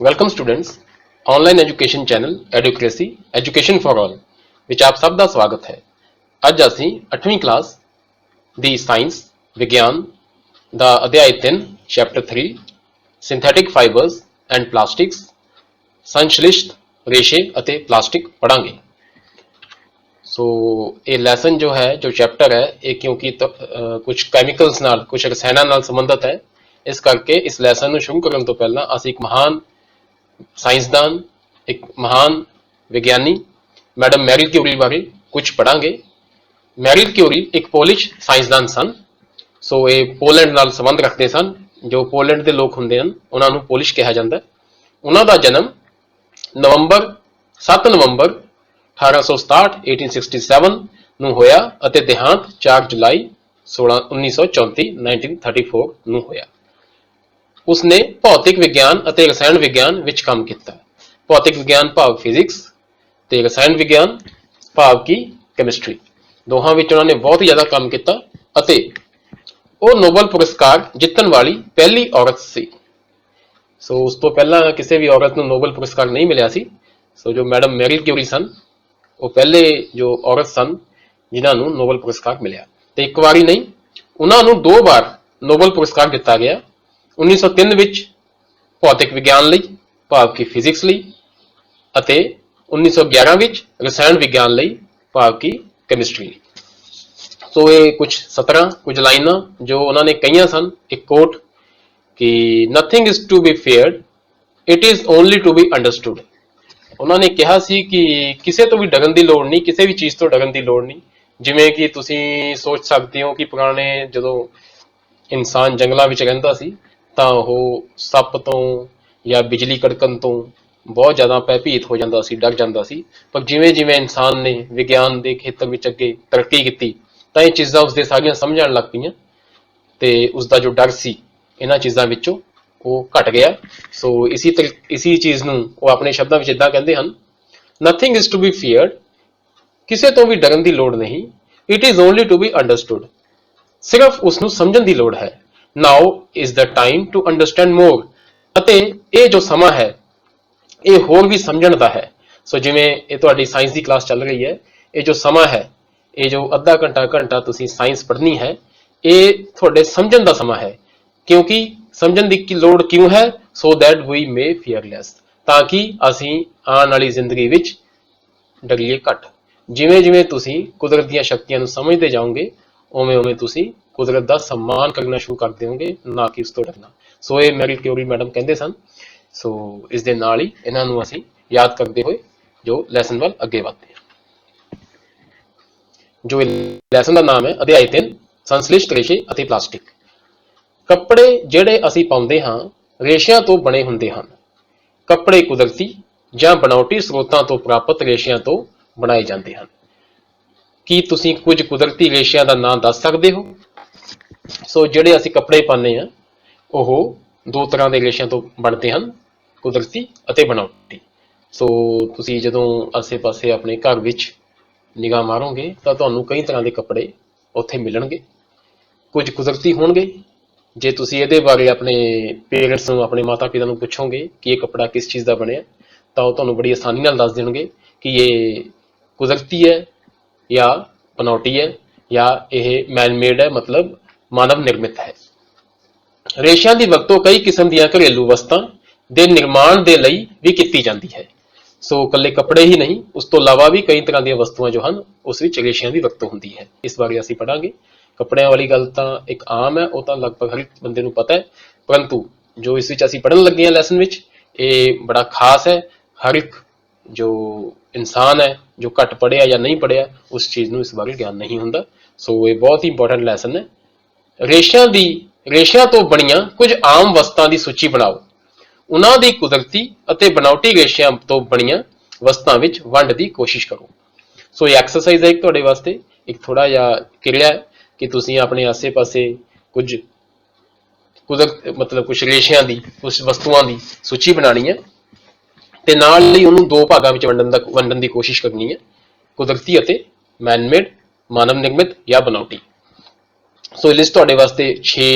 Welcome students, online education channel Educacy education for all ਵਿੱਚ ਆਪ ਸਭ ਦਾ ਸਵਾਗਤ ਹੈ। ਅੱਜ ਅਸੀਂ 8ਵੀਂ ਕਲਾਸ ਦੀ ਸਾਇੰਸ ਵਿਗਿਆਨ ਦਾ ਅਧਿਆਇ 3 chapter 3 synthetic fibres and plastics ਸੰਸ਼ਲਿਸ਼ਟ ਰੇਸ਼ੇ ਅਤੇ ਪਲਾਸਟਿਕ ਪੜਾਂਗੇ। ਸੋ ਇਹ ਲੈਸਨ ਜੋ ਹੈ ਜੋ ਚੈप्टर है ये क्योंकि कुछ कैमिकल्स नाल कुछ रसायनां नाल संबंधित है, इस करके इस लैसन ਨੂੰ शुरू ਕਰਨ ਤੋਂ ਪਹਿਲਾਂ ਅਸੀਂ ਇੱਕ ਮਹਾਨ साइंसदान एक महान विज्ञानी मैडम मैरी क्यूरी बारे कुछ पढ़ांगे। मैरी क्यूरी एक पोलिश साइंसदान सन। सो ये पोलैंड नाल संबंध रखते सन। जो पोलैंड के लोग होंगे उन्होंने पोलिश कहा जाता है। उन्हों का जन्म 7 नवंबर 1867 1867 ਨੂੰ ਹੋਇਆ ਅਤੇ ਦੇਹਾਂਤ 4 ਜੁਲਾਈ 1934 1934 ਨੂੰ ਹੋਇਆ। उसने भौतिक विज्ञान ਅਤੇ रसायन विज्ञान ਵਿੱਚ ਕੰਮ ਕੀਤਾ। भौतिक विज्ञान ਭਾਵ फिजिक्स ਤੇ रसायन विज्ञान ਭਾਵ की केमिस्ट्री ਦੋਹਾਂ ਵਿੱਚ ਉਹਨਾਂ ਨੇ ਬਹੁਤ ਜ਼ਿਆਦਾ ਕੰਮ ਕੀਤਾ ਅਤੇ ਉਹ ਨੋਬਲ ਪੁਰਸਕਾਰ ਜਿੱਤਣ ਵਾਲੀ ਪਹਿਲੀ ਔਰਤ ਸੀ। ਸੋ ਉਸ ਤੋਂ ਪਹਿਲਾਂ ਕਿਸੇ ਵੀ ਔਰਤ ਨੂੰ ਨੋਬਲ ਪੁਰਸਕਾਰ ਨਹੀਂ ਮਿਲਿਆ ਸੀ। ਸੋ ਜੋ ਮੈਡਮ ਮੈਰੀ ਕਿਊਰੀ ਸਨ ਉਹ ਪਹਿਲੇ ਜੋ ਔਰਤ ਸਨ ਜਿਨ੍ਹਾਂ ਨੂੰ ਨੋਬਲ ਪੁਰਸਕਾਰ ਮਿਲਿਆ ਤੇ ਇੱਕ ਵਾਰੀ ਨਹੀਂ ਉਹਨਾਂ ਨੂੰ 2 ਵਾਰ ਨੋਬਲ ਪੁਰਸਕਾਰ ਦਿੱਤਾ ਗਿਆ। 1903 ਵਿੱਚ ਭੌਤਿਕ ਵਿਗਿਆਨ ਲਈ ਭਾਵ ਕਿ ਫਿਜ਼ਿਕਸ ਲਈ ਅਤੇ 1911 ਵਿੱਚ ਰਸਾਇਣ ਵਿਗਿਆਨ ਲਈ ਭਾਵ ਕਿ ਕੈਮਿਸਟਰੀ ਲਈ। ਸੋ ਇਹ ਕੁਝ 17 ਕੁਝ ਲਾਈਨਾਂ ਜੋ ਉਹਨਾਂ ਨੇ ਕਹੀਆਂ ਸਨ। ਇੱਕ ਕੋਟ ਕਿ nothing is to be feared, it is only to be understood. ਉਹਨਾਂ ਨੇ ਕਿਹਾ ਸੀ ਕਿ ਕਿਸੇ ਤੋਂ ਵੀ ਡਰਨ ਦੀ ਲੋੜ ਨਹੀਂ, ਕਿਸੇ ਵੀ ਚੀਜ਼ ਤੋਂ ਡਰਨ ਦੀ ਲੋੜ ਨਹੀਂ। ਜਿਵੇਂ ਕਿ ਤੁਸੀਂ ਸੋਚ ਸਕਦੇ ਹੋ ਕਿ ਪੁਰਾਣੇ ਜਦੋਂ ਇਨਸਾਨ ਜੰਗਲਾਂ ਵਿੱਚ ਰਹਿੰਦਾ ਸੀ ਤਾਂ ਉਹ ਸੱਪ ਤੋਂ ਜਾਂ ਬਿਜਲੀ ਕੜਕਣ ਤੋਂ ਬਹੁਤ ਜ਼ਿਆਦਾ ਭੈਭੀਤ ਹੋ ਜਾਂਦਾ ਸੀ, ਡਰ ਜਾਂਦਾ ਸੀ। ਪਰ ਜਿਵੇਂ ਜਿਵੇਂ ਇਨਸਾਨ ਨੇ ਵਿਗਿਆਨ ਦੇ ਖੇਤਰ ਵਿੱਚ ਅੱਗੇ ਤਰੱਕੀ ਕੀਤੀ ਤਾਂ ਇਹ ਚੀਜ਼ਾਂ ਉਸਦੇ ਸਾਰੀਆਂ ਸਮਝ ਆਉਣ ਲੱਗ ਪਈਆਂ ਤੇ ਉਸਦਾ ਜੋ ਡਰ ਸੀ ਇਹਨਾਂ ਚੀਜ਼ਾਂ ਵਿੱਚੋਂ ਉਹ ਘਟ ਗਿਆ। ਸੋ ਇਸੀ ਚੀਜ਼ ਨੂੰ ਉਹ ਆਪਣੇ ਸ਼ਬਦਾਂ ਵਿੱਚ ਇਦਾਂ ਕਹਿੰਦੇ ਹਨ, nothing is to be feared, ਕਿਸੇ ਤੋਂ ਵੀ ਡਰਨ ਦੀ ਲੋੜ ਨਹੀਂ, it is only to be understood, ਸਿਰਫ ਉਸ ਨੂੰ ਸਮਝਣ ਦੀ ਲੋੜ ਹੈ। Now is the time to understand more, ਅਤੇ ਇਹ ਜੋ ਸਮਾਂ ਹੈ ਇਹ ਹੋਰ ਵੀ ਸਮਝਣ ਦਾ ਹੈ। ਸੋ ਜਿਵੇਂ ਇਹ ਤੁਹਾਡੀ ਸਾਇੰਸ ਦੀ ਕਲਾਸ ਚੱਲ ਰਹੀ ਹੈ, ਇਹ ਜੋ ਸਮਾਂ ਹੈ, ਇਹ ਜੋ ਅੱਧਾ ਘੰਟਾ ਤੁਸੀਂ ਸਾਇੰਸ ਪੜ੍ਹਨੀ ਹੈ, ਇਹ ਤੁਹਾਡੇ ਸਮਝਣ ਦਾ ਸਮਾਂ ਹੈ। ਕਿਉਂਕਿ ਸਮਝਣ ਦੀ ਲੋੜ ਕਿਉਂ ਹੈ? so that we may fear less, ਤਾਂ ਕਿ ਅਸੀਂ ਆਉਣ ਵਾਲੀ ਜ਼ਿੰਦਗੀ ਵਿੱਚ ਡਰੀਏ ਘੱਟ। ਜਿਵੇਂ ਜਿਵੇਂ ਤੁਸੀਂ ਕੁਦਰਤ ਦੀਆਂ ਸ਼ਕਤੀਆਂ ਨੂੰ ਸਮਝਦੇ ਜਾਓਗੇ ਉਵੇਂ ਉਵੇਂ ਤੁਸੀਂ ਕੁਦਰਤ ਦਾ सम्मान ਕਰਨਾ ਸ਼ੁਰੂ ਕਰ ਦਿਓਗੇ, ਨਾ ਕਿ ਉਸ ਤੋਂ ਡਰਨਾ। ਸੋ ਇਹ ਮੈਰੀ ਕਿਊਰੀ ਮੈਡਮ ਕਹਿੰਦੇ ਸਨ। ਸੋ ਇਸ ਦੇ ਨਾਲ ਹੀ ਇਹਨਾਂ ਨੂੰ ਅਸੀਂ ਯਾਦ ਕਰਦੇ ਹੋਏ ਜੋ ਲੈਸਨ ਵੱਲ ਅੱਗੇ ਵਧਦੇ ਹਾਂ। ਜੋ ਲੈਸਨ ਦਾ ਨਾਮ ਹੈ ਅਧਿਆਇ 3 ਸੰਸ਼ਲਿਸ਼ਟ ਰੇਸ਼ੇ ਅਤੇ ਪਲਾਸਟਿਕ। ਕੱਪੜੇ ਜਿਹੜੇ ਅਸੀਂ ਪਾਉਂਦੇ ਹਾਂ ਰੇਸ਼ਿਆਂ ਤੋਂ ਬਣੇ ਹੁੰਦੇ ਹਨ। ਕੱਪੜੇ ਕੁਦਰਤੀ ਜਾਂ ਬਣਾਉਟੀ ਸਰੋਤਾਂ ਤੋਂ ਪ੍ਰਾਪਤ ਰੇਸ਼ਿਆਂ ਤੋਂ ਬਣਾਏ ਜਾਂਦੇ ਹਨ। ਕੀ ਤੁਸੀਂ ਕੁਝ ਕੁਦਰਤੀ ਰੇਸ਼ਿਆਂ ਦਾ ਨਾਮ ਦੱਸ ਸਕਦੇ ਹੋ? ਸੋ ਜਿਹੜੇ ਅਸੀਂ ਕੱਪੜੇ ਪਾਉਂਦੇ ਹਾਂ ਉਹ 2 ਤਰ੍ਹਾਂ ਦੇ ਰੇਸ਼ਿਆਂ ਤੋਂ ਬਣਦੇ ਹਨ, ਕੁਦਰਤੀ ਅਤੇ ਬਣਾਉਟੀ। ਸੋ ਤੁਸੀਂ ਜਦੋਂ ਆਸੇ-ਪਾਸੇ ਆਪਣੇ ਘਰ ਵਿੱਚ ਨਿਗਾਹ ਮਾਰੋਗੇ ਤਾਂ ਤੁਹਾਨੂੰ ਕਈ ਤਰ੍ਹਾਂ ਦੇ ਕੱਪੜੇ ਉੱਥੇ ਮਿਲਣਗੇ। ਕੁਝ ਕੁਦਰਤੀ ਹੋਣਗੇ। ਜੇ ਤੁਸੀਂ ਇਹਦੇ ਬਾਰੇ ਆਪਣੇ ਪੇਰੈਂਟਸ ਨੂੰ, ਆਪਣੇ ਮਾਤਾ-ਪਿਤਾ ਨੂੰ ਪੁੱਛੋਗੇ ਕਿ ਇਹ ਕੱਪੜਾ ਕਿਸ ਚੀਜ਼ ਦਾ ਬਣਿਆ ਤਾਂ ਉਹ ਤੁਹਾਨੂੰ ਬੜੀ ਆਸਾਨੀ ਨਾਲ ਦੱਸ ਦੇਣਗੇ ਕਿ ਇਹ ਕੁਦਰਤੀ ਹੈ ਜਾਂ ਬਣਾਉਟੀ ਹੈ ਜਾਂ ਇਹ ਮੈਨ ਮੇਡ ਹੈ, ਮਤਲਬ ਮਾਨਵ ਨਿਰਮਿਤ ਹੈ। ਰੇਸ਼ਿਆਂ ਦੀ ਵਰਤੋਂ ਕਈ ਕਿਸਮ ਦੀਆਂ ਘਰੇਲੂ ਵਸਤਾਂ ਦੇ ਨਿਰਮਾਣ ਦੇ ਲਈ ਵੀ ਕੀਤੀ ਜਾਂਦੀ ਹੈ। ਸੋ ਇਕੱਲੇ ਕੱਪੜੇ ਹੀ ਨਹੀਂ, ਉਸ ਤੋਂ ਇਲਾਵਾ ਵੀ ਕਈ ਤਰ੍ਹਾਂ ਦੀਆਂ ਵਸਤੂਆਂ ਜੋ ਹਨ ਉਸ ਵਿੱਚ ਰੇਸ਼ਿਆਂ ਦੀ ਵਰਤੋਂ ਹੁੰਦੀ ਹੈ। ਇਸ ਬਾਰੇ ਅਸੀਂ ਪੜਾਂਗੇ। ਕੱਪੜਿਆਂ ਵਾਲੀ ਗੱਲ ਤਾਂ ਇੱਕ ਆਮ ਹੈ, ਉਹ ਤਾਂ ਲਗਭਗ ਹਰ ਇੱਕ ਬੰਦੇ ਨੂੰ ਪਤਾ ਹੈ, ਪਰੰਤੂ ਜੋ ਇਸ ਵਿੱਚ ਅਸੀਂ ਪੜ੍ਹਨ ਲੱਗੇ ਹਾਂ ਲੈਸਨ ਵਿੱਚ ਇਹ ਬੜਾ ਖਾਸ ਹੈ। ਹਰ ਇੱਕ ਜੋ ਇਨਸਾਨ ਹੈ ਜੋ ਘੱਟ ਪੜ੍ਹਿਆ ਜਾਂ ਨਹੀਂ ਪੜ੍ਹਿਆ ਉਸ ਚੀਜ਼ ਨੂੰ ਇਸ ਬਾਰੇ ਗਿਆਨ ਨਹੀਂ ਹੁੰਦਾ। ਸੋ ਇਹ ਬਹੁਤ ਹੀ ਇੰਪੋਰਟੈਂਟ ਲੈਸਨ ਹੈ। ਰੇਸ਼ਿਆਂ ਤੋਂ ਬਣੀਆਂ ਕੁਝ ਆਮ ਵਸਤਾਂ ਦੀ ਸੂਚੀ ਬਣਾਓ। ਉਹਨਾਂ ਦੀ ਕੁਦਰਤੀ ਅਤੇ ਬਣਾਉਟੀ ਰੇਸ਼ਿਆਂ ਤੋਂ ਬਣੀਆਂ ਵਸਤਾਂ ਵਿੱਚ ਵੰਡ ਦੀ ਕੋਸ਼ਿਸ਼ ਕਰੋ। ਸੋ ਇਹ ਐਕਸਰਸਾਈਜ਼ ਹੈ ਇੱਕ ਤੁਹਾਡੇ ਵਾਸਤੇ, ਇੱਕ ਥੋੜਾ ਜਿਹਾ ਕਿਰਿਆ ਹੈ ਕਿ ਤੁਸੀਂ ਆਪਣੇ ਆਸੇ-ਪਾਸੇ ਕੁਝ ਕੁਝ ਰੇਸ਼ਿਆਂ ਦੀ, ਕੁਝ ਵਸਤੂਆਂ ਦੀ ਸੂਚੀ ਬਣਾਉਣੀ ਹੈ ਤੇ ਨਾਲ ਹੀ ਉਹਨੂੰ 2 ਭਾਗਾਂ ਵਿੱਚ ਵੰਡਣ ਦੀ ਕੋਸ਼ਿਸ਼ ਕਰਨੀ ਹੈ, ਕੁਦਰਤੀ ਅਤੇ ਮੈਨਮੇਡ, ਮਾਨਵ ਨਿਰਮਿਤ ਜਾਂ ਬਣਾਉਟੀ। ਸੋ ਇਹ ਲਿਸਟ ਤੁਹਾਡੇ ਵਾਸਤੇ 6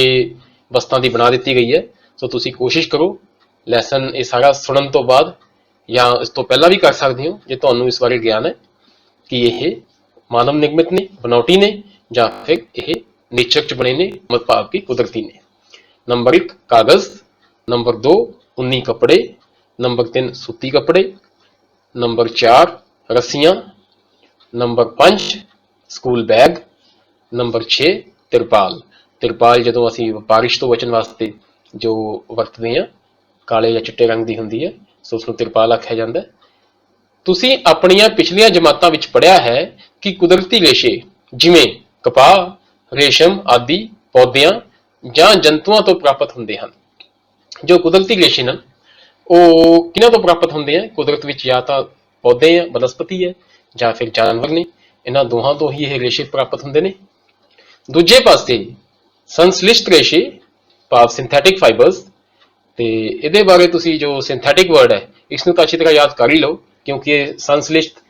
ਵਸਤਾਂ ਦੀ ਬਣਾ ਦਿੱਤੀ ਗਈ ਹੈ। ਸੋ ਤੁਸੀਂ ਕੋਸ਼ਿਸ਼ ਕਰੋ ਲੈਸਨ ਇਹ ਸਾਰਾ ਸੁਣਨ ਤੋਂ ਬਾਅਦ ਜਾਂ ਇਸ ਤੋਂ ਪਹਿਲਾਂ ਵੀ ਕਰ ਸਕਦੇ ਹੋ ਜੇ ਤੁਹਾਨੂੰ ਇਸ ਬਾਰੇ ਗਿਆਨ ਹੈ ਕਿ ਇਹ ਮਾਨਵ ਨਿਰਮਿਤ ਨੇ, ਬਣਾਉਟੀ ਨੇ ਜਾਂ ਫਿਰ ਇਹ ਨੇਚਰ ਚ ਬਣੇ ਨੇ, ਭਾਵ ਕਿ ਕੁਦਰਤੀ ਨੇ। ਨੰਬਰ 1 ਕਾਗਜ਼, ਨੰਬਰ 2 ऊनी कपड़े, नंबर 3 सूती कपड़े, नंबर 4 रस्सियां, नंबर 5 स्कूल बैग, नंबर 6 तिरपाल। तिरपाल ਜਦੋਂ ਅਸੀਂ ਬਾਰਿਸ਼ ਤੋਂ ਬਚਣ ਵਾਸਤੇ ਜੋ ਵਰਤਦੇ ਹਾਂ, ਕਾਲੇ ਜਾਂ ਚਿੱਟੇ ਰੰਗ ਦੀ ਹੁੰਦੀ ਹੈ, ਸੋ ਉਸ ਨੂੰ ਤਿਰਪਾਲ ਆਖਿਆ ਜਾਂਦਾ ਹੈ। ਤੁਸੀਂ ਆਪਣੀਆਂ ਪਿਛਲੀਆਂ ਜਮਾਤਾਂ ਵਿੱਚ ਪੜ੍ਹਿਆ ਹੈ ਕਿ ਕੁਦਰਤੀ ਰੇਸ਼ੇ ਜਿਵੇਂ ਕਪਾਹ, ਰੇਸ਼ਮ ਆਦਿ ਪੌਦਿਆਂ ਜਾਂ ਜੰਤੂਆਂ ਤੋਂ ਪ੍ਰਾਪਤ ਹੁੰਦੇ ਹਨ। ਜੋ ਕੁਦਰਤੀ ਰੇਸ਼ੇ ਹਨ ਉਹ ਕਿਹਨਾਂ ਤੋਂ ਪ੍ਰਾਪਤ ਹੁੰਦੇ ਆ? ਕੁਦਰਤ ਵਿੱਚ ਜਾਂ ਤਾਂ ਪੌਦੇ ਆ, ਬਨਸਪਤੀ ਹੈ, ਜਾਂ ਫਿਰ ਜਾਨਵਰ ਨੇ। ਇਹਨਾਂ ਦੋਹਾਂ ਤੋਂ ਹੀ ਇਹ ਰੇਸ਼ੇ ਪ੍ਰਾਪਤ ਹੁੰਦੇ ਨੇ। ਦੂਜੇ ਪਾਸੇ ਸੰਸ਼ਲਿਸ਼ਟ ਰੇਸ਼ੇ ਭਾਵ ਸਿੰਥੈਟਿਕ ਫਾਈਬਰਸ, ਤੇ ਇਹਦੇ ਬਾਰੇ ਤੁਸੀਂ ਜੋ ਸਿੰਥੈਟਿਕ ਵਰਡ ਹੈ ਇਸ ਨੂੰ ਤਾਂ ਅੱਛੀ ਤਰ੍ਹਾਂ ਯਾਦ ਕਰ ਹੀ ਲਓ, ਕਿਉਂਕਿ ਇਹ ਸੰਸ਼ਲਿਸ਼ਟ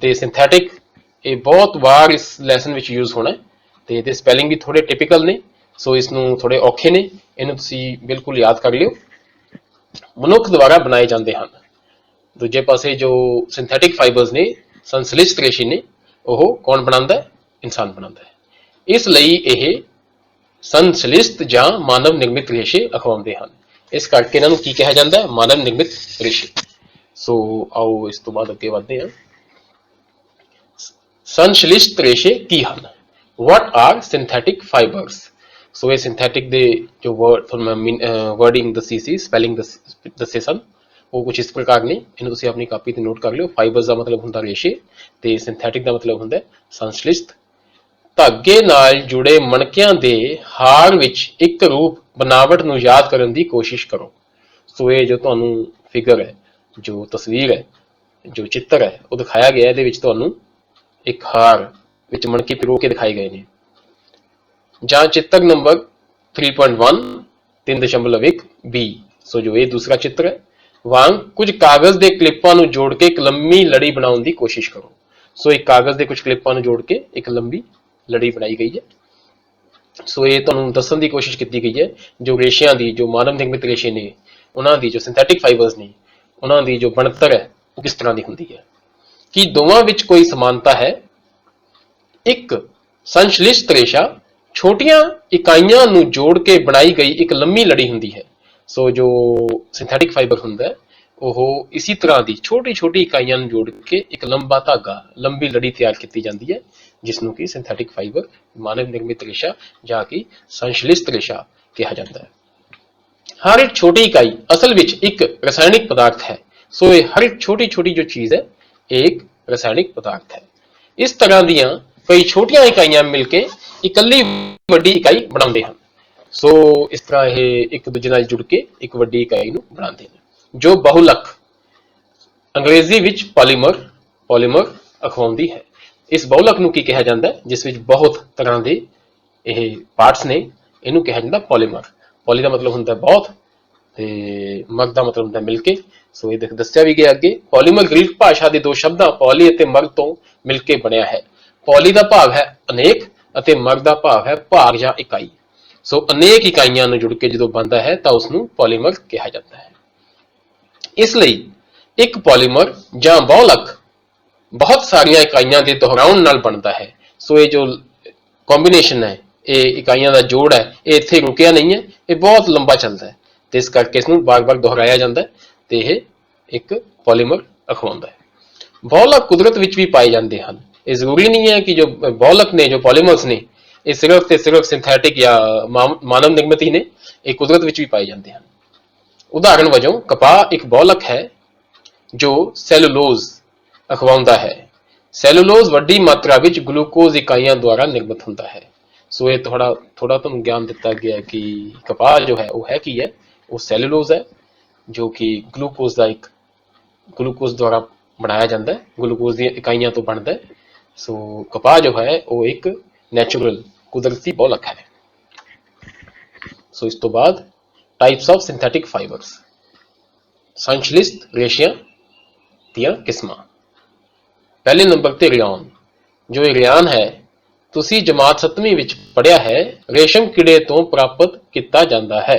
ਤੇ ਸਿੰਥੈਟਿਕ ਇਹ ਬਹੁਤ ਵਾਰ ਇਸ ਲੈਸਨ ਵਿੱਚ ਯੂਜ਼ ਹੋਣਾ ਹੈ ਤੇ ਇਹਦੇ ਸਪੈਲਿੰਗ ਵੀ ਥੋੜੇ ਟਿਪੀਕਲ ਨੇ, ਸੋ ਇਸ ਨੂੰ ਥੋੜੇ ਔਖੇ ਨੇ, ਇਹਨੂੰ ਤੁਸੀਂ ਬਿਲਕੁਲ ਯਾਦ ਕਰ ਲਿਓ। ਮਨੁੱਖ ਦੁਆਰਾ ਬਣਾਏ ਜਾਂਦੇ ਹਨ। ਦੂਜੇ ਪਾਸੇ ਜੋ ਸਿੰਥੈਟਿਕ ਫਾਈਬਰਸ ਨੇ, ਸੰਸ਼ਲਿਸ਼ਟ ਰੇਸ਼ੇ ਨੇ, ਉਹ ਕੌਣ ਬਣਾਉਂਦਾ ਹੈ? ਇਨਸਾਨ ਬਣਾਉਂਦਾ ਹੈ। ਇਸ ਲਈ ਇਹ ਸੰਸ਼ਲਿਸ਼ਟ ਜਾਂ ਮਾਨਵ ਨਿਰਮਿਤ ਰੇਸ਼ੇ ਅਖਵਾਉਂਦੇ ਹਨ। ਇਸ ਕਰਕੇ ਇਹਨਾਂ ਨੂੰ ਕੀ ਕਿਹਾ ਜਾਂਦਾ ਹੈ? ਮਾਨਵ ਨਿਰਮਿਤ ਰੇਸ਼ੇ। ਸੋ ਆਓ ਇਸ ਤੋਂ ਬਾਅਦ ਅੱਗੇ ਵਧਦੇ ਹਾਂ। ਸੰਸ਼ਲਿਸ਼ਟ ਰੇਸ਼ੇ ਕੀ ਹਨ? What are synthetic fibers? ਸੋ ਇਹ ਸਿੰਥੈਟਿਕ ਦੇ ਜੋ ਵਰਡ ਤੁਹਾਨੂੰ ਮੈਂ ਵਰਡਿੰਗ ਦੱਸੀ ਸੀ, ਸਪੈਲਿੰਗ ਦੱਸੇ ਸਨ, ਉਹ ਕੁਝ ਇਸ ਪ੍ਰਕਾਰ ਨੇ। ਇਹਨੂੰ ਤੁਸੀਂ ਆਪਣੀ ਕਾਪੀ ਤੇ ਨੋਟ ਕਰ ਲਿਓ। ਫਾਈਬਰਸ ਦਾ ਮਤਲਬ ਹੁੰਦਾ ਰੇਸ਼ੇ ਤੇ ਸਿੰਥੈਟਿਕ ਦਾ ਮਤਲਬ ਹੁੰਦਾ ਸੰਸ਼ਲਿਸ਼ਟ। ਧਾਗੇ ਨਾਲ ਜੁੜੇ ਮਣਕਿਆਂ ਦੇ ਹਾਰ ਵਿੱਚ ਇੱਕ ਰੂਪ ਬਣਾਵਟ ਨੂੰ ਯਾਦ ਕਰਨ ਦੀ ਕੋਸ਼ਿਸ਼ ਕਰੋ। ਸੋ ਇਹ ਜੋ ਤੁਹਾਨੂੰ ਫਿਗਰ ਹੈ, ਜੋ ਤਸਵੀਰ ਹੈ, ਜੋ ਚਿੱਤਰ ਹੈ ਉਹ ਦਿਖਾਇਆ ਗਿਆ। ਇਹਦੇ ਵਿੱਚ ਤੁਹਾਨੂੰ ਇੱਕ ਹਾਰ ਵਿੱਚ ਮਣਕੇ ਪਿਰੋ ਕੇ ਦਿਖਾਏ ਗਏ ਨੇ। ਜਾਂ ਚਿੱਤਰ ਨੰਬਰ 3.1 3.1 B, ਸੋ ਜੋ ਇਹ ਦੂਸਰਾ ਚਿੱਤਰ ਹੈ, ਵਾਂਗ ਕੁਝ ਕਾਗਜ਼ ਦੇ ਕਲਿੱਪਾਂ ਨੂੰ ਜੋੜ ਕੇ ਇੱਕ ਲੰਮੀ ਲੜੀ ਬਣਾਉਣ ਦੀ ਕੋਸ਼ਿਸ਼ ਕਰੋ। ਸੋ ਇੱਕ ਕਾਗਜ਼ ਦੇ ਕੁਝ ਕਲਿੱਪਾਂ ਨੂੰ ਜੋੜ ਕੇ ਇੱਕ ਲੰਬੀ ਲੜੀ ਬਣਾਈ ਗਈ ਹੈ। ਸੋ ਇਹ ਤੁਹਾਨੂੰ ਦੱਸਣ ਦੀ ਕੋਸ਼ਿਸ਼ ਕੀਤੀ ਗਈ ਹੈ ਜੋ ਰੇਸ਼ਿਆਂ ਦੀ, ਜੋ ਮਾਨਵ ਨਿਰਮਿਤ ਰੇਸ਼ੇ ਨੇ, ਉਹਨਾਂ ਦੀ ਜੋ ਸਿੰਥੈਟਿਕ ਫਾਈਬਰਸ ਨੇ, ਉਹਨਾਂ ਦੀ ਜੋ ਬਣਤਰ ਹੈ ਉਹ ਕਿਸ ਤਰ੍ਹਾਂ ਦੀ ਹੁੰਦੀ ਹੈ। ਕੀ ਦੋਵਾਂ ਵਿੱਚ ਕੋਈ ਸਮਾਨਤਾ ਹੈ? ਇੱਕ ਸੰਸ਼ਲਿਸ਼ਟ ਰੇਸ਼ਾ ਛੋਟੀਆਂ ਇਕਾਈਆਂ ਨੂੰ ਜੋੜ ਕੇ ਬਣਾਈ ਗਈ ਇੱਕ ਲੰਮੀ ਲੜੀ ਹੁੰਦੀ ਹੈ। ਸੋ ਜੋ ਸਿੰਥੈਟਿਕ ਫਾਈਬਰ ਹੁੰਦਾ ਹੈ ਉਹ ਇਸੇ ਤਰ੍ਹਾਂ ਦੀ ਛੋਟੀ ਛੋਟੀ ਇਕਾਈਆਂ ਨੂੰ ਜੋੜ ਕੇ ਇੱਕ ਲੰਬਾ ਧਾਗਾ, ਲੰਬੀ ਲੜੀ ਤਿਆਰ ਕੀਤੀ ਜਾਂਦੀ ਹੈ, ਜਿਸ ਨੂੰ ਕਿ ਸਿੰਥੈਟਿਕ ਫਾਈਬਰ, ਮਾਨਵ ਨਿਰਮਿਤ ਰੇਸ਼ਾ ਜਾਂ ਕਿ ਸੰਸ਼ਲਿਸ਼ਟ ਰੇਸ਼ਾ ਕਿਹਾ ਜਾਂਦਾ ਹੈ। ਹਰ ਇੱਕ ਛੋਟੀ ਇਕਾਈ ਅਸਲ ਵਿੱਚ ਇੱਕ ਰਸਾਇਣਿਕ ਪਦਾਰਥ ਹੈ। ਸੋ ਇਹ ਹਰ ਇੱਕ ਛੋਟੀ ਛੋਟੀ ਜੋ ਚੀਜ਼ ਹੈ ਇਹ ਇੱਕ ਰਸਾਇਣਿਕ ਪਦਾਰਥ ਹੈ। ਇਸ ਤਰ੍ਹਾਂ ਦੀਆਂ ਕਈ ਛੋਟੀਆਂ ਇਕਾਈਆਂ ਮਿਲ ਕੇ ਇਕੱਲੀ ਵੱਡੀ ਇਕਾਈ ਬਣਾਉਂਦੇ ਹਨ। ਸੋ ਇਸ ਤਰ੍ਹਾਂ ਇਹ ਇੱਕ ਦੂਜੇ ਨਾਲ ਜੁੜ ਕੇ ਇੱਕ ਵੱਡੀ ਇਕਾਈ ਨੂੰ ਬਣਾਉਂਦੇ ਨੇ, ਜੋ ਬਹੁਲਕ ਅੰਗਰੇਜ਼ੀ ਵਿੱਚ ਪੋਲੀਮਰ ਅਖਵਾਉਂਦੀ ਹੈ। ਇਸ ਬਹੁਲਕ ਨੂੰ ਕੀ ਕਿਹਾ ਜਾਂਦਾ ਹੈ? ਜਿਸ ਵਿੱਚ ਬਹੁਤ ਤਰ੍ਹਾਂ ਦੇ ਇਹ ਪਾਰਟਸ ਨੇ, ਇਹਨੂੰ ਕਿਹਾ ਜਾਂਦਾ ਪੋਲੀਮਰ। ਪੋਲੀ ਦਾ ਮਤਲਬ ਹੁੰਦਾ ਬਹੁਤ ਤੇ ਮਰ ਦਾ ਮਤਲਬ ਹੁੰਦਾ ਮਿਲ ਕੇ। ਸੋ ਇਹ ਦੱਸਿਆ ਵੀ ਗਿਆ ਅੱਗੇ। ਪੋਲੀਮਰ ਗ੍ਰੀਕ ਭਾਸ਼ਾ ਦੇ ਦੋ ਸ਼ਬਦਾਂ ਪੋਲੀ ਅਤੇ ਮਰ ਤੋਂ ਮਿਲ ਕੇ ਬਣਿਆ ਹੈ। ਪੋਲੀ ਦਾ ਭਾਵ ਹੈ ਅਨੇਕ ਅਤੇ ਮਰ ਦਾ ਭਾਵ ਹੈ ਭਾਗ ਜਾਂ ਇਕਾਈ। ਸੋ ਅਨੇਕ ਇਕਾਈਆਂ ਨੂੰ ਜੁੜ ਕੇ ਜਦੋਂ ਬਣਦਾ ਹੈ ਤਾਂ ਉਸ ਨੂੰ ਪੋਲੀਮਰ ਕਿਹਾ ਜਾਂਦਾ ਹੈ। ਇਸ ਲਈ ਇੱਕ ਪੋਲੀਮਰ ਜਾਂ ਬਹੁਲਕ ਬਹੁਤ ਸਾਰੀਆਂ ਇਕਾਈਆਂ ਦੇ ਦੁਹਰਾਉਣ ਨਾਲ ਬਣਦਾ ਹੈ। ਸੋ ਇਹ ਜੋ ਕੰਬੀਨੇਸ਼ਨ ਹੈ, ਇਹ ਇਕਾਈਆਂ ਦਾ ਜੋੜ ਹੈ, ਇਹ ਇੱਥੇ ਰੁਕਿਆ ਨਹੀਂ ਹੈ, ਇਹ ਬਹੁਤ ਲੰਬਾ ਚੱਲਦਾ ਹੈ ਤੇ ਇਸ ਕਰਕੇ ਇਸ ਨੂੰ ਬਾਰ-ਬਾਰ ਦੁਹਰਾਇਆ ਜਾਂਦਾ ਹੈ ਤੇ ਇਹ ਇੱਕ ਪੋਲੀਮਰ ਅਖਵਾਉਂਦਾ ਹੈ। ਬਹੁਲਕ ਕੁਦਰਤ ਵਿੱਚ ਵੀ ਪਾਏ ਜਾਂਦੇ ਹਨ। ਇਹ ਜ਼ਰੂਰੀ ਨਹੀਂ ਹੈ ਕਿ ਜੋ ਬਹੁਲਕ ਨੇ, ਜੋ ਪੋਲੀਮਰਸ ਨੇ, ਇਹ ਸਿਰਫ ਤੇ ਸਿਰਫ ਸਿੰਥੈਟਿਕ ਜਾਂ ਮਾਨਵ ਨਿਰਮਿਤ ਹੀ ਨੇ, ਇਹ ਕੁਦਰਤ ਵਿੱਚ ਵੀ ਪਾਏ ਜਾਂਦੇ ਹਨ। ਉਦਾਹਰਣ ਵਜੋਂ ਕਪਾਹ ਇੱਕ ਬਹੁਲਕ ਹੈ ਜੋ ਸੈਲੂਲੋਜ਼ ਅਖਵਾਉਂਦਾ ਹੈ। ਸੈਲੂਲੋਜ਼ ਵੱਡੀ ਮਾਤਰਾ ਵਿੱਚ ਗਲੂਕੋਜ਼ ਇਕਾਈਆਂ ਦੁਆਰਾ ਨਿਰਮਿਤ ਹੁੰਦਾ ਹੈ। ਸੋ ਇਹ ਥੋੜਾ ਤੁਹਾਨੂੰ ਗਿਆਨ ਦਿੱਤਾ ਗਿਆ ਕਿ ਕਪਾਹ ਜੋ ਹੈ ਉਹ ਹੈ ਕੀ ਹੈ? ਉਹ ਸੈਲੂਲੋਜ਼ ਹੈ ਜੋ ਕਿ ਗਲੂਕੋਜ਼ ਦੁਆਰਾ ਬਣਾਇਆ ਜਾਂਦਾ ਹੈ, ਗਲੂਕੋਜ਼ ਦੀਆਂ ਇਕਾਈਆਂ ਤੋਂ ਬਣਦਾ ਹੈ। ਸੋ ਕਪਾਹ ਜੋ ਹੈ ਉਹ ਇੱਕ ਨੈਚੁਰਲ ਕੁਦਰਤੀ ਬਹੁਲਕ ਹੈ। ਸੋ ਇਸ ਤੋਂ ਬਾਅਦ ਟਾਈਪਸ ਆਫ ਸਿੰਥੈਟਿਕ ਫਾਈਬਰਸ, ਸੰਸ਼ਲਿਸ਼ਟ ਰੇਸ਼ਿਆਂ ਦੀਆਂ ਕਿਸਮਾਂ। ਪਹਿਲੇ ਨੰਬਰ ਤੇ ਰਿਆਨ। ਜੋ ਇਹ ਰਿਆਨ ਹੈ ਤੁਸੀਂ ਜਮਾਤ 7ਵੀਂ ਵਿੱਚ ਪੜ੍ਹਿਆ ਹੈ, ਰੇਸ਼ਮ ਕੀੜੇ ਤੋਂ ਪ੍ਰਾਪਤ ਕੀਤਾ ਜਾਂਦਾ ਹੈ।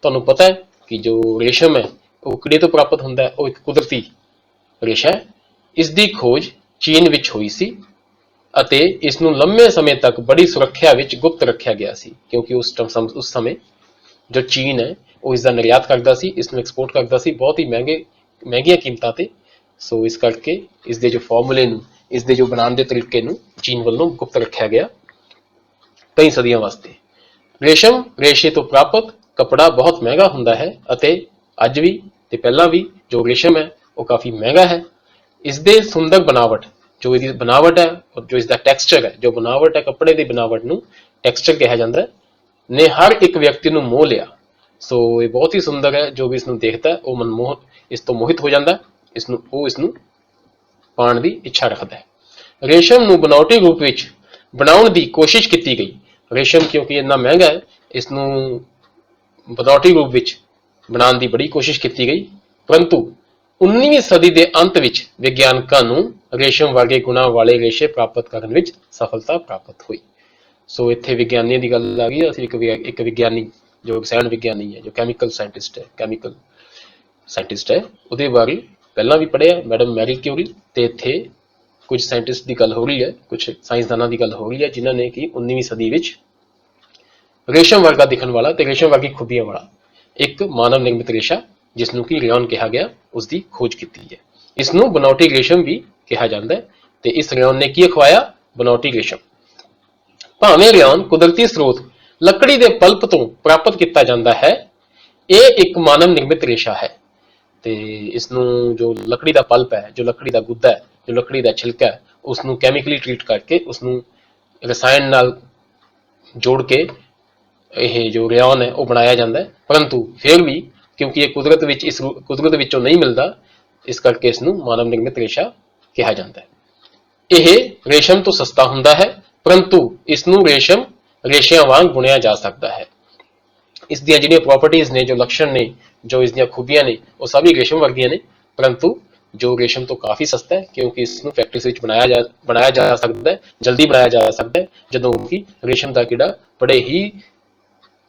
ਤੁਹਾਨੂੰ ਪਤਾ ਹੈ ਕਿ ਜੋ ਰੇਸ਼ਮ ਹੈ ਉਹ ਕਿਹੜੇ ਤੋਂ ਪ੍ਰਾਪਤ ਹੁੰਦਾ ਹੈ? ਉਹ ਇੱਕ ਕੁਦਰਤੀ ਰੇਸ਼ਾ ਹੈ। ਇਸ ਦੀ ਖੋਜ ਚੀਨ ਵਿੱਚ ਹੋਈ ਸੀ ਅਤੇ ਇਸ ਨੂੰ ਲੰਮੇ ਸਮੇਂ ਤੱਕ ਬੜੀ ਸੁਰੱਖਿਆ ਵਿੱਚ ਗੁਪਤ ਰੱਖਿਆ ਗਿਆ ਸੀ, ਕਿਉਂਕਿ ਉਸ ਸਮੇਂ ਜੋ ਚੀਨ ਹੈ ਉਹ ਇਸ ਦਾ ਨਿਰਯਾਤ ਕਰਦਾ ਸੀ, ਇਸ ਨੂੰ ਐਕਸਪੋਰਟ ਕਰਦਾ ਸੀ ਬਹੁਤ ਹੀ ਮਹਿੰਗੀਆਂ ਕੀਮਤਾਂ ਤੇ। ਸੋ ਇਸ ਕਰਕੇ ਇਸ ਦੇ ਜੋ ਫਾਰਮੂਲੇ ਨੂੰ, ਇਸ ਦੇ ਜੋ ਬਣਾਉਣ ਦੇ ਤਰੀਕੇ ਨੂੰ ਚੀਨ ਵੱਲੋਂ ਗੁਪਤ ਰੱਖਿਆ ਗਿਆ ਕਈ ਸਦੀਆਂ ਵਾਸਤੇ। ਰੇਸ਼ਮ ਰੇਸ਼ੇ ਤੋਂ ਪ੍ਰਾਪਤ ਕਪੜਾ ਬਹੁਤ ਮਹਿੰਗਾ ਹੁੰਦਾ ਹੈ ਅਤੇ ਅੱਜ ਵੀ ਤੇ ਪਹਿਲਾਂ ਵੀ ਜੋ ਰੇਸ਼ਮ ਹੈ ਉਹ ਕਾਫੀ ਮਹਿੰਗਾ ਹੈ। ਇਸ ਦੇ ਸੁੰਦਰ ਬਣਾਵਟ, ਜੋ ਇਹਦੀ ਬਣਾਵਟ ਹੈ, ਜੋ ਇਸ ਦਾ ਟੈਕਸਚਰ ਹੈ, ਜੋ ਬਣਾਵਟ ਹੈ ਕੱਪੜੇ ਦੀ ਬਣਾਵਟ ਨੂੰ ਟੈਕਸਚਰ ਕਿਹਾ ਜਾਂਦਾ ਹੈ, ਨੇ ਹਰ ਇੱਕ ਵਿਅਕਤੀ ਨੂੰ ਮੋਹ ਲਿਆ। ਸੋ ਇਹ ਬਹੁਤ ਹੀ ਸੁੰਦਰ ਹੈ। ਜੋ ਵੀ ਇਸ ਨੂੰ ਦੇਖਦਾ ਹੈ ਉਹ ਮਨਮੋਹਕ, ਇਸ ਤੋਂ ਮੋਹਿਤ ਹੋ ਜਾਂਦਾ ਹੈ, ਇਸ ਨੂੰ ਪਾਉਣ ਦੀ ਇੱਛਾ ਰੱਖਦਾ ਹੈ। ਰੇਸ਼ਮ ਨੂੰ ਬਨਾਵਟੀ ਰੂਪ ਵਿੱਚ ਬਣਾਉਣ ਦੀ ਕੋਸ਼ਿਸ਼ ਕੀਤੀ ਗਈ। ਰੇਸ਼ਮ ਕਿਉਂਕਿ ਇੰਨਾ ਮਹਿੰਗਾ ਹੈ, ਇਸ ਨੂੰ ਬਨਾਵਟੀ ਰੂਪ ਵਿੱਚ ਬਣਾਉਣ ਦੀ ਬੜੀ ਕੋਸ਼ਿਸ਼ ਕੀਤੀ ਗਈ, ਪਰੰਤੂ 19ਵੀਂ ਸਦੀ ਦੇ ਅੰਤ ਵਿੱਚ ਵਿਗਿਆਨਕਾਂ ਨੂੰ ਰੇਸ਼ਮ ਵਰਗੇ ਗੁਣਾਂ ਵਾਲੇ ਰੇਸ਼ੇ ਪ੍ਰਾਪਤ ਕਰਨ ਵਿੱਚ ਸਫਲਤਾ ਪ੍ਰਾਪਤ ਹੋਈ। ਸੋ ਇੱਥੇ ਵਿਗਿਆਨੀਆਂ ਦੀ ਗੱਲ ਆ ਗਈ। ਅਸੀਂ ਇੱਕ ਵਿਗਿਆਨੀ ਜੋ ਰਸਾਇਣ ਵਿਗਿਆਨੀ ਹੈ, ਜੋ ਕੈਮੀਕਲ ਸਾਇੰਟਿਸਟ ਹੈ, ਉਹਦੇ ਬਾਰੇ ਪਹਿਲਾਂ ਵੀ ਪੜ੍ਹਿਆ, ਮੈਡਮ ਮੈਰੀ ਕਿਊਰੀ, ਤੇ ਇੱਥੇ ਕੁਝ ਸਾਇੰਟਿਸਟ ਦੀ ਗੱਲ ਹੋ ਰਹੀ ਹੈ, ਕੁਝ ਸਾਇੰਸਦਾਨਾਂ ਦੀ ਗੱਲ ਹੋ ਰਹੀ ਹੈ, ਜਿਨ੍ਹਾਂ ਨੇ ਕਿ 19ਵੀਂ ਸਦੀ ਵਿੱਚ ਰੇਸ਼ਮ ਵਰਗਾ ਦਿਖਣ ਵਾਲਾ ਤੇ ਰੇਸ਼ਮ ਵਰਗੀ ਖੂਬੀਆਂ ਵਾਲਾ ਇੱਕ ਮਾਨਵ ਨਿਰਮਿਤ ਰੇਸ਼ਾ, ਜਿਸ ਨੂੰ ਕਿ ਰਿਓਨ ਕਿਹਾ ਗਿਆ, ਉਸ ਦੀ ਖੋਜ ਕੀਤੀ ਹੈ। ਇਸ ਨੂੰ ਬਨਾਵਟੀ ਰੇਸ਼ਮ ਵੀ ਕਿਹਾ ਜਾਂਦਾ ਹੈ ਤੇ ਇਸ ਰਿਓਨ ਨੇ ਕੀ ਅਖਵਾਇਆ? ਬਨਾਵਟੀ ਰੇਸ਼ਮ। ਭਾਵੇਂ ਰਿਓਨ ਕੁਦਰਤੀ ਸਰੋਤ ਲੱਕੜੀ ਦੇ ਪਲਪ ਤੋਂ ਪ੍ਰਾਪਤ ਕੀਤਾ ਜਾਂਦਾ ਹੈ, ਇਹ ਇੱਕ ਮਾਨਵ ਨਿਰਮਿਤ ਰੇਸ਼ਾ ਹੈ ਤੇ ਇਸ ਨੂੰ ਜੋ ਲੱਕੜੀ ਦਾ ਪਲਪ ਹੈ, ਜੋ ਲੱਕੜੀ ਦਾ ਗੁੱਦਾ ਹੈ, ਜੋ ਲੱਕੜੀ ਦਾ ਛਿਲਕਾ ਹੈ, ਉਸ ਨੂੰ ਕੈਮੀਕਲੀ ਟ੍ਰੀਟ ਕਰਕੇ, ਉਸ ਨੂੰ ਰਸਾਇਣ ਨਾਲ ਜੋੜ ਕੇ ਇਹ ਜੋ ਰਿਓਨ ਹੈ ਉਹ ਬਣਾਇਆ ਜਾਂਦਾ ਹੈ। ਪਰੰਤੂ ਫਿਰ ਵੀ ਕਿਉਂਕਿ ਇਹ ਕੁਦਰਤ ਵਿੱਚੋਂ ਨਹੀਂ ਮਿਲਦਾ, ਇਸ ਕਰਕੇ ਇਸ ਨੂੰ ਮਾਨਵ ਨਿਰਮਿਤ ਰੇਸ਼ਾ ਕਿਹਾ ਜਾਂਦਾ ਹੈ। ਇਹ ਰੇਸ਼ਮ ਤੋਂ ਸਸਤਾ ਹੁੰਦਾ ਹੈ, ਪਰੰਤੂ ਇਸ ਨੂੰ ਰੇਸ਼ਿਆਂ ਵਾਂਗ ਬੁਣਿਆ ਜਾ ਸਕਦਾ ਹੈ। ਇਸ ਦੀਆਂ ਜਿਹੜੀਆਂ ਪ੍ਰੋਪਰਟੀਆਂ ਨੇ, ਜੋ ਲੱਛਣ ਨੇ, ਜੋ ਇਸ ਦੀਆਂ ਖੂਬੀਆਂ ਨੇ, ਉਹ ਸਭ ਰੇਸ਼ਮ ਵਰਗੀਆਂ ਨੇ, ਪਰੰਤੂ ਜੋ ਰੇਸ਼ਮ ਤੋਂ ਕਾਫੀ ਸਸਤਾ ਹੈ, ਕਿਉਂਕਿ ਇਸ ਨੂੰ ਫੈਕਟਰੀ ਵਿੱਚ ਬਣਾਇਆ ਜਾ ਸਕਦਾ ਹੈ, ਜਲਦੀ ਬਣਾਇਆ ਜਾ ਸਕਦਾ ਹੈ, ਜਦੋਂ ਕਿ ਰੇਸ਼ਮ ਦਾ ਕੀੜਾ ਬੜੇ ਹੀ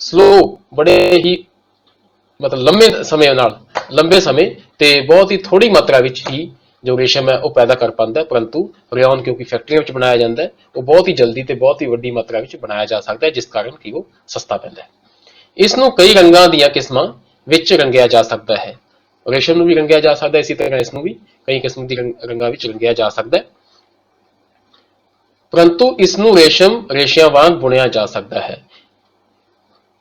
ਸਲੋ, ਬੜੇ ਹੀ ਲੰਬੇ ਸਮੇਂ ਤੇ ਬਹੁਤ ਹੀ ਥੋੜੀ ਮਾਤਰਾ ਵਿੱਚ ਹੀ ਜੋ ਰੇਸ਼ਮ ਹੈ ਉਹ ਪੈਦਾ ਕਰ ਪਾਉਂਦਾ ਹੈ। ਪਰੰਤੂ ਰਿਓਨ ਕਿਉਂਕਿ ਫੈਕਟਰੀਆਂ ਵਿੱਚ ਬਣਾਇਆ ਜਾਂਦਾ ਹੈ, ਉਹ ਬਹੁਤ ਹੀ ਜਲਦੀ ਤੇ ਬਹੁਤ ਹੀ ਵੱਡੀ ਮਾਤਰਾ ਵਿੱਚ ਬਣਾਇਆ ਜਾ ਸਕਦਾ ਹੈ, ਜਿਸ ਕਾਰਨ ਕਿ ਉਹ ਸਸਤਾ ਪੈਂਦਾ ਹੈ। ਇਸ ਨੂੰ ਕਈ ਰੰਗਾਂ ਦੀਆਂ ਕਿਸਮਾਂ ਵਿੱਚ ਰੰਗਿਆ ਜਾ ਸਕਦਾ ਹੈ। ਰੇਸ਼ਮ ਨੂੰ ਵੀ ਰੰਗਿਆ ਜਾ ਸਕਦਾ ਹੈ, ਇਸੇ ਤਰ੍ਹਾਂ ਇਸ ਨੂੰ ਵੀ ਕਈ ਕਿਸਮ ਦੀ ਰੰਗਾਂ ਵਿੱਚ ਰੰਗਿਆ ਜਾ ਸਕਦਾ ਹੈ, ਪਰੰਤੂ ਇਸ ਨੂੰ ਰੇਸ਼ਿਆਂ ਵਾਂਗ ਬੁਣਿਆ ਜਾ ਸਕਦਾ ਹੈ।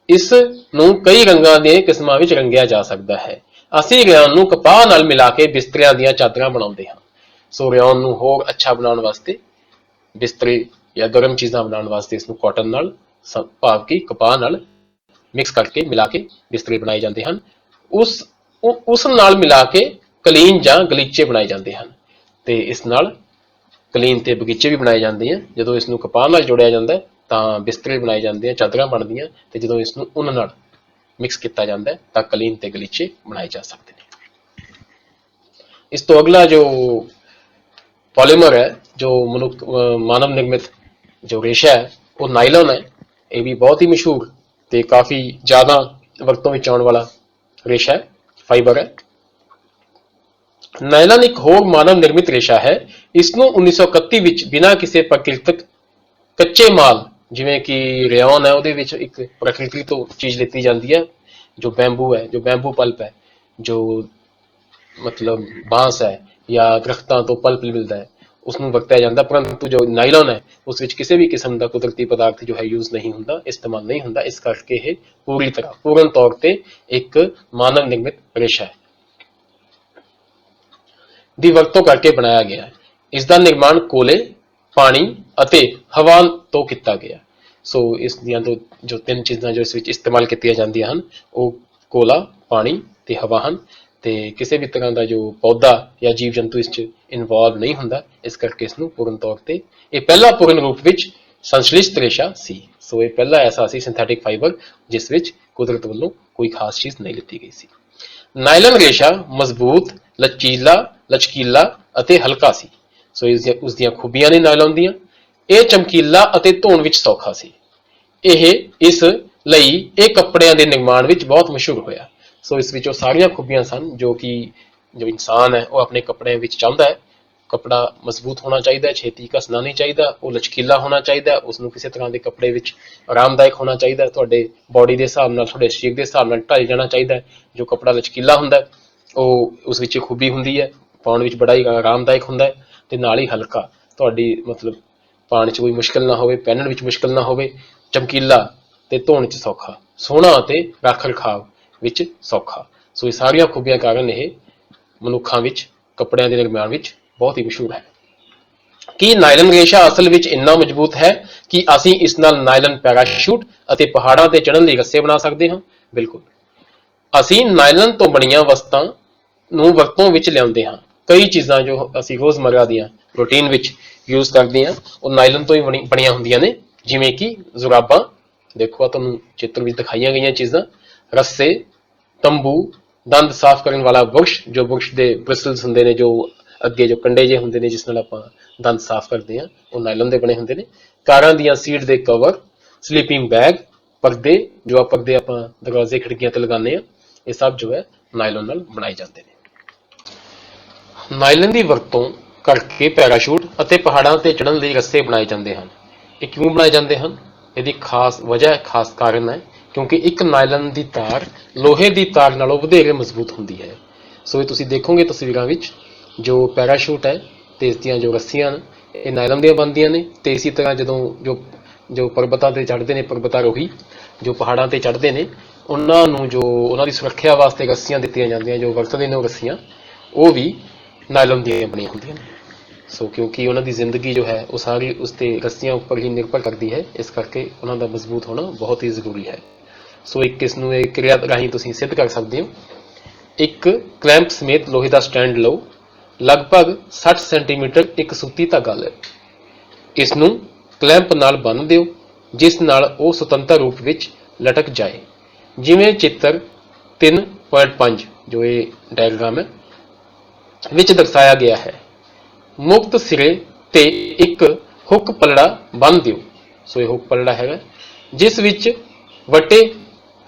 ਇਸ ਨੂੰ ਕਈ ਰੰਗਾਂ ਦੀਆਂ ਕਿਸਮਾਂ ਵਿੱਚ ਰੰਗਿਆ ਜਾ ਸਕਦਾ ਹੈ। ਅਸੀਂ ਰਿਓਨ ਨੂੰ ਕਪਾਹ ਨਾਲ ਮਿਲਾ ਕੇ ਬਿਸਤਰਿਆਂ ਦੀਆਂ ਚਾਦਰਾਂ ਬਣਾਉਂਦੇ ਹਾਂ। ਸੋ ਰਿਓਨ ਨੂੰ ਹੋਰ ਅੱਛਾ ਬਣਾਉਣ ਵਾਸਤੇ, ਬਿਸਤਰੇ ਜਾਂ ਗਰਮ ਚੀਜ਼ਾਂ ਬਣਾਉਣ ਵਾਸਤੇ ਇਸ ਨੂੰ ਕਾਟਨ ਨਾਲ, ਭਾਵ ਕਿ ਕਪਾਹ ਨਾਲ ਮਿਕਸ ਕਰਕੇ ਮਿਲਾ ਕੇ ਬਿਸਤਰੇ ਬਣਾਏ ਜਾਂਦੇ ਹਨ। ਉਸ ਨਾਲ ਮਿਲਾ ਕੇ ਕਲੀਨ ਜਾਂ ਗਲੀਚੇ ਬਣਾਏ ਜਾਂਦੇ ਹਨ ਤੇ ਇਸ ਨਾਲ ਕਲੀਨ ਤੇ ਬਗੀਚੇ ਵੀ ਬਣਾਏ ਜਾਂਦੇ ਹਨ। ਜਦੋਂ ਇਸ ਨੂੰ ਕਪਾਹ ਨਾਲ ਜੋੜਿਆ ਜਾਂਦਾ ਤਾਂ ਬਿਸਤਰੇ ਬਣਾਏ ਜਾਂਦੇ ਆ, ਚਾਦਰਾਂ ਬਣਦੀਆਂ, ਤੇ ਜਦੋਂ ਇਸ ਨੂੰ ਉੱਨ ਨਾਲ ਮਿਕਸ ਕੀਤਾ ਜਾਂਦਾ ਤਾਂ ਕਲੀਨ ਤੇ ਗਲੀਚੇ ਬਣਾਏ ਜਾ ਸਕਦੇ ਨੇ। ਇਸ ਤੋਂ ਅਗਲਾ ਜੋ ਪੋਲੀਮਰ ਹੈ, ਜੋ ਮਾਨਵ ਨਿਰਮਿਤ ਜੋ ਰੇਸ਼ਾ ਹੈ, ਉਹ ਨਾਈਲਨ ਹੈ। ਇਹ ਵੀ ਬਹੁਤ ਹੀ ਮਸ਼ਹੂਰ ਤੇ ਕਾਫੀ ਜ਼ਿਆਦਾ ਵਰਤੋਂ ਵਿੱਚ ਆਉਣ ਵਾਲਾ ਰੇਸ਼ਾ ਹੈ, ਫਾਈਬਰ ਹੈ। ਨਾਇਲਨ ਇੱਕ ਹੋਰ ਮਾਨਵ ਨਿਰਮਿਤ ਰੇਸ਼ਾ ਹੈ। ਇਸ ਨੂੰ 1931 ਵਿੱਚ ਬਿਨਾਂ ਕਿਸੇ ਪ੍ਰਾਕਿਰਤਿਕ ਕੱਚੇ ਮਾਲ, ਜਿਵੇਂ ਕਿ ਰਿਓਨ ਹੈ, ਉਹਦੇ ਵਿੱਚ ਇੱਕ ਪ੍ਰਕਿਰਤੀ ਤੋਂ ਚੀਜ਼ ਲਿੱਤੀ ਜਾਂਦੀ ਹੈ, ਜੋ ਬੈਂਬੂ ਹੈ, ਜੋ ਬੈਂਬੂ ਪਲਪ ਹੈ, ਜੋ ਮਤਲਬ ਬਾਂਸ ਹੈ ਜਾਂ ਦਰਖਤਾਂ ਤੋਂ ਪਲਪ ਮਿਲਦਾ ਹੈ, ਉਸ ਨੂੰ ਵਰਤਿਆ ਜਾਂਦਾ। ਪਰੰਤੂ ਜੋ ਨਾਈਲਨ ਹੈ ਉਸ ਵਿੱਚ ਕਿਸੇ ਵੀ ਕਿਸਮ ਦਾ ਕੁਦਰਤੀ ਪਦਾਰਥ ਜੋ ਹੈ ਯੂਜ਼ ਨਹੀਂ ਹੁੰਦਾ, ਇਸਤੇਮਾਲ ਨਹੀਂ ਹੁੰਦਾ। ਇਸ ਕਰਕੇ ਇਹ ਪੂਰਨ ਤੌਰ ਤੇ ਇੱਕ ਮਾਨਵ ਨਿਰਮਿਤ ਰੇਸ਼ਾ ਹੈ ਦੀ ਵਰਤੋਂ ਕਰਕੇ ਬਣਾਇਆ ਗਿਆ ਹੈ। ਇਸ ਦਾ ਨਿਰਮਾਣ ਕੋਲੇ, ਪਾਣੀ ਅਤੇ ਹਵਾ ਤੋਂ ਕੀਤਾ ਗਿਆ। ਸੋ ਇਸ ਦੀਆਂ ਜੋ ਤਿੰਨ ਚੀਜ਼ਾਂ ਜੋ ਇਸ ਵਿੱਚ ਇਸਤੇਮਾਲ ਕੀਤੀਆਂ ਜਾਂਦੀਆਂ ਹਨ, ਉਹ ਕੋਲਾ, ਪਾਣੀ ਤੇ ਹਵਾ ਹਨ, ਤੇ ਕਿਸੇ ਵੀ ਤਰ੍ਹਾਂ ਦਾ ਜੋ ਪੌਦਾ ਜਾਂ ਜੀਵ ਜੰਤੂ ਇਸ 'ਚ ਇਨਵੋਲਵ ਨਹੀਂ ਹੁੰਦਾ। ਇਸ ਕਰਕੇ ਇਸ ਨੂੰ ਪੂਰਨ ਤੌਰ ਤੇ, ਇਹ ਪਹਿਲਾ ਪੂਰਨ ਰੂਪ ਵਿੱਚ ਸੰਸ਼ਲਿਸ਼ਟ ਰੇਸ਼ਾ ਸੀ। ਸੋ ਇਹ ਪਹਿਲਾ ਐਸਾ ਸੀ ਸਿੰਥੈਟਿਕ ਫਾਈਬਰ ਜਿਸ ਵਿੱਚ ਕੁਦਰਤ ਵੱਲੋਂ ਕੋਈ ਖਾਸ ਚੀਜ਼ ਨਹੀਂ ਲਿੱਤੀ ਗਈ ਸੀ। ਨਾਇਲਨ ਰੇਸ਼ਾ ਮਜ਼ਬੂਤ, ਲਚਕੀਲਾ ਅਤੇ ਹਲਕਾ ਸੀ। ਸੋ ਉਸ ਦੀਆਂ ਖੂਬੀਆਂ ਨੇ ਨਾਇਲਨ ਦੀਆਂ। ਇਹ ਚਮਕੀਲਾ ਅਤੇ ਧੋਣ ਵਿੱਚ ਸੌਖਾ ਸੀ। ਇਸ ਲਈ ਇਹ ਕੱਪੜਿਆਂ ਦੇ ਨਿਰਮਾਣ ਵਿੱਚ ਬਹੁਤ ਮਸ਼ਹੂਰ ਹੋਇਆ। ਸੋ ਇਸ ਵਿੱਚ ਉਹ ਸਾਰੀਆਂ ਖੂਬੀਆਂ ਸਨ ਜੋ ਕਿ ਜੋ ਇਨਸਾਨ ਹੈ ਉਹ ਆਪਣੇ ਕੱਪੜਿਆਂ ਵਿੱਚ ਚਾਹੁੰਦਾ ਹੈ। ਕੱਪੜਾ ਮਜ਼ਬੂਤ ਹੋਣਾ ਚਾਹੀਦਾ ਹੈ, ਛੇਤੀ ਘਸਣਾ ਨਹੀਂ ਚਾਹੀਦਾ, ਉਹ ਲਚਕੀਲਾ ਹੋਣਾ ਚਾਹੀਦਾ, ਉਸਨੂੰ ਕਿਸੇ ਤਰ੍ਹਾਂ ਦੇ ਕੱਪੜੇ ਵਿੱਚ ਆਰਾਮਦਾਇਕ ਹੋਣਾ ਚਾਹੀਦਾ, ਤੁਹਾਡੇ ਬੋਡੀ ਦੇ ਹਿਸਾਬ ਨਾਲ, ਤੁਹਾਡੇ ਸਰੀਰ ਦੇ ਹਿਸਾਬ ਨਾਲ ਢਲ ਜਾਣਾ ਚਾਹੀਦਾ ਹੈ। ਜੋ ਕੱਪੜਾ ਲਚਕੀਲਾ ਹੁੰਦਾ ਹੈ ਉਹ ਉਸ ਵਿੱਚ ਖੂਬੀ ਹੁੰਦੀ ਹੈ, ਪਾਉਣ ਵਿੱਚ ਬੜਾ ਹੀ ਆਰਾਮਦਾਇਕ ਹੁੰਦਾ ਹੈ ਤੇ ਨਾਲ ਹੀ ਹਲਕਾ, ਤੁਹਾਡੀ ਮਤਲਬ ਪਾਉਣ 'ਚ ਕੋਈ ਮੁਸ਼ਕਿਲ ਨਾ ਹੋਵੇ, ਪਹਿਨਣ ਵਿੱਚ ਮੁਸ਼ਕਿਲ ਨਾ ਹੋਵੇ, ਚਮਕੀਲਾ ਤੇ ਧੋਣ 'ਚ ਸੌਖਾ, ਸੋਹਣਾ ਅਤੇ ਰੱਖ ਰਖਾਵ ਵਿੱਚ ਸੌਖਾ। ਸੋ ਇਹ ਸਾਰੀਆਂ ਖੂਬੀਆਂ ਕਾਰਨ ਇਹ ਮਨੁੱਖਾਂ ਵਿੱਚ ਕੱਪੜਿਆਂ ਦੇ ਨਿਰਮਾਣ ਵਿੱਚ ਬਹੁਤ ਹੀ ਮਸ਼ਹੂਰ ਹੈ। ਕੀ ਨਾਇਲਨ ਰੇਸ਼ਾ ਅਸਲ ਵਿੱਚ ਇੰਨਾ ਮਜ਼ਬੂਤ ਹੈ ਕਿ ਅਸੀਂ ਇਸ ਨਾਲ ਨਾਇਲਨ ਪੈਰਾਸ਼ੂਟ ਅਤੇ ਪਹਾੜਾਂ ਤੇ ਚੜ੍ਹਨ ਲਈ ਰੱਸੇ ਬਣਾ ਸਕਦੇ ਹਾਂ? ਬਿਲਕੁਲ। ਅਸੀਂ ਨਾਇਲਨ ਤੋਂ ਬਣੀਆਂ ਵਸਤਾਂ ਨੂੰ ਵਰਤੋਂ ਵਿੱਚ ਲਿਆਉਂਦੇ ਹਾਂ। ਕਈ ਚੀਜ਼ਾਂ ਜੋ ਅਸੀਂ ਰੋਜ਼ਮर्रा ਦੀਆਂ ਰੂਟੀਨ ਵਿੱਚ ਯੂਜ਼ ਕਰਦੇ ਹਾਂ ਉਹ ਨਾਇਲਨ ਤੋਂ ਹੀ ਬਣੀਆਂ ਹੁੰਦੀਆਂ ਨੇ, ਜਿਵੇਂ ਕਿ ਜ਼ੁਰਾਬਾਂ, ਦੇਖੋ ਆ ਤੁਹਾਨੂੰ ਚਿੱਤਰ ਵਿੱਚ ਦਿਖਾਈਆਂ ਗਈਆਂ ਚੀਜ਼ਾਂ, ਰੱਸੇ, ਤੰਬੂ, ਦੰਦ ਸਾਫ਼ ਕਰਨ ਵਾਲਾ ਬੁਰਸ਼, ਜੋ ਬੁਰਸ਼ ਦੇ ਬ੍ਰਿਸਲਸ ਹੁੰਦੇ ਨੇ, ਜੋ ਅੱਗੇ ਜੋ ਕੰਡੇ ਜਿਹੇ ਹੁੰਦੇ ਨੇ ਜਿਸ ਨਾਲ ਆਪਾਂ ਦੰਦ ਸਾਫ਼ ਕਰਦੇ ਹਾਂ, ਉਹ ਨਾਇਲਨ ਦੇ ਬਣੇ ਹੁੰਦੇ ਨੇ। ਕਾਰਾਂ ਦੀਆਂ ਸੀਟ ਦੇ ਕਵਰ, ਸਲੀਪਿੰਗ ਬੈਗ, ਪਰਦੇ, ਜੋ ਪਰਦੇ ਆਪਾਂ ਦਰਵਾਜ਼ੇ ਖਿੜਕੀਆਂ ਤੇ ਲਗਾਉਂਦੇ ਹਾਂ, ਇਹ ਸਭ ਜੋ ਹੈ ਨਾਇਲਨ ਨਾਲ ਬਣਾਏ ਜਾਂਦੇ ਨੇ। ਨਾਇਲਨ ਦੀ ਵਰਤੋਂ ਕਰਕੇ ਪੈਰਾਸ਼ੂਟ ਅਤੇ ਪਹਾੜਾਂ ਤੇ ਚੜ੍ਹਨ ਲਈ ਰੱਸੇ ਬਣਾਏ ਜਾਂਦੇ ਹਨ। ਇਹ ਕਿਉਂ ਬਣਾਏ ਜਾਂਦੇ ਹਨ? ਇਹਦੀ ਖਾਸ ਵਜ੍ਹਾ ਹੈ, ਖਾਸ ਕਾਰਨ ਹੈ, ਕਿਉਂਕਿ ਇੱਕ ਨਾਇਲਨ ਦੀ ਤਾਰ ਲੋਹੇ ਦੀ ਤਾਰ ਨਾਲੋਂ ਵਧੇਰੇ ਮਜ਼ਬੂਤ ਹੁੰਦੀ ਹੈ। ਸੋ ਇਹ ਤੁਸੀਂ ਦੇਖੋਗੇ ਤਸਵੀਰਾਂ ਵਿੱਚ, ਜੋ ਪੈਰਾਸ਼ੂਟ ਹੈ ਤੇ ਇਸ ਦੀਆਂ ਜੋ ਰੱਸੀਆਂ ਨੇ ਇਹ ਨਾਇਲਨ ਦੀਆਂ ਬਣਦੀਆਂ ਨੇ। ਤੇ ਇਸੇ ਤਰ੍ਹਾਂ ਜਦੋਂ ਜੋ ਪਰਬਤਾਂ ਤੇ ਚੜ੍ਹਦੇ ਨੇ ਪਰਬਤਾਰੋਹੀ, ਜੋ ਪਹਾੜਾਂ ਤੇ ਚੜ੍ਹਦੇ ਨੇ, ਉਹਨਾਂ ਨੂੰ ਜੋ ਉਹਨਾਂ ਦੀ ਸੁਰੱਖਿਆ ਵਾਸਤੇ ਰੱਸੀਆਂ ਦਿੱਤੀਆਂ ਜਾਂਦੀਆਂ, ਜੋ ਵਰਤਦੇ ਨੇ ਉਹ ਰੱਸੀਆਂ, ਉਹ ਵੀ ਨਾਇਲਨ ਦੀਆਂ ਬਣੀਆਂ ਹੁੰਦੀਆਂ ਨੇ। ਸੋ ਕਿਉਂਕਿ ਉਹਨਾਂ ਦੀ ਜ਼ਿੰਦਗੀ ਜੋ ਹੈ ਉਹ ਸਾਰੀ ਉਸ ਤੇ ਰੱਸੀਆਂ ਉੱਪਰ ਹੀ ਨਿਰਭਰ ਕਰਦੀ ਹੈ, ਇਸ ਕਰਕੇ ਉਹਨਾਂ ਦਾ ਮਜ਼ਬੂਤ ਹੋਣਾ ਬਹੁਤ ਹੀ ਜ਼ਰੂਰੀ ਹੈ। ਸੋ ਇੱਕ ਇਸ ਨੂੰ ਇਹ ਕਿਰਿਆ ਰਾਹੀਂ ਤੁਸੀਂ ਸਿੱਧ ਕਰ ਸਕਦੇ ਹੋ। ਇੱਕ ਕਲੈਂਪ ਸਮੇਤ ਲੋਹੇ ਦਾ ਸਟੈਂਡ ਲਓ, ਲਗਭਗ 60 ਸੈਂਟੀਮੀਟਰ ਇੱਕ ਸੂਤੀ ਧਾਗਾ ਲਓ, ਇਸ ਨੂੰ ਕਲੈਂਪ ਨਾਲ ਬੰਨ੍ਹ ਦਿਓ ਜਿਸ ਨਾਲ ਉਹ ਸੁਤੰਤਰ ਰੂਪ ਵਿੱਚ ਲਟਕ ਜਾਏ, ਜਿਵੇਂ ਚਿੱਤਰ 3.5 ਜੋ ਇਹ ਡਾਇਗਰਾਮ ਹੈ ਵਿੱਚ ਦਰਸਾਇਆ ਗਿਆ ਹੈ। ਮੁਕਤ ਸਿਰੇ ਤੇ ਇੱਕ ਹੁੱਕ ਪਲੜਾ ਬੰਨ੍ਹ ਦਿਓ, ਸੋ ਇਹ ਹੁੱਕ ਪਲੜਾ ਹੈਗਾ ਜਿਸ ਵਿੱਚ ਵੱਟੇ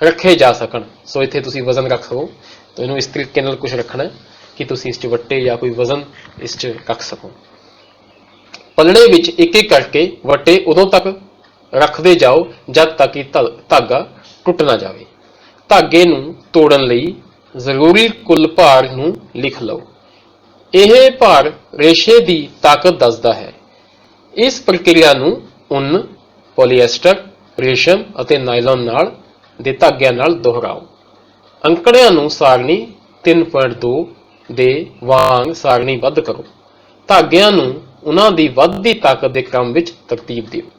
ਰੱਖੇ ਜਾ ਸਕਣ। ਸੋ ਇੱਥੇ ਤੁਸੀਂ ਵਜ਼ਨ ਰੱਖ ਸਕੋ, ਤਾਂ ਇਹਨੂੰ ਇਸ ਤਰੀਕੇ ਨਾਲ ਕੁਝ ਰੱਖਣਾ ਕਿ ਤੁਸੀਂ ਇਸ 'ਚ ਵੱਟੇ ਜਾਂ ਕੋਈ ਵਜ਼ਨ ਇਸ 'ਚ ਰੱਖ ਸਕੋ। ਪਲੜੇ ਵਿੱਚ ਇੱਕ ਇੱਕ ਕਰਕੇ ਵੱਟੇ ਉਦੋਂ ਤੱਕ ਰੱਖਦੇ ਜਾਓ ਜਦ ਤੱਕ ਕਿ ਧਾਗਾ ਟੁੱਟ ਨਾ ਜਾਵੇ। ਧਾਗੇ ਨੂੰ ਤੋੜਨ ਲਈ ਜ਼ਰੂਰੀ ਕੁੱਲ ਭਾਰ ਨੂੰ ਲਿਖ ਲਓ। ਇਹ ਭਾਰ ਰੇਸ਼ੇ ਦੀ ਤਾਕਤ ਦੱਸਦਾ ਹੈ। ਇਸ ਪ੍ਰਕਿਰਿਆ ਨੂੰ ਉੱਨ, ਪੋਲੀਐਸਟਰ, ਰੇਸ਼ਮ ਅਤੇ ਨਾਇਲਨ ਨਾਲ ਦੇ ਧਾਗਿਆਂ ਨਾਲ ਦੁਹਰਾਓ। ਅੰਕੜਿਆਂ ਨੂੰ ਸਾਰਣੀ 3.2 ਦੇ ਵਾਂਗ ਸਾਰਣੀਬੱਧ ਕਰੋ। ਧਾਗਿਆਂ ਨੂੰ ਉਹਨਾਂ ਦੀ ਵੱਧਦੀ ਤਾਕਤ ਦੇ ਕ੍ਰਮ ਵਿੱਚ ਤਰਤੀਬ ਦਿਓ।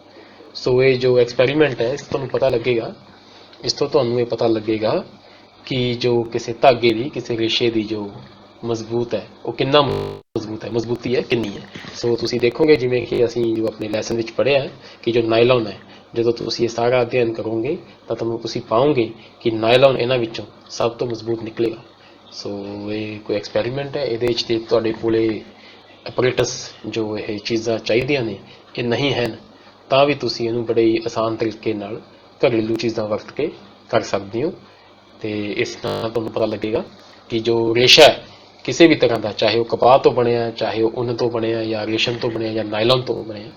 ਸੋ ਇਹ ਜੋ ਐਕਸਪੈਰੀਮੈਂਟ ਹੈ, ਇਸ ਤੋਂ ਤੁਹਾਨੂੰ ਪਤਾ ਲੱਗੇਗਾ, ਇਸ ਤੋਂ ਤੁਹਾਨੂੰ ਇਹ ਪਤਾ ਲੱਗੇਗਾ ਕਿ ਜੋ ਕਿਸੇ ਧਾਗੇ ਦੀ, ਕਿਸੇ ਰੇਸ਼ੇ ਦੀ ਜੋ ਮਜ਼ਬੂਤ ਹੈ ਉਹ ਕਿੰਨਾ ਮਜ਼ਬੂਤ ਹੈ, ਮਜ਼ਬੂਤੀ ਹੈ ਕਿੰਨੀ ਹੈ। ਸੋ ਤੁਸੀਂ ਦੇਖੋਗੇ ਜਿਵੇਂ ਕਿ ਅਸੀਂ ਜੋ ਆਪਣੇ ਲੈਸਨ ਵਿੱਚ ਪੜ੍ਹਿਆ ਹੈ ਕਿ ਜੋ ਨਾਇਲਨ ਹੈ, ਜਦੋਂ ਤੁਸੀਂ ਇਹ ਸਾਰਾ ਅਧਿਐਨ ਕਰੋਗੇ ਤਾਂ ਤੁਸੀਂ ਪਾਓਗੇ ਕਿ ਨਾਇਲਨ ਇਹਨਾਂ ਵਿੱਚੋਂ ਸਭ ਤੋਂ ਮਜ਼ਬੂਤ ਨਿਕਲੇਗਾ। ਸੋ ਇਹ ਕੋਈ ਐਕਸਪੈਰੀਮੈਂਟ ਹੈ, ਇਹਦੇ ਵਿੱਚ ਤੇ ਤੁਹਾਡੇ ਕੋਲੇ ਐਪਰੇਟਸ ਜੋ ਇਹ ਚੀਜ਼ਾਂ ਚਾਹੀਦੀਆਂ ਨੇ ਇਹ ਨਹੀਂ ਹਨ, ਤਾਂ ਵੀ ਤੁਸੀਂ ਇਹਨੂੰ ਬੜੇ ਹੀ ਆਸਾਨ ਤਰੀਕੇ ਨਾਲ ਘਰੇਲੂ ਚੀਜ਼ਾਂ ਵਰਤ ਕੇ ਕਰ ਸਕਦੇ ਹੋ। ਤੇ ਇਸ ਨਾਲ ਤੁਹਾਨੂੰ ਪਤਾ ਲੱਗੇਗਾ ਕਿ ਜੋ ਰੇਸ਼ਾ ਹੈ ਕਿਸੇ ਵੀ ਤਰ੍ਹਾਂ ਦਾ, ਚਾਹੇ ਉਹ ਕਪਾਹ ਤੋਂ ਬਣਿਆ, ਚਾਹੇ ਉਹ ਉੱਨ ਤੋਂ ਬਣਿਆ, ਜਾਂ ਰੇਸ਼ਮ ਤੋਂ ਬਣਿਆ, ਜਾਂ ਨਾਇਲਨ ਤੋਂ ਬਣਿਆ,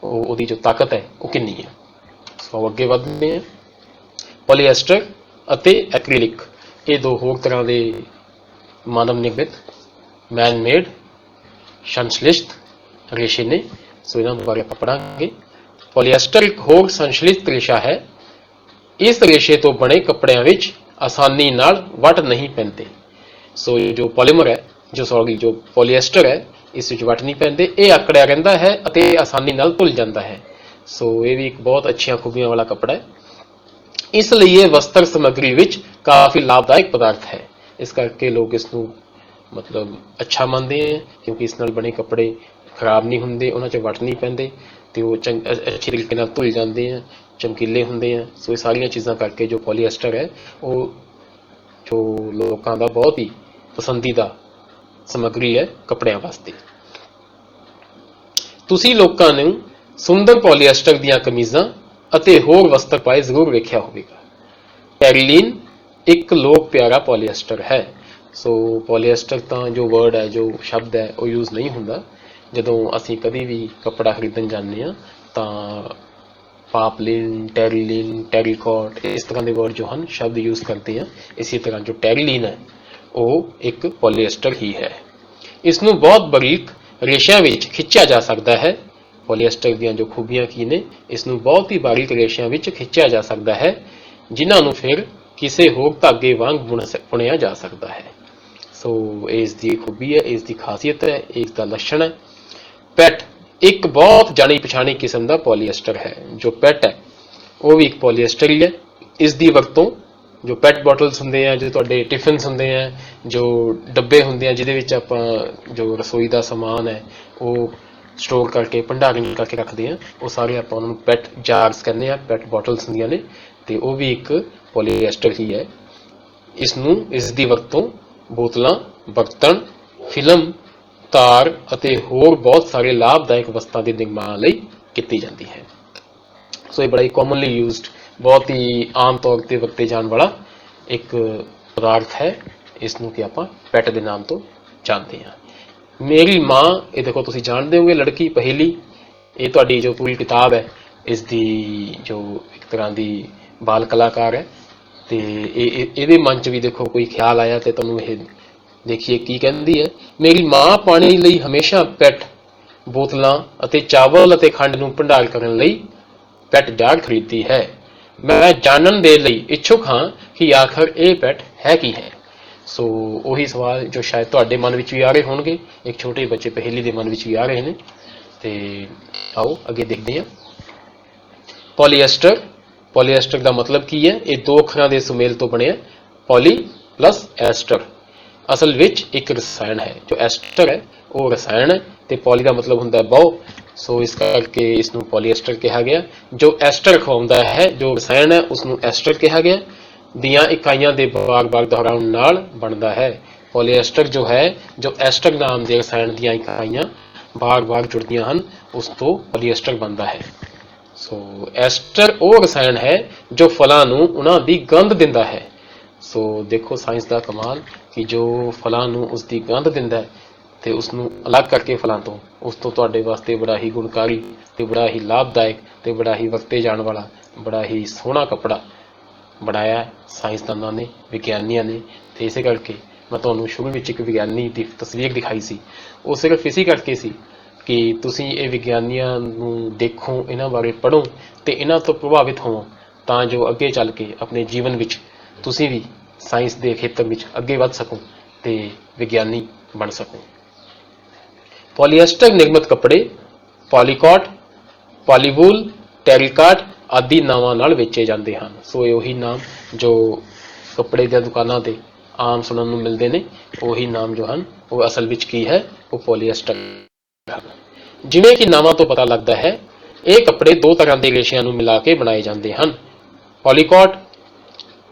ਉਹਦੀ ਜੋ ਤਾਕਤ ਹੈ ਉਹ ਕਿੰਨੀ ਹੈ। ਸੋ ਅੱਗੇ ਵਧਦੇ ਹਾਂ। ਪੋਲੀਐਸਟਰ ਅਤੇ ਐਕ੍ਰੀਲਿਕ, ਇਹ ਦੋ ਹੋਰ ਤਰ੍ਹਾਂ ਦੇ ਮਾਨਵ ਨਿਰਮਿਤ, ਮੈਨ ਮੇਡ ਸੰਸ਼ਲਿਸ਼ਟ ਰੇਸ਼ੇ ਨੇ। ਸੋ ਇਹਨਾਂ ਬਾਰੇ ਆਪਾਂ ਪੜਾਂਗੇ। ਪੋਲੀਐਸਟਰ ਇੱਕ ਹੋਰ ਸੰਸ਼ਲਿਸ਼ਟ ਰੇਸ਼ਾ ਹੈ। ਇਸ ਰੇਸ਼ੇ ਤੋਂ ਬਣੇ ਕੱਪੜਿਆਂ ਵਿੱਚ ਆਸਾਨੀ ਨਾਲ ਵੱਟ ਨਹੀਂ ਪੈਂਦੇ। ਸੋ ਜੋ ਪੋਲੀਮਰ ਹੈ, ਜੋ ਪੋਲੀਐਸਟਰ ਹੈ, ਇਸ ਵਿੱਚ ਵੱਟ ਨਹੀਂ ਪੈਂਦੇ, ਇਹ ਆਕੜਿਆ ਰਹਿੰਦਾ ਹੈ ਅਤੇ ਆਸਾਨੀ ਨਾਲ ਧੁੱਲ ਜਾਂਦਾ ਹੈ। ਸੋ ਇਹ ਵੀ ਇੱਕ ਬਹੁਤ ਅੱਛੀਆਂ ਖੂਬੀਆਂ ਵਾਲਾ ਕੱਪੜਾ ਹੈ। ਇਸ ਲਈ ਇਹ ਵਸਤਰ ਸਮੱਗਰੀ ਵਿੱਚ ਕਾਫੀ ਲਾਭਦਾਇਕ ਪਦਾਰਥ ਹੈ। ਇਸ ਕਰਕੇ ਲੋਕ ਇਸ ਨੂੰ ਮਤਲਬ ਅੱਛਾ ਮੰਨਦੇ ਹੈ, ਕਿਉਂਕਿ ਇਸ ਨਾਲ ਬਣੇ ਕੱਪੜੇ ਖਰਾਬ ਨਹੀਂ ਹੁੰਦੇ, ਉਹਨਾਂ 'ਚ ਵੱਟ ਨਹੀਂ ਪੈਂਦੇ ਤੇ ਉਹ ਅੱਛੇ ਤਰੀਕੇ ਨਾਲ ਧੁੱਲ ਜਾਂਦੇ ਆ, ਚਮਕੀਲੇ ਹੁੰਦੇ ਆ। ਸੋ ਇਹ ਸਾਰੀਆਂ ਚੀਜ਼ਾਂ ਕਰਕੇ ਜੋ ਪੋਲੀਐਸਟਰ ਹੈ ਉਹ ਜੋ ਲੋਕਾਂ ਦਾ ਬਹੁਤ ਹੀ ਪਸੰਦੀਦਾ ਸਮੱਗਰੀ ਹੈ ਕੱਪੜਿਆਂ ਵਾਸਤੇ। ਤੁਸੀਂ ਲੋਕਾਂ ਨੂੰ ਸੁੰਦਰ ਪੋਲੀਐਸਟਰ ਦੀਆਂ ਕਮੀਜ਼ਾਂ ਅਤੇ ਹੋਰ ਵਸਤਰ ਪਾਏ ਜ਼ਰੂਰ ਵੇਖਿਆ ਹੋਵੇਗਾ। ਪੈਰੀਲੀਨ एक लोक प्यारा पॉलीएस्टर है। सो पॉलीएस्टर ਤਾਂ ਜੋ ਵਰਡ ਹੈ, ਜੋ ਸ਼ਬਦ ਹੈ, ਉਹ ਯੂਜ਼ ਨਹੀਂ ਹੁੰਦਾ ਜਦੋਂ ਅਸੀਂ ਕਦੀ ਵੀ ਕੱਪੜਾ ਖਰੀਦਣ ਜਾਂਦੇ ਹਾਂ ਤਾਂ ਪਾਪਲਿਨ, ਟੈਰੀਲਿਨ, ਟੈਰੀਕॉट ਇਸ ਤਰ੍ਹਾਂ ਦੇ ਵਰਡ ਜੋ ਹਨ ਸ਼ਬਦ ਯੂਜ਼ ਕਰਦੇ ਹਾਂ। ਇਸੇ ਤਰ੍ਹਾਂ ਜੋ ਟੈਰੀਲਿਨ ਹੈ ਉਹ ਇੱਕ ਪੋਲੀਐਸਟਰ ਹੀ ਹੈ। ਇਸ ਨੂੰ ਬਹੁਤ ਬਰੀਕ ਰੇਸ਼ਿਆਂ ਵਿੱਚ ਖਿੱਚਿਆ ਜਾ ਸਕਦਾ ਹੈ। ਪੋਲੀਐਸਟਰ ਦੀਆਂ ਜੋ ਖੂਬੀਆਂ ਕੀ ਨੇ, ਇਸ ਨੂੰ ਬਹੁਤ ਹੀ ਬਾਰੀਕ ਰੇਸ਼ਿਆਂ ਵਿੱਚ ਖਿੱਚਿਆ ਜਾ ਸਕਦਾ ਹੈ, ਜਿਨ੍ਹਾਂ ਨੂੰ ਫਿਰ ਕਿਸੇ ਹੋਰ ਧਾਗੇ ਵਾਂਗ ਬੁਣਿਆ ਜਾ ਸਕਦਾ ਹੈ। ਸੋ ਇਸ ਦੀ ਖੂਬੀ ਹੈ, ਇਸ ਦੀ ਖਾਸੀਅਤ ਹੈ, ਇਸ ਦਾ ਲੱਛਣ ਹੈ। ਪੈਟ ਇੱਕ ਬਹੁਤ ਜਾਣੀ ਪਛਾਣੀ ਕਿਸਮ ਦਾ ਪੋਲੀਐਸਟਰ ਹੈ। ਜੋ ਪੈਟ ਹੈ ਉਹ ਵੀ ਇੱਕ ਪੋਲੀਐਸਟਰ ਹੀ ਹੈ। ਇਸ ਦੀ ਵਰਤੋਂ ਜੋ ਪੈਟ ਬੋਟਲਸ ਹੁੰਦੇ ਆ, ਜੋ ਤੁਹਾਡੇ ਟਿਫਿਨਸ ਹੁੰਦੇ ਆ, ਜੋ ਡੱਬੇ ਹੁੰਦੇ ਆ ਜਿਹਦੇ ਵਿੱਚ ਆਪਾਂ ਜੋ ਰਸੋਈ ਦਾ ਸਮਾਨ ਹੈ ਉਹ ਸਟੋਰ ਕਰਕੇ ਭੰਡਾਰਨ ਕਰਕੇ ਰੱਖਦੇ ਆ, ਉਹ ਸਾਰੇ ਆਪਾਂ ਉਹਨਾਂ ਨੂੰ ਪੈਟ ਜਾਰਸ ਕਹਿੰਦੇ ਆ, ਪੈਟ ਬੋਟਲਸ ਹੁੰਦੀਆਂ ਨੇ, ਤੇ ਉਹ ਵੀ ਇੱਕ ਪੋਲੀਐਸਟਰ ਹੀ ਹੈ। ਇਸ ਦੀ ਵਰਤੋਂ ਬੋਤਲਾਂ, ਬਰਤਨ, ਫਿਲਮ, ਤਾਰ ਅਤੇ ਹੋਰ ਬਹੁਤ ਸਾਰੇ ਲਾਭਦਾਇਕ ਵਸਤਾਂ ਦੇ ਨਿਰਮਾਣ ਲਈ ਕੀਤੀ ਜਾਂਦੀ ਹੈ। ਸੋ ਇਹ ਬੜਾ ਹੀ ਕਾਮਨਲੀ ਯੂਜ਼ਡ, ਬਹੁਤ ਹੀ ਆਮ ਤੌਰ ਤੇ ਵਰਤੇ ਜਾਣ ਵਾਲਾ ਇੱਕ ਪਦਾਰਥ ਹੈ। ਇਸ ਨੂੰ ਕਿ ਆਪਾਂ ਪੈਟ ਦੇ ਨਾਮ ਤੋਂ ਜਾਣਦੇ ਹਾਂ। ਮੇਰੀ ਮਾਂ, ਇਹ ਦੇਖੋ ਤੁਸੀਂ ਜਾਣਦੇ ਹੋਗੇ ਲੜਕੀ ਪਹੇਲੀ, ਇਹ ਤੁਹਾਡੀ ਜੋ ਪੂਰੀ ਕਿਤਾਬ ਹੈ ਇਸ ਦੀ ਜੋ ਇੱਕ ਤਰ੍ਹਾਂ ਦੀ ਬਾਲ ਕਲਾਕਾਰ ਹੈ, ਤੇ ਇਹਦੇ ਮਨ 'ਚ ਵੀ ਦੇਖੋ ਕੋਈ ਖਿਆਲ ਆਇਆ ਤੇ ਤੁਹਾਨੂੰ ਇਹ ਦੇਖੀਏ ਕੀ ਕਹਿੰਦੀ ਹੈ। ਮੇਰੀ ਮਾਂ ਪਾਣੀ ਲਈ ਹਮੇਸ਼ਾ ਪੈਟ ਬੋਤਲਾਂ ਅਤੇ ਚਾਵਲ ਅਤੇ ਖੰਡ ਨੂੰ ਭੰਡਾਰ ਕਰਨ ਲਈ ਪੈਟ ਜਾਰ ਖਰੀਦਦੀ ਹੈ। ਮੈਂ ਜਾਣਨ ਦੇ ਲਈ ਇੱਛੁਕ ਹਾਂ ਕਿ ਆਖਰ ਇਹ ਪੈਟ ਹੈ ਕੀ ਹੈ। ਸੋ ਉਹੀ ਸਵਾਲ ਜੋ ਸ਼ਾਇਦ ਤੁਹਾਡੇ ਮਨ ਵਿੱਚ ਵੀ ਆ ਰਹੇ ਹੋਣਗੇ, ਇੱਕ ਛੋਟੇ ਬੱਚੇ ਪਹੇਲੀ ਦੇ ਮਨ ਵਿੱਚ ਵੀ ਆ ਰਹੇ ਨੇ। ਤੇ ਆਓ ਅੱਗੇ ਦੇਖਦੇ ਹਾਂ। ਪੋਲੀਐਸਟਰ, ਪੋਲੀਐਸਟਰ ਦਾ ਮਤਲਬ ਕੀ ਹੈ? ਇਹ ਦੋ ਅੱਖਰਾਂ ਦੇ ਸੁਮੇਲ ਤੋਂ ਬਣਿਆ, ਪੋਲੀ ਪਲਸ ਐਸਟਰ। ਅਸਲ ਵਿੱਚ ਇੱਕ ਰਸਾਇਣ ਹੈ। ਜੋ ਐਸਟਰ ਹੈ ਉਹ ਰਸਾਇਣ ਹੈ ਤੇ ਪੋਲੀ ਦਾ ਮਤਲਬ ਹੁੰਦਾ ਬਹੁ, ਸੋ ਇਸ ਕਰਕੇ ਇਸ ਨੂੰ ਪੋਲੀਐਸਟਰ ਕਿਹਾ ਗਿਆ। ਜੋ ਐਸਟਰ ਖਵਾਉਂਦਾ ਹੈ, ਜੋ ਰਸਾਇਣ ਹੈ, ਉਸ ਨੂੰ ਐਸਟਰ ਕਿਹਾ ਗਿਆ। ਦੀਆਂ ਇਕਾਈਆਂ ਦੇ ਬਾਰ-ਬਾਰ ਦੁਹਰਾਉਣ ਨਾਲ ਬਣਦਾ ਹੈ। ਪੋਲੀਐਸਟਰ ਜੋ ਹੈ, ਜੋ ਐਸਟਰ ਨਾਮ ਦੇ ਰਸਾਇਣ ਦੀਆਂ ਇਕਾਈਆਂ ਬਾਰ-ਬਾਰ ਜੁੜਦੀਆਂ ਹਨ, ਉਸ ਤੋਂ ਪੋਲੀਐਸਟਰ ਬਣਦਾ ਹੈ। ਸੋ ਐਸਟਰ ਉਹ ਰਸਾਇਣ ਹੈ ਜੋ ਫਲਾਂ ਨੂੰ ਉਹਨਾਂ ਦੀ ਗੰਧ ਦਿੰਦਾ ਹੈ। ਸੋ ਦੇਖੋ ਸਾਇੰਸ ਦਾ ਕਮਾਲ ਕਿ ਜੋ ਫਲਾਂ ਨੂੰ ਉਸ ਦੀ ਗੰਧ ਦਿੰਦਾ ਹੈ ਤੇ ਉਸ ਨੂੰ ਅਲੱਗ ਕਰਕੇ ਫਲਾਂ ਤੋਂ, ਉਸ ਤੋਂ ਤੁਹਾਡੇ ਵਾਸਤੇ ਬੜਾ ਹੀ ਗੁਣਕਾਰੀ ਤੇ ਬੜਾ ਹੀ ਲਾਭਦਾਇਕ ਤੇ ਬੜਾ ਹੀ ਵਰਤੇ ਜਾਣ ਵਾਲਾ ਬੜਾ ਹੀ ਸੋਹਣਾ ਕੱਪੜਾ ਬਣਾਇਆ ਸਾਇੰਸਦਾਨਾਂ ਨੇ, ਵਿਗਿਆਨੀਆਂ ਨੇ। ਤੇ ਇਸੇ ਕਰਕੇ ਮੈਂ ਤੁਹਾਨੂੰ ਸ਼ੁਰੂ ਵਿੱਚ ਇੱਕ ਵਿਗਿਆਨੀ ਦੀ ਤਸਵੀਰ ਦਿਖਾਈ ਸੀ। ਉਹ ਸਿਰਫ ਇਸੇ ਕਰਕੇ ਸੀ ਕਿ ਤੁਸੀਂ ਇਹ ਵਿਗਿਆਨੀਆਂ ਨੂੰ ਦੇਖੋ, ਇਹਨਾਂ ਬਾਰੇ ਪੜ੍ਹੋ ਤੇ ਇਹਨਾਂ ਤੋਂ ਪ੍ਰਭਾਵਿਤ ਹੋਵੋ, ਤਾਂ ਜੋ ਅੱਗੇ ਚੱਲ ਕੇ ਆਪਣੇ ਜੀਵਨ ਵਿੱਚ ਤੁਸੀਂ ਵੀ ਸਾਇੰਸ ਦੇ ਖੇਤਰ ਵਿੱਚ ਅੱਗੇ ਵੱਧ ਸਕੋ ਤੇ ਵਿਗਿਆਨੀ ਬਣ ਸਕੋ। ਪੋਲੀਐਸਟਰ ਨਿਰਮਿਤ ਕੱਪੜੇ ਪੋਲੀਕॉट, ਪੋਲੀਵੂਲ, ਟੈਰੀਕਾਟ ਆਦਿ ਨਾਵਾਂ ਨਾਲ ਵੇਚੇ ਜਾਂਦੇ ਹਨ। ਸੋ ਇਹ ਉਹੀ ਨਾਮ ਜੋ ਕੱਪੜੇ ਦੀਆਂ ਦੁਕਾਨਾਂ ਤੇ ਆਮ ਸੁਣਨ ਨੂੰ ਮਿਲਦੇ ਨੇ, ਉਹੀ ਨਾਮ ਜੋ ਹਨ ਉਹ ਅਸਲ ਵਿੱਚ ਕੀ ਹੈ, ਉਹ ਪੋਲੀਐਸਟਰ ਹਨ। ਜਿਵੇਂ ਕਿ ਨਾਵਾਂ ਤੋਂ ਪਤਾ ਲੱਗਦਾ ਹੈ, ਇਹ ਕੱਪੜੇ ਦੋ ਤਰ੍ਹਾਂ ਦੇ ਰੇਸ਼ਿਆਂ ਨੂੰ ਮਿਲਾ ਕੇ ਬਣਾਏ ਜਾਂਦੇ ਹਨ। ਪੋਲੀਕॉट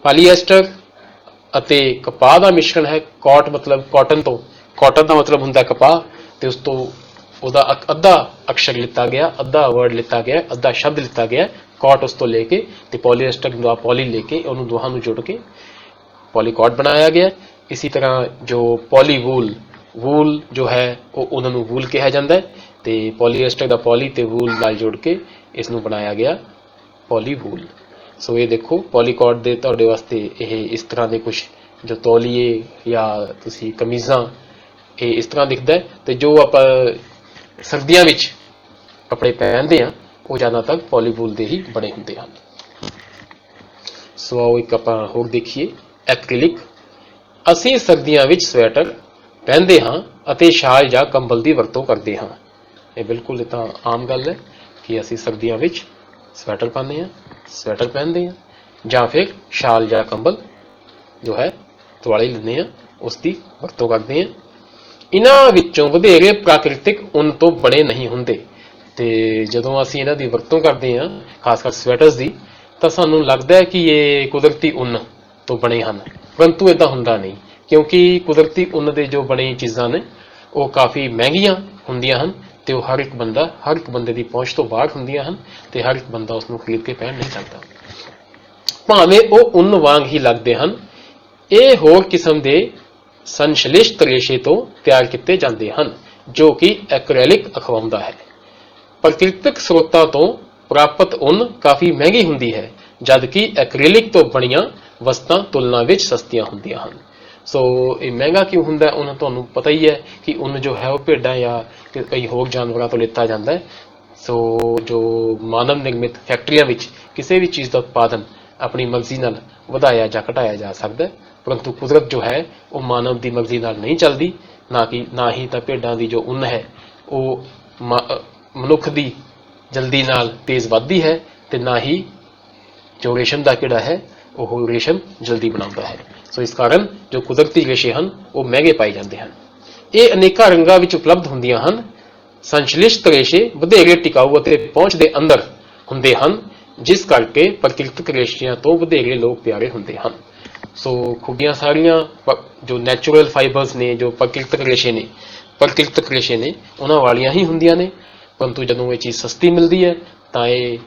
ਪੋਲੀਐਸਟਰ ਅਤੇ ਕਪਾਹ ਦਾ ਮਿਸ਼ਰਣ ਹੈ। ਕॉट ਮਤਲਬ ਕਾਟਨ ਤੋਂ, ਕਾਟਨ ਦਾ ਮਤਲਬ ਹੁੰਦਾ ਕਪਾਹ, ਤੇ ਉਸ ਤੋਂ ਉਹਦਾ ਅੱਧਾ ਅਕਸ਼ਰ ਲਿੱਤਾ ਗਿਆ, ਅੱਧਾ ਵਰਡ ਲਿੱਤਾ ਗਿਆ, ਅੱਧਾ ਸ਼ਬਦ ਲਿੱਤਾ ਗਿਆ, कॉट ਉਸ ਤੋਂ ਲੈ ਕੇ ਤੇ ਪੋਲੀਐਸਟਰ ਦਾ ਪੋਲੀ ਲੈ ਕੇ ਉਹਨੂੰ ਦੋਹਾਂ ਨੂੰ ਜੋੜ ਕੇ ਪੋਲੀਕॉट ਬਣਾਇਆ ਗਿਆ। ਇसी ਤਰ੍ਹਾਂ ਜੋ ਪੋਲੀਵੂਲ, ਵੂਲ ਜੋ ਹੈ ਉਹ ਉਹਨਾਂ ਨੂੰ ਵੂਲ ਕਿਹਾ ਜਾਂਦਾ ਹੈ, ਤੇ ਪੋਲੀਐਸਟਰ ਦਾ ਪੋਲੀ ਤੇ ਵੂਲ ਨਾਲ ਜੋੜ ਕੇ ਇਸ ਨੂੰ ਬਣਾਇਆ ਗਿਆ ਪੋਲੀਵੂਲ। ਸੋ ਇਹ ਦੇਖੋ ਪੋਲੀਕॉट ਦੇ ਤੁਹਾਡੇ ਵਾਸਤੇ ਇਹ ਇਸ ਤਰ੍ਹਾਂ ਦੇ ਕੁਝ ਜੋ ਤੌਲੀਏ ਜਾਂ ਤੁਸੀਂ ਕਮੀਜ਼ਾਂ, ਇਹ ਇਸ ਤਰ੍ਹਾਂ ਦਿਖਦਾ ਹੈ। ਤੇ ਜੋ ਆਪਾਂ ਸਰਦੀਆਂ ਵਿੱਚ ਕੱਪੜੇ ਪਹਿਨਦੇ ਹਾਂ ਉਹ ਜ਼ਿਆਦਾਤਰ ਪੋਲੀਵੂਲ ਦੇ ਹੀ ਬਣੇ ਹੁੰਦੇ ਹਨ। ਸੋ ਆਓ ਇੱਕ ਆਪਾਂ ਹੋਰ ਦੇਖੀਏ, ਐਕ੍ਰੀਲਿਕ। ਅਸੀਂ ਸਰਦੀਆਂ ਵਿੱਚ ਸਵੈਟਰ ਪਹਿਨਦੇ ਹਾਂ ਅਤੇ ਸ਼ਾਲ ਜਾਂ ਕੰਬਲ ਦੀ ਵਰਤੋਂ ਕਰਦੇ ਹਾਂ। ਇਹ ਬਿਲਕੁਲ ਤਾਂ ਆਮ ਗੱਲ ਹੈ ਕਿ ਅਸੀਂ ਸਰਦੀਆਂ ਵਿੱਚ ਸਵੈਟਰ ਪਾਉਂਦੇ ਹਾਂ, ਸਵੈਟਰ ਪਹਿਨਦੇ ਹਾਂ, ਜਾਂ ਫਿਰ ਸ਼ਾਲ ਜਾਂ ਕੰਬਲ ਜੋ ਹੈ ਤੁਵਾਲੇ ਲੈਂਦੇ ਹਾਂ, ਉਸ ਦੀ ਵਰਤੋਂ ਕਰਦੇ ਹਾਂ। ਇਹਨਾਂ ਵਿੱਚੋਂ ਵਧੇਰੇ ਪ੍ਰਾਕ੍ਰਿਤਿਕ ਉੱਨ ਤੋਂ ਬਣੇ ਨਹੀਂ ਹੁੰਦੇ, ਤੇ ਜਦੋਂ ਅਸੀਂ ਇਹਨਾਂ ਦੀ ਵਰਤੋਂ ਕਰਦੇ ਹਾਂ, ਖਾਸ ਕਰ ਸਵੈਟਰਸ ਦੀ, ਤਾਂ ਸਾਨੂੰ ਲੱਗਦਾ ਹੈ ਕਿ ਇਹ ਕੁਦਰਤੀ ਉੱਨ ਤੋਂ ਬਣੇ ਹਨ, ਪਰੰਤੂ ਇੱਦਾਂ ਹੁੰਦਾ ਨਹੀਂ, ਕਿਉਂਕਿ ਕੁਦਰਤੀ ਉੱਨ ਦੇ ਜੋ ਬਣੇ ਚੀਜ਼ਾਂ ਨੇ ਉਹ ਕਾਫੀ ਮਹਿੰਗੀਆਂ ਹੁੰਦੀਆਂ ਹਨ ਤੇ ਉਹ ਹਰ ਇੱਕ ਬੰਦੇ ਦੀ ਪਹੁੰਚ ਤੋਂ ਬਾਹਰ ਹੁੰਦੀਆਂ ਹਨ ਤੇ ਹਰ ਇੱਕ ਬੰਦਾ ਉਸ ਨੂੰ ਖਰੀਦ ਕੇ ਪਹਿਨ ਨਹੀਂ ਸਕਦਾ। ਭਾਵੇਂ ਉਹ ਉੱਨ ਵਾਂਗ ਹੀ ਲੱਗਦੇ ਹਨ, ਇਹ ਹੋਰ ਕਿਸਮ ਦੇ ਸੰਸ਼ਲਿਸ਼ਟ ਰੇਸ਼ੇ ਤੋਂ ਤਿਆਰ ਕੀਤੇ ਜਾਂਦੇ ਹਨ ਜੋ ਕਿ ਐਕ੍ਰੈਲਿਕ ਅਖਵਾਉਂਦਾ ਹੈ। ਪ੍ਰਕਿਰਤਿਕ ਸਰੋਤਾਂ ਤੋਂ ਪ੍ਰਾਪਤ ਉੱਨ ਕਾਫੀ ਮਹਿੰਗੀ ਹੁੰਦੀ ਹੈ ਜਦਕਿ ਐਕ੍ਰੈਲਿਕ ਤੋਂ ਬਣੀਆਂ ਵਸਤਾਂ ਤੁਲਨਾ ਵਿੱਚ ਸਸਤੀਆਂ ਹੁੰਦੀਆਂ ਹਨ। ਸੋ ਇਹ ਮਹਿੰਗਾ ਕਿਉਂ ਹੁੰਦਾ? ਉਹਨਾਂ ਤੁਹਾਨੂੰ ਪਤਾ ਹੀ ਹੈ ਕਿ ਉੱਨ ਜੋ ਹੈ ਉਹ ਭੇਡਾਂ ਜਾਂ ਕਈ ਹੋਰ ਜਾਨਵਰਾਂ ਤੋਂ ਲਿੱਤਾ ਜਾਂਦਾ ਹੈ। ਸੋ ਜੋ ਮਾਨਵ ਨਿਰਮਿਤ ਫੈਕਟਰੀਆਂ ਵਿੱਚ ਕਿਸੇ ਵੀ ਚੀਜ਼ ਦਾ ਉਤਪਾਦਨ ਆਪਣੀ ਮਰਜ਼ੀ ਨਾਲ ਵਧਾਇਆ ਜਾਂ ਘਟਾਇਆ ਜਾ ਸਕਦਾ ਹੈ, ਪਰੰਤੂ ਕੁਦਰਤ ਜੋ ਹੈ ਉਹ ਮਾਨਵ ਦੀ ਮਰਜ਼ੀ ਨਾਲ ਨਹੀਂ ਚੱਲਦੀ। ਨਾ ਹੀ ਤਾਂ ਭੇਡਾਂ ਦੀ ਜੋ ਉੱਨ ਹੈ ਉਹ ਮਨੁੱਖ ਦੀ ਜਲਦੀ ਨਾਲ ਤੇਜ਼ ਵੱਧਦੀ ਹੈ ਤੇ ਨਾ ਹੀ ਜੋ ਰੇਸ਼ਮ ਦਾ ਕੀੜਾ ਹੈ ਉਹ ਰੇਸ਼ਮ ਜਲਦੀ ਬਣਾਉਂਦਾ ਹੈ। ਸੋ ਇਸ ਕਾਰਨ ਜੋ ਕੁਦਰਤੀ ਰੇਸ਼ੇ ਹਨ ਉਹ ਮਹਿੰਗੇ ਪਾਏ ਜਾਂਦੇ ਹਨ। ਇਹ ਅਨੇਕਾਂ ਰੰਗਾਂ ਵਿੱਚ ਉਪਲਬਧ ਹੁੰਦੀਆਂ ਹਨ। ਸੰਸ਼ਲਿਸ਼ਟ ਰੇਸ਼ੇ ਵਧੇਰੇ ਟਿਕਾਊ ਅਤੇ ਪਹੁੰਚ ਦੇ ਅੰਦਰ ਹੁੰਦੇ ਹਨ ਜਿਸ ਕਰਕੇ ਪ੍ਰਕਿਰਤਿਕ ਰੇਸ਼ਿਆਂ ਤੋਂ ਵਧੇਰੇ ਲੋਕ ਪਿਆਰੇ ਹੁੰਦੇ ਹਨ। ਸੋ ਖੂਬੀਆਂ ਸਾਰੀਆਂ ਜੋ ਨੈਚੁਰਲ ਫਾਈਬਰਸ ਨੇ, ਜੋ ਪ੍ਰਕਿਰਤਿਕ ਰੇਸ਼ੇ ਨੇ ਉਹਨਾਂ ਵਾਲੀਆਂ ਹੀ ਹੁੰਦੀਆਂ ਨੇ, ਪਰੰਤੂ ਜਦੋਂ ਇਹ ਚੀਜ਼ ਸਸਤੀ ਮਿਲਦੀ ਹੈ ਤਾਂ ਇਹ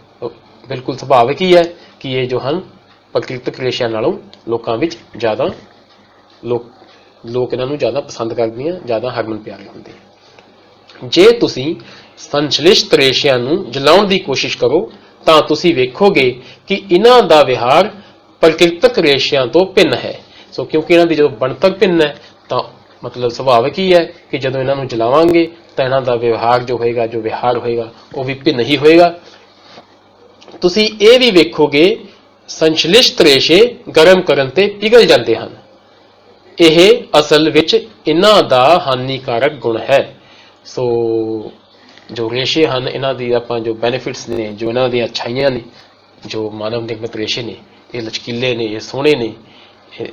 ਬਿਲਕੁਲ ਸੁਭਾਵਿਕ ਹੀ ਹੈ ਕਿ ਇਹ ਜੋ ਹਨ ਪ੍ਰਕਿਰਤਿਕ ਰੇਸ਼ਿਆਂ ਨਾਲੋਂ ਲੋਕਾਂ ਵਿੱਚ ਜ਼ਿਆਦਾ ਲੋਕ ਇਹਨਾਂ ਨੂੰ ਜ਼ਿਆਦਾ ਪਸੰਦ ਕਰਦੇ ਹਨ, ਜ਼ਿਆਦਾ ਹਰਮਨ ਪਿਆਰੇ ਹੁੰਦੇ ਹਨ। ਜੇ ਤੁਸੀਂ ਸੰਸ਼ਲਿਸ਼ਟ ਰੇਸ਼ਿਆਂ ਨੂੰ ਜਲਾਉਣ ਦੀ ਕੋਸ਼ਿਸ਼ ਕਰੋ ਤਾਂ ਤੁਸੀਂ ਵੇਖੋਗੇ ਕਿ ਇਹਨਾਂ ਦਾ ਵਿਹਾਰ ਪ੍ਰਕਿਰਤਿਕ ਰੇਸ਼ਿਆਂ ਤੋਂ ਭਿੰਨ ਹੈ। ਸੋ ਕਿਉਂਕਿ ਇਹਨਾਂ ਦੀ ਜਦੋਂ ਬਣਤਰ ਭਿੰਨ ਹੈ ਤਾਂ ਮਤਲਬ ਸੁਭਾਵਿਕ ਹੀ ਹੈ ਕਿ ਜਦੋਂ ਇਹਨਾਂ ਨੂੰ ਜਲਾਵਾਂਗੇ ਤਾਂ ਇਹਨਾਂ ਦਾ ਵਿਹਾਰ ਜੋ ਵਿਹਾਰ ਹੋਏਗਾ ਉਹ ਵੀ ਭਿੰਨ ਹੀ ਹੋਏਗਾ। ਤੁਸੀਂ ਇਹ ਵੀ ਵੇਖੋਗੇ ਸੰਸ਼ਲਿਸ਼ਟ ਰੇਸ਼ੇ ਗਰਮ ਕਰਨ ਤੇ ਪਿਘਲ ਜਾਂਦੇ ਹਨ। ਇਹ ਅਸਲ ਵਿੱਚ ਇਹਨਾਂ ਦਾ ਹਾਨੀਕਾਰਕ ਗੁਣ ਹੈ। ਸੋ ਜੋ ਰੇਸ਼ੇ ਹਨ ਇਹਨਾਂ ਦੀ ਆਪਾਂ ਜੋ ਬੈਨੀਫਿਟਸ ਨੇ, ਜੋ ਇਹਨਾਂ ਦੀਆਂ ਅੱਛਾਈਆਂ ਨੇ, ਜੋ ਮਾਨਵ ਨਿਰਮਿਤ ਰੇਸ਼ੇ ਨੇ, ਇਹ ਲਚਕੀਲੇ ਨੇ, ਇਹ ਸੋਹਣੇ ਨੇ,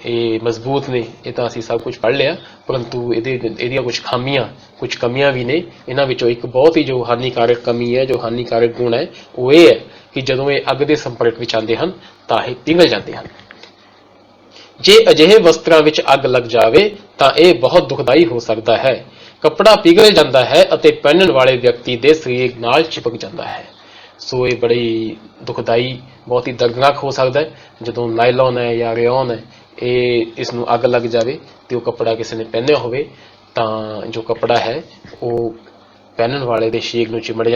ਇਹ ਮਜ਼ਬੂਤ ਨੇ, ਇਹ ਤਾਂ ਅਸੀਂ ਸਭ ਕੁਝ ਪੜ੍ਹ ਲਿਆ, ਪਰੰਤੂ ਇਹਦੀਆਂ ਕੁਝ ਕਮੀਆਂ ਵੀ ਨੇ। ਇਹਨਾਂ ਵਿੱਚੋਂ ਇੱਕ ਬਹੁਤ ਹੀ ਜੋ ਹਾਨੀਕਾਰਕ ਕਮੀ ਹੈ, ਜੋ ਹਾਨੀਕਾਰਕ ਗੁਣ ਹੈ, ਉਹ ਇਹ ਹੈ ਕਿ ਜਦੋਂ ਇਹ ਅੱਗ ਦੇ ਸੰਪਰਕ ਵਿੱਚ ਆਉਂਦੇ ਹਨ ਤਾਂ ਇਹ ਪਿਘਲ ਜਾਂਦੇ ਹਨ। ਜੇ ਅਜਿਹੇ ਵਸਤਰਾਂ ਵਿੱਚ ਅੱਗ ਲੱਗ ਜਾਵੇ ਤਾਂ ਇਹ ਬਹੁਤ ਦੁਖਦਾਈ ਹੋ ਸਕਦਾ ਹੈ। ਕੱਪੜਾ ਪਿਘਲ ਜਾਂਦਾ ਹੈ ਅਤੇ ਪਹਿਨਣ ਵਾਲੇ ਵਿਅਕਤੀ ਦੇ ਸਰੀਰ ਨਾਲ ਚਿਪਕ ਜਾਂਦਾ ਹੈ। ਸੋ ਇਹ ਬੜੀ ਦੁਖਦਾਈ, ਬਹੁਤ ਹੀ ਦਰਦਨਾਕ ਹੋ ਸਕਦਾ ਹੈ ਜਦੋਂ ਨਾਈਲਨ ਹੈ ਜਾਂ ਰੇਯਨ ਹੈ ਇਸ ਨੂੰ ਅੱਗ ਲੱਗ ਜਾਵੇ ਤੇ ਉਹ ਕੱਪੜਾ ਕਿਸੇ ਨੇ ਪਹਿਨਿਆ ਹੋਵੇ ਤਾਂ ਜੋ ਕੱਪੜਾ ਹੈ ਉਹ ਪਹਿਨਣ ਵਾਲੇ ਦੇ ਸਰੀਰ ਨੂੰ ਚਿਪਕ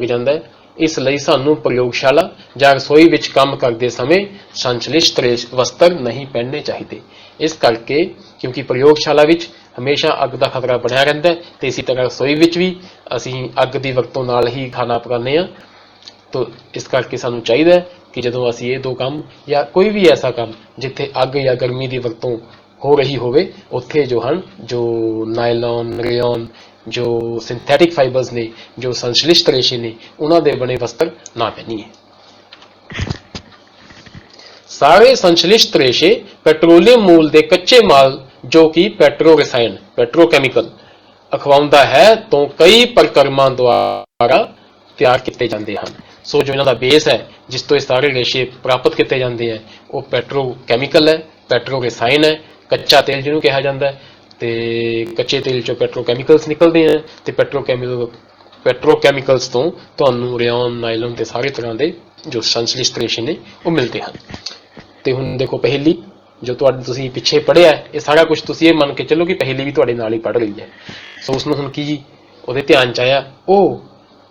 ਜਾਂਦਾ ਹੈ। ਇਸ ਲਈ ਸਾਨੂੰ ਪ੍ਰਯੋਗਸ਼ਾਲਾ ਜਾਂ ਰਸੋਈ ਵਿੱਚ ਕੰਮ ਕਰਦੇ ਸਮੇਂ ਸੰਸ਼ਲਿਸ਼ਟ ਵਸਤਰ ਨਹੀਂ ਪਹਿਨਣੇ ਚਾਹੀਦੇ। ਇਸ ਕਰਕੇ ਕਿਉਂਕਿ ਪ੍ਰਯੋਗਸ਼ਾਲਾ ਵਿੱਚ ਹਮੇਸ਼ਾ ਅੱਗ ਦਾ ਖਤਰਾ ਬਣਿਆ ਰਹਿੰਦਾ ਹੈ ਤੇ ਇਸੇ ਤਰ੍ਹਾਂ ਰਸੋਈ ਵਿੱਚ ਵੀ ਅਸੀਂ ਅੱਗ ਦੀ ਵਰਤੋਂ ਨਾਲ ਹੀ ਖਾਣਾ ਪਕਾਉਂਦੇ ਹਾਂ। ਤੋ ਇਸ ਕਰਕੇ ਸਾਨੂੰ ਚਾਹੀਦਾ ਹੈ ਕਿ ਜਦੋਂ ਅਸੀਂ ਇਹ ਦੋ ਕੰਮ ਜਾਂ ਕੋਈ ਵੀ ਐਸਾ ਕੰਮ ਜਿੱਥੇ ਅੱਗ ਜਾਂ ਗਰਮੀ ਦੀ ਵਰਤੋਂ ਹੋ ਰਹੀ ਹੋਵੇ ਉੱਥੇ ਜੋ ਨਾਈਲਨ, ਰੇਯਨ, ਜੋ ਸਿੰਥੈਟਿਕ ਫਾਈਬਰਸ ਨੇ, ਜੋ ਸੰਸ਼ਲਿਸ਼ਟ ਰੇਸ਼ੇ ਨੇ, ਉਹਨਾਂ ਦੇ ਬਣੇ ਵਸਤਰ ਨਾ ਪਹਿਨੀਏ। ਸਾਰੇ ਸੰਸ਼ਲਿਸ਼ਟ ਰੇਸ਼ੇ ਪੈਟਰੋਲੀਅਮ ਮੂਲ ਦੇ ਕੱਚੇ ਮਾਲ ਜੋ ਕਿ ਪੈਟਰੋਕੈਮੀਕਲ ਅਖਵਾਉਂਦਾ ਹੈ ਤੋਂ ਕਈ ਪ੍ਰਕਰਮਾਂ ਦੁਆਰਾ ਤਿਆਰ ਕੀਤੇ ਜਾਂਦੇ ਹਨ। ਸੋ ਜੋ ਇਹਨਾਂ ਦਾ ਬੇਸ ਹੈ ਜਿਸ ਤੋਂ ਇਹ ਸਾਰੇ ਰੇਸ਼ੇ ਪ੍ਰਾਪਤ ਕੀਤੇ ਜਾਂਦੇ ਹੈ ਉਹ ਪੈਟਰੋਕੈਮੀਕਲ ਹੈ, ਪੈਟਰੋ ਰਸਾਇਣ ਹੈ, ਕੱਚਾ ਤੇਲ ਜਿਹਨੂੰ ਕਿਹਾ ਜਾਂਦਾ ਹੈ ਤੇ ਕੱਚੇ ਤੇਲ ਚੋਂ ਪੈਟਰੋਕੈਮੀਕਲਸ ਨਿਕਲਦੇ ਹੈ ਤੇ ਪੈਟਰੋਕੈਮੀਕਲਸ ਤੋਂ ਤੁਹਾਨੂੰ ਰੇਯਨ, ਨਾਈਲਨ ਤੇ ਸਾਰੇ ਤਰ੍ਹਾਂ ਦੇ ਜੋ ਸੰਸ਼ਲਿਸ਼ਟ ਰੇਸ਼ੇ ਨੇ ਉਹ ਮਿਲਦੇ ਹਨ। ਤੇ ਹੁਣ ਦੇਖੋ ਪਹਿਲੀ ਜੋ ਤੁਸੀਂ ਪਿੱਛੇ ਪੜ੍ਹਿਆ ਇਹ ਸਾਰਾ ਕੁਝ ਤੁਸੀਂ ਇਹ ਮੰਨ ਕੇ ਚੱਲੋ ਕਿ ਪਹਿਲੀ ਵੀ ਤੁਹਾਡੇ ਨਾਲ ਹੀ ਪੜ੍ਹ ਰਹੀ ਹੈ। ਸੋ ਉਸਨੂੰ ਹੁਣ ਕੀ ਉਹਦੇ ਧਿਆਨ ਚ ਆਇਆ, ਉਹ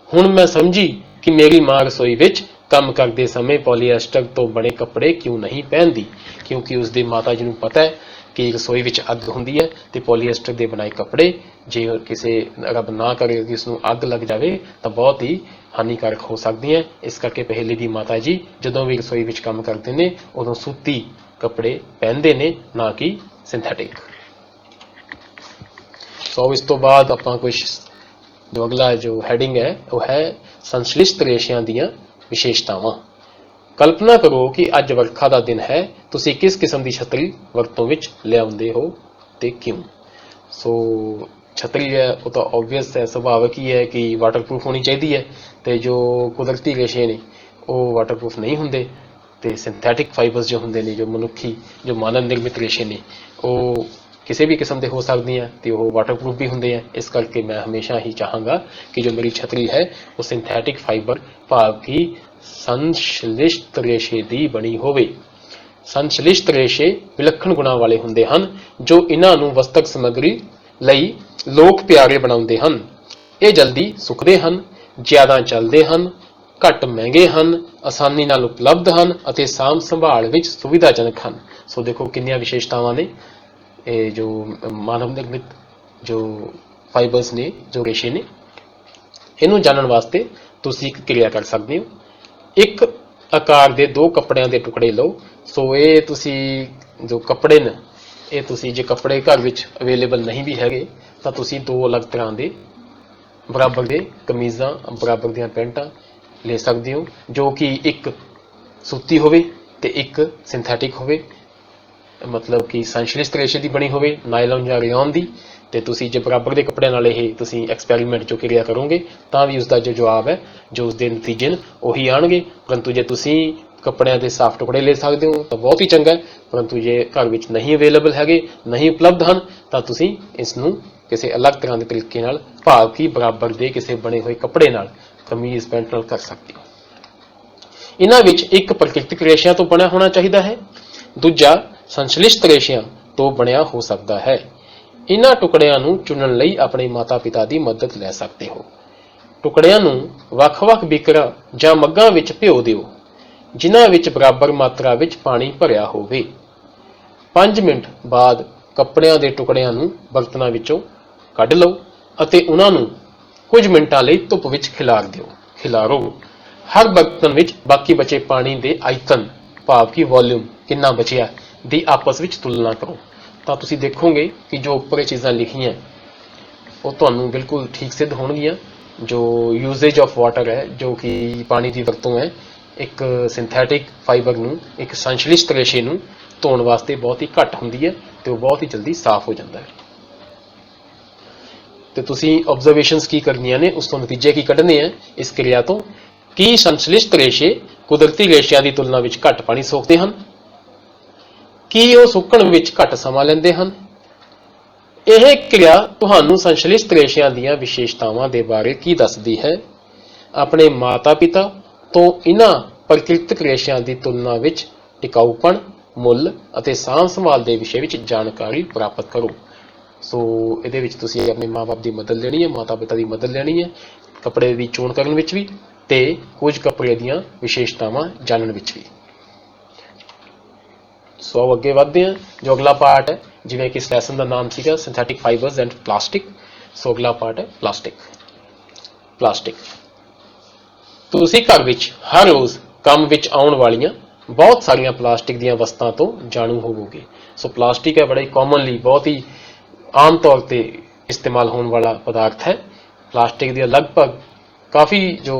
ਹੁਣ ਮੈਂ ਸਮਝੀ ਕਿ ਮੇਰੀ ਮਾਂ ਰਸੋਈ ਵਿੱਚ ਕੰਮ ਕਰਦੇ ਸਮੇਂ ਪੋਲੀਐਸਟਰ ਤੋਂ ਬਣੇ ਕੱਪੜੇ ਕਿਉਂ ਨਹੀਂ ਪਹਿਨਦੀ, ਕਿਉਂਕਿ ਉਸਦੀ ਮਾਤਾ ਜੀ ਨੂੰ ਪਤਾ ਹੈ ਕਿ ਰਸੋਈ ਵਿੱਚ ਅੱਗ ਹੁੰਦੀ ਹੈ ਤੇ ਪੋਲੀਐਸਟਰ ਦੇ ਬਣਾਏ ਕੱਪੜੇ ਜੇ ਕਿਸੇ ਰੱਬ ਨਾ ਕਰੇ ਕਿ ਉਸਨੂੰ ਅੱਗ ਲੱਗ ਜਾਵੇ ਤਾਂ ਬਹੁਤ ਹੀ ਹਾਨੀਕਾਰਕ ਹੋ ਸਕਦੀ ਹੈ। ਇਸ ਕਰਕੇ ਪਹਿਲੇ ਦੀ ਮਾਤਾ ਜੀ ਜਦੋਂ ਵੀ ਰਸੋਈ ਵਿੱਚ ਕੰਮ ਕਰਦੇ ਨੇ ਉਦੋਂ ਸੂਤੀ ਕੱਪੜੇ ਪਹਿਨਦੇ ਨੇ, ਨਾ ਕਿ ਸਿੰਥੈਟਿਕ। ਸੋ ਇਸ ਤੋਂ ਬਾਅਦ ਆਪਾਂ ਕੁਝ ਜੋ ਅਗਲਾ ਜੋ ਹੈਡਿੰਗ ਹੈ ਉਹ ਹੈ ਸੰਸ਼ਲਿਸ਼ਟ ਰੇਸ਼ਿਆਂ ਦੀਆਂ ਵਿਸ਼ੇਸ਼ਤਾਵਾਂ। ਕਲਪਨਾ ਕਰੋ ਕਿ ਅੱਜ ਵਰਖਾ ਦਾ ਦਿਨ ਹੈ, ਤੁਸੀਂ ਕਿਸ ਕਿਸਮ ਦੀ ਛਤਰੀ ਵਰਤੋਂ ਵਿੱਚ ਲਿਆਉਂਦੇ ਹੋ ਤੇ ਕਿਉਂ। ਸੋ ਛਤਰੀ ਹੈ ਉਹ ਤਾਂ ਆਬਵੀਅਸ ਹੈ, ਸੁਭਾਵਿਕ ਹੀ ਹੈ ਕਿ ਵਾਟਰਪ੍ਰੂਫ ਹੋਣੀ ਚਾਹੀਦੀ ਹੈ ਤੇ ਜੋ ਕੁਦਰਤੀ ਰੇਸ਼ੇ ਨੇ ਉਹ ਵਾਟਰਪ੍ਰੂਫ ਨਹੀਂ ਹੁੰਦੇ ਤੇ ਸਿੰਥੈਟਿਕ ਫਾਈਬਰਸ ਜੋ ਹੁੰਦੇ ਨੇ, ਜੋ ਮਾਨਵ ਨਿਰਮਿਤ ਰੇਸ਼ੇ ਨੇ ਉਹ ਕਿਸੇ ਵੀ ਕਿਸਮ ਦੇ ਹੋ ਸਕਦੀਆਂ ਤੇ ਉਹ ਵਾਟਰਪ੍ਰੂਫ ਵੀ ਹੁੰਦੇ ਆ। ਇਸ ਕਰਕੇ ਮੈਂ ਹਮੇਸ਼ਾ ਹੀ ਚਾਹਾਂਗਾ ਕਿ ਜੋ ਮੇਰੀ ਛਤਰੀ ਹੈ ਉਹ ਸਿੰਥੈਟਿਕ ਫਾਈਬਰ ਭਾਵ ਕਿ ਸੰਸ਼ਲਿਸ਼ਟ ਰੇਸ਼ੇ ਦੀ ਬਣੀ ਹੋਵੇ। ਸੰਸ਼ਲਿਸ਼ਟ ਰੇਸ਼ੇ ਵਿਲੱਖਣ ਗੁਣਾਂ ਵਾਲੇ ਹੁੰਦੇ ਹਨ ਜੋ ਇਹਨਾਂ ਨੂੰ ਵਸਤਕ ਸਮੱਗਰੀ ਲਈ ਲੋਕ ਪਿਆਰੇ ਬਣਾਉਂਦੇ ਹਨ। ਇਹ ਜਲਦੀ ਸੁੱਕਦੇ ਹਨ, ਜ਼ਿਆਦਾ ਚੱਲਦੇ ਹਨ, ਘੱਟ ਮਹਿੰਗੇ ਹਨ, ਆਸਾਨੀ ਨਾਲ ਉਪਲਬਧ ਹਨ ਅਤੇ ਸਾਂਭ ਸੰਭਾਲ ਵਿੱਚ ਸੁਵਿਧਾਜਨਕ ਹਨ। ਸੋ ਦੇਖੋ ਕਿੰਨੀਆਂ ਵਿਸ਼ੇਸ਼ਤਾਵਾਂ ਨੇ ਇਹ ਜੋ ਮਾਨਵ ਨਿਰਮਿਤ ਜੋ ਫਾਈਬਰਸ ਨੇ, ਜੋ ਰੇਸ਼ੇ ਨੇ। ਇਹਨੂੰ ਜਾਣਨ ਵਾਸਤੇ ਤੁਸੀਂ ਇੱਕ ਕਿਰਿਆ ਕਰ ਸਕਦੇ ਹੋ। ਇੱਕ ਆਕਾਰ ਦੇ ਦੋ ਕੱਪੜਿਆਂ ਦੇ ਟੁਕੜੇ ਲਓ। ਸੋ ਇਹ ਤੁਸੀਂ ਜੋ ਕੱਪੜੇ ਨੇ, ਇਹ ਤੁਸੀਂ ਜੇ ਕੱਪੜੇ ਘਰ ਵਿੱਚ ਅਵੇਲੇਬਲ ਨਹੀਂ ਵੀ ਹੈਗੇ ਤਾਂ ਤੁਸੀਂ ਦੋ ਅਲੱਗ ਤਰ੍ਹਾਂ ਦੇ ਬਰਾਬਰ ਦੇ ਕਮੀਜ਼ਾਂ, ਬਰਾਬਰ ਦੀਆਂ ਪੈਂਟਾਂ ਲੈ ਸਕਦੇ ਹੋ, ਜੋ ਕਿ ਇੱਕ ਸੂਤੀ ਹੋਵੇ ਤੇ ਇੱਕ ਸਿੰਥੈਟਿਕ ਹੋਵੇ, ਮਤਲਬ ਕਿ ਸੰਸ਼ਲਿਸ਼ਟ ਰੇਸ਼ੇ ਦੀ ਬਣੀ ਹੋਵੇ, ਨਾਇਲਨ ਜਾਂ ਰੇਯਨ ਦੀ। ਤੇ ਤੁਸੀਂ ਜੇ ਬਰਾਬਰ ਦੇ ਕੱਪੜਿਆਂ ਨਾਲ ਇਹ ਤੁਸੀਂ ਐਕਸਪੈਰੀਮੈਂਟ ਜੋ ਕਿਰਿਆ ਕਰੋਗੇ ਤਾਂ ਵੀ ਉਸਦਾ ਜੋ ਜਵਾਬ ਹੈ, ਜੋ ਉਸਦੇ ਨਤੀਜੇ ਨੇ ਉਹੀ ਆਉਣਗੇ। ਪਰੰਤੂ ਜੇ ਤੁਸੀਂ ਕੱਪੜਿਆਂ ਦੇ ਸਾਫ਼ ਟੁਕੜੇ ਲੈ ਸਕਦੇ ਹੋ ਤਾਂ ਬਹੁਤ ਹੀ ਚੰਗਾ ਹੈ। ਪਰੰਤੂ ਜੇ ਘਰ ਵਿੱਚ ਨਹੀਂ ਅਵੇਲੇਬਲ ਹੈਗੇ, ਨਹੀਂ ਉਪਲਬਧ ਹਨ, ਤਾਂ ਤੁਸੀਂ ਇਸ ਨੂੰ ਕਿਸੇ ਅਲੱਗ ਤਰ੍ਹਾਂ ਦੇ ਤਰੀਕੇ ਨਾਲ, ਭਾਵ ਕਿ ਬਰਾਬਰ ਦੇ ਕਿਸੇ ਬਣੇ ਹੋਏ ਕੱਪੜੇ ਨਾਲ, ਕਮੀਜ਼ ਪੈਂਟ ਨਾਲ ਕਰ ਸਕਦੇ ਹੋ। ਇਹਨਾਂ ਵਿੱਚ ਇੱਕ ਪ੍ਰਕਿਰਤਿਕ ਰੇਸ਼ਿਆਂ ਤੋਂ ਬਣਿਆ ਹੋਣਾ ਚਾਹੀਦਾ ਹੈ, ਦੂਜਾ ਸੰਸ਼ਲਿਸ਼ਟ ਰੇਸ਼ਿਆਂ ਤੋਂ ਬਣਿਆ ਹੋ ਸਕਦਾ ਹੈ। ਇਹਨਾਂ ਟੁਕੜਿਆਂ ਨੂੰ ਚੁਣਨ ਲਈ ਆਪਣੇ ਮਾਤਾ ਪਿਤਾ ਦੀ ਮਦਦ ਲੈ ਸਕਦੇ ਹੋ। ਟੁਕੜਿਆਂ ਨੂੰ ਵੱਖ-ਵੱਖ ਬੀਕਰਾਂ ਜਾਂ ਮੱਗਾਂ ਵਿੱਚ ਭਿਓ ਦਿਓ, ਜਿਨ੍ਹਾਂ ਵਿੱਚ ਬਰਾਬਰ ਮਾਤਰਾ ਵਿੱਚ ਪਾਣੀ ਭਰਿਆ ਹੋਵੇ। 5 ਮਿੰਟ ਬਾਅਦ ਕੱਪੜਿਆਂ ਦੇ ਟੁਕੜਿਆਂ ਨੂੰ ਬਰਤਨਾਂ ਵਿੱਚੋਂ ਕੱਢ ਲਓ ਅਤੇ ਉਹਨਾਂ ਨੂੰ ਕੁਝ ਮਿੰਟਾਂ ਲਈ ਧੁੱਪ ਵਿੱਚ ਖਿਲਾਰੋ। ਹਰ ਬਰਤਨ ਵਿੱਚ ਬਾਕੀ ਬਚੇ ਪਾਣੀ ਦੇ ਆਇਤਨ, ਭਾਵ ਕਿ ਵੋਲਿਊਮ ਕਿੰਨਾ ਬਚਿਆ, ਦੀ ਆਪਸ ਵਿੱਚ ਤੁਲਨਾ ਕਰੋ। ਤਾਂ ਤੁਸੀਂ ਦੇਖੋਗੇ ਕਿ ਜੋ ਉੱਪਰ ਇਹ ਚੀਜ਼ਾਂ ਲਿਖੀਆਂ ਉਹ ਤੁਹਾਨੂੰ ਬਿਲਕੁਲ ਠੀਕ ਸਿੱਧ ਹੋਣਗੀਆਂ। ਜੋ ਯੂਜ਼ੇਜ ਆਫ ਵਾਟਰ ਹੈ, ਜੋ ਕਿ ਪਾਣੀ ਦੀ ਵਰਤੋਂ ਹੈ, ਇੱਕ ਸਿੰਥੈਟਿਕ ਫਾਈਬਰ ਨੂੰ, ਇੱਕ ਸੰਸ਼ਲਿਸ਼ਟ ਰੇਸ਼ੇ ਨੂੰ ਧੋਣ ਵਾਸਤੇ ਬਹੁਤ ਹੀ ਘੱਟ ਹੁੰਦੀ ਹੈ ਤੇ ਉਹ ਬਹੁਤ ਹੀ ਜਲਦੀ ਸਾਫ਼ ਹੋ ਜਾਂਦਾ ਹੈ। ਤੇ ਤੁਸੀਂ ਆਬਜ਼ਰਵੇਸ਼ਨਸ ਕੀ ਕਰਨੀਆਂ ਨੇ, ਉਸ ਤੋਂ ਨਤੀਜੇ ਕੀ ਕੱਢਣੇ ਆ ਇਸ ਕਿਰਿਆ ਤੋਂ, ਕਿ ਸੰਸ਼ਲਿਸ਼ਟ ਰੇਸ਼ੇ ਕੁਦਰਤੀ ਰੇਸ਼ਿਆਂ ਦੀ ਤੁਲਨਾ ਵਿੱਚ ਘੱਟ ਪਾਣੀ ਸੋਖਦੇ ਹਨ, ਕੀ ਉਹ ਸੁੱਕਣ ਵਿੱਚ ਘੱਟ ਸਮਾਂ ਲੈਂਦੇ ਹਨ। ਇਹ ਕਿਰਿਆ ਤੁਹਾਨੂੰ ਸੰਸ਼ਲਿਸ਼ਟ ਰੇਸ਼ਿਆਂ ਦੀਆਂ ਵਿਸ਼ੇਸ਼ਤਾਵਾਂ ਦੇ ਬਾਰੇ ਕੀ ਦੱਸਦੀ ਹੈ। ਆਪਣੇ ਮਾਤਾ ਪਿਤਾ ਤੋਂ ਇਹਨਾਂ ਪ੍ਰਕਿਰਤਿਕ ਰੇਸ਼ਿਆਂ ਦੀ ਤੁਲਨਾ ਵਿੱਚ ਟਿਕਾਊਪਣ, ਮੁੱਲ ਅਤੇ ਸਾਂਭ ਸੰਭਾਲ ਦੇ ਵਿਸ਼ੇ ਵਿੱਚ ਜਾਣਕਾਰੀ ਪ੍ਰਾਪਤ ਕਰੋ। ਸੋ ਇਹਦੇ ਵਿੱਚ ਤੁਸੀਂ ਆਪਣੇ ਮਾਂ-ਬਾਪ ਦੀ ਮਦਦ ਲੈਣੀ ਹੈ, ਮਾਤਾ ਪਿਤਾ ਦੀ ਮਦਦ ਲੈਣੀ ਹੈ, ਕੱਪੜੇ ਦੀ ਚੋਣ ਕਰਨ ਵਿੱਚ ਵੀ ਤੇ ਕੁਝ ਕੱਪੜੇ ਦੀਆਂ ਵਿਸ਼ੇਸ਼ਤਾਵਾਂ ਜਾਣਨ ਵਿੱਚ ਵੀ। ਸੋ ਅੱਗੇ ਵਧਦੇ ਹਾਂ। ਜੋ ਅਗਲਾ ਪਾਰਟ ਹੈ, ਜਿਵੇਂ ਕਿ ਇਸ ਲੈਸਨ ਦਾ ਨਾਮ ਸੀਗਾ ਸਿੰਥੈਟਿਕ ਫਾਈਬਰਸ ਐਂਡ ਪਲਾਸਟਿਕ, ਸੋ ਅਗਲਾ ਪਾਰਟ ਹੈ ਪਲਾਸਟਿਕ। ਤੁਸੀਂ ਘਰ ਵਿੱਚ ਹਰ ਰੋਜ਼ ਕੰਮ ਵਿੱਚ ਆਉਣ ਵਾਲੀਆਂ ਬਹੁਤ ਸਾਰੀਆਂ ਪਲਾਸਟਿਕ ਦੀਆਂ ਵਸਤਾਂ ਤੋਂ ਜਾਣੂ ਹੋਵੋਗੇ। ਸੋ ਪਲਾਸਟਿਕ ਹੈ ਬੜਾ ਹੀ ਕਾਮਨਲੀ, ਬਹੁਤ ਹੀ ਆਮ ਤੌਰ ਤੇ ਇਸਤੇਮਾਲ ਹੋਣ ਵਾਲਾ ਪਦਾਰਥ ਹੈ। ਪਲਾਸਟਿਕ ਦੀਆਂ ਲਗਭਗ ਕਾਫੀ ਜੋ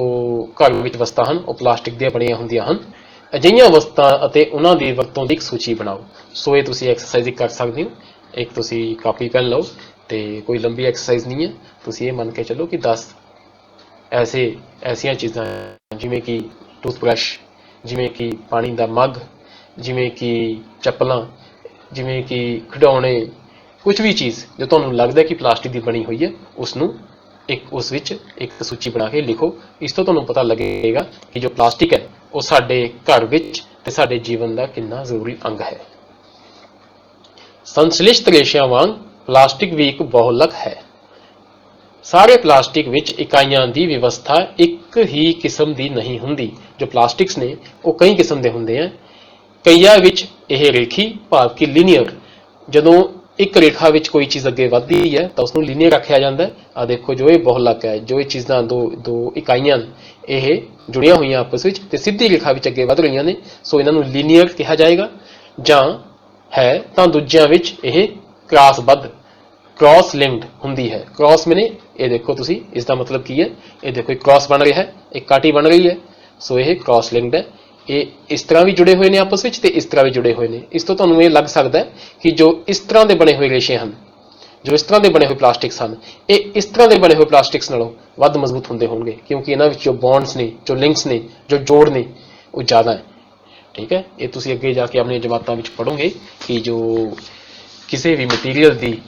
ਘਰ ਵਿੱਚ ਵਸਤਾਂ ਹਨ ਉਹ ਪਲਾਸਟਿਕ ਦੀਆਂ ਬਣੀਆਂ ਹੁੰਦੀਆਂ ਹਨ। ਅਜਿਹੀਆਂ ਵਸਤਾਂ ਅਤੇ ਉਹਨਾਂ ਦੀ ਵਰਤੋਂ ਦੀ ਇੱਕ ਸੂਚੀ ਬਣਾਓ। ਸੋ ਇਹ ਤੁਸੀਂ ਐਕਸਰਸਾਈਜ਼ ਕਰ ਸਕਦੇ ਹੋ। ਇੱਕ ਤੁਸੀਂ ਕਾਪੀ ਪੈਨ ਲਓ ਤੇ ਕੋਈ ਲੰਬੀ ਐਕਸਰਸਾਈਜ਼ ਨਹੀਂ ਹੈ, ਤੁਸੀਂ ਇਹ ਮੰਨ ਕੇ ਚੱਲੋ ਕਿ 10 ਐਸੀਆਂ ਚੀਜ਼ਾਂ ਜਿਵੇਂ ਕਿ ਟੂਥਬ੍ਰਸ਼, ਜਿਵੇਂ ਕਿ ਪਾਣੀ ਦਾ ਮੱਗ, ਜਿਵੇਂ ਕਿ ਚੱਪਲਾਂ, ਜਿਵੇਂ ਕਿ ਖਿਡੌਣੇ, ਕੁਝ ਵੀ ਚੀਜ਼ ਜੋ ਤੁਹਾਨੂੰ ਲੱਗਦਾ ਕਿ ਪਲਾਸਟਿਕ ਦੀ ਬਣੀ ਹੋਈ ਹੈ ਉਸ ਵਿੱਚ ਇੱਕ ਸੂਚੀ ਬਣਾ ਕੇ ਲਿਖੋ। ਇਸ ਤੋਂ ਤੁਹਾਨੂੰ ਪਤਾ ਲੱਗੇਗਾ ਕਿ ਜੋ ਪਲਾਸਟਿਕ ਹੈ ਉਹ ਸਾਡੇ ਘਰ ਵਿੱਚ ਤੇ ਸਾਡੇ ਜੀਵਨ ਦਾ ਕਿੰਨਾ ਜ਼ਰੂਰੀ ਅੰਗ ਹੈ। ਸੰਸ਼ਲਿਸ਼ਟ ਰੇਸ਼ਿਆਂ ਵਾਂਗ ਪਲਾਸਟਿਕ ਵੀ ਇੱਕ ਬਹੁਲਕ ਹੈ। ਸਾਰੇ ਪਲਾਸਟਿਕ ਵਿੱਚ ਇਕਾਈਆਂ ਦੀ ਵਿਵਸਥਾ ਇੱਕ ਹੀ ਕਿਸਮ ਦੀ ਨਹੀਂ ਹੁੰਦੀ। ਜੋ ਪਲਾਸਟਿਕਸ ਨੇ ਉਹ ਕਈ ਕਿਸਮ ਦੇ ਹੁੰਦੇ ਆ। ਕਈਆਂ ਵਿੱਚ ਇਹ ਰੇਖੀ, ਭਾਵ ਕਿ ਲੀਨੀਅਰ, ਜਦੋਂ ਇੱਕ ਰੇਖਾ ਵਿੱਚ ਕੋਈ ਚੀਜ਼ ਅੱਗੇ ਵੱਧਦੀ ਹੈ ਤਾਂ ਉਸਨੂੰ ਲੀਨੀਅਰ ਰੱਖਿਆ ਜਾਂਦਾ ਹੈ। ਆ ਦੇਖੋ ਜੋ ਇਹ ਬਹੁਲਕ ਹੈ, ਜੋ ਇਹ ਚੀਜ਼ਾਂ ਦੋ ਇਕਾਈਆਂ ਇਹ ਜੁੜੀਆਂ ਹੋਈਆਂ ਆਪਸ ਵਿੱਚ ਤੇ ਸਿੱਧੀ ਰੇਖਾ ਵਿੱਚ ਅੱਗੇ ਵੱਧ ਰਹੀਆਂ ਨੇ, ਸੋ ਇਹਨਾਂ ਨੂੰ ਲੀਨੀਅਰ ਕਿਹਾ ਜਾਏਗਾ। ਜਾਂ ਹੈ ਤਾਂ ਦੂਜਿਆਂ ਵਿੱਚ ਇਹ ਕ੍ਰਾਸ ਲਿੰਕਡ ਹੁੰਦੀ ਹੈ। ਕ੍ਰਾਸ ਮੈਨੇ ਇਹ ਦੇਖੋ ਤੁਸੀਂ, ਇਸ ਦਾ ਮਤਲਬ ਕੀ ਹੈ, ਇਹ ਦੇਖੋ ਇੱਕ ਕ੍ਰਾਸ ਬਣ ਰਿਹਾ ਹੈ, ਇੱਕ ਕਾਟੀ ਬਣ ਰਹੀ ਹੈ, ਸੋ ਇਹ ਕ੍ਰਾਸ ਲਿੰਕਡ ਹੈ। ਇਹ ਇਸ ਤਰ੍ਹਾਂ ਵੀ ਜੁੜੇ ਹੋਏ ਨੇ ਆਪਸ ਵਿੱਚ ਤੇ ਇਸ ਤਰ੍ਹਾਂ ਵੀ ਜੁੜੇ ਹੋਏ ਨੇ। ਇਸ ਤੋਂ ਤੁਹਾਨੂੰ ਇਹ ਲੱਗ ਸਕਦਾ ਹੈ ਕਿ ਜੋ ਇਸ ਤਰ੍ਹਾਂ ਦੇ ਬਣੇ ਹੋਏ ਰੇਸ਼ੇ ਹਨ, ਜੋ ਇਸ ਤਰ੍ਹਾਂ ਦੇ ਬਣੇ ਹੋਏ ਪਲਾਸਟਿਕਸ ਹਨ, ਇਹ ਇਸ ਤਰ੍ਹਾਂ ਦੇ ਬਣੇ ਹੋਏ ਪਲਾਸਟਿਕਸ ਨਾਲੋਂ ਵੱਧ ਮਜ਼ਬੂਤ ਹੁੰਦੇ ਹੋਣਗੇ, ਕਿਉਂਕਿ ਇਹਨਾਂ ਵਿੱਚ ਜੋ ਬੌਂਡਸ ਨੇ, ਜੋ ਲਿੰਕਸ ਨੇ, ਜੋ ਜੋੜ ਨੇ ਉਹ ਜ਼ਿਆਦਾ ਹੈ। ਠੀਕ ਹੈ, ਇਹ ਤੁਸੀਂ ਅੱਗੇ ਜਾ ਕੇ ਆਪਣੀਆਂ ਜਮਾਤਾਂ ਵਿੱਚ ਪੜ੍ਹੋਗੇ ਕਿ ਜੋ ਕਿਸੇ ਵੀ ਮਟੀਰੀਅਲ ਦੀ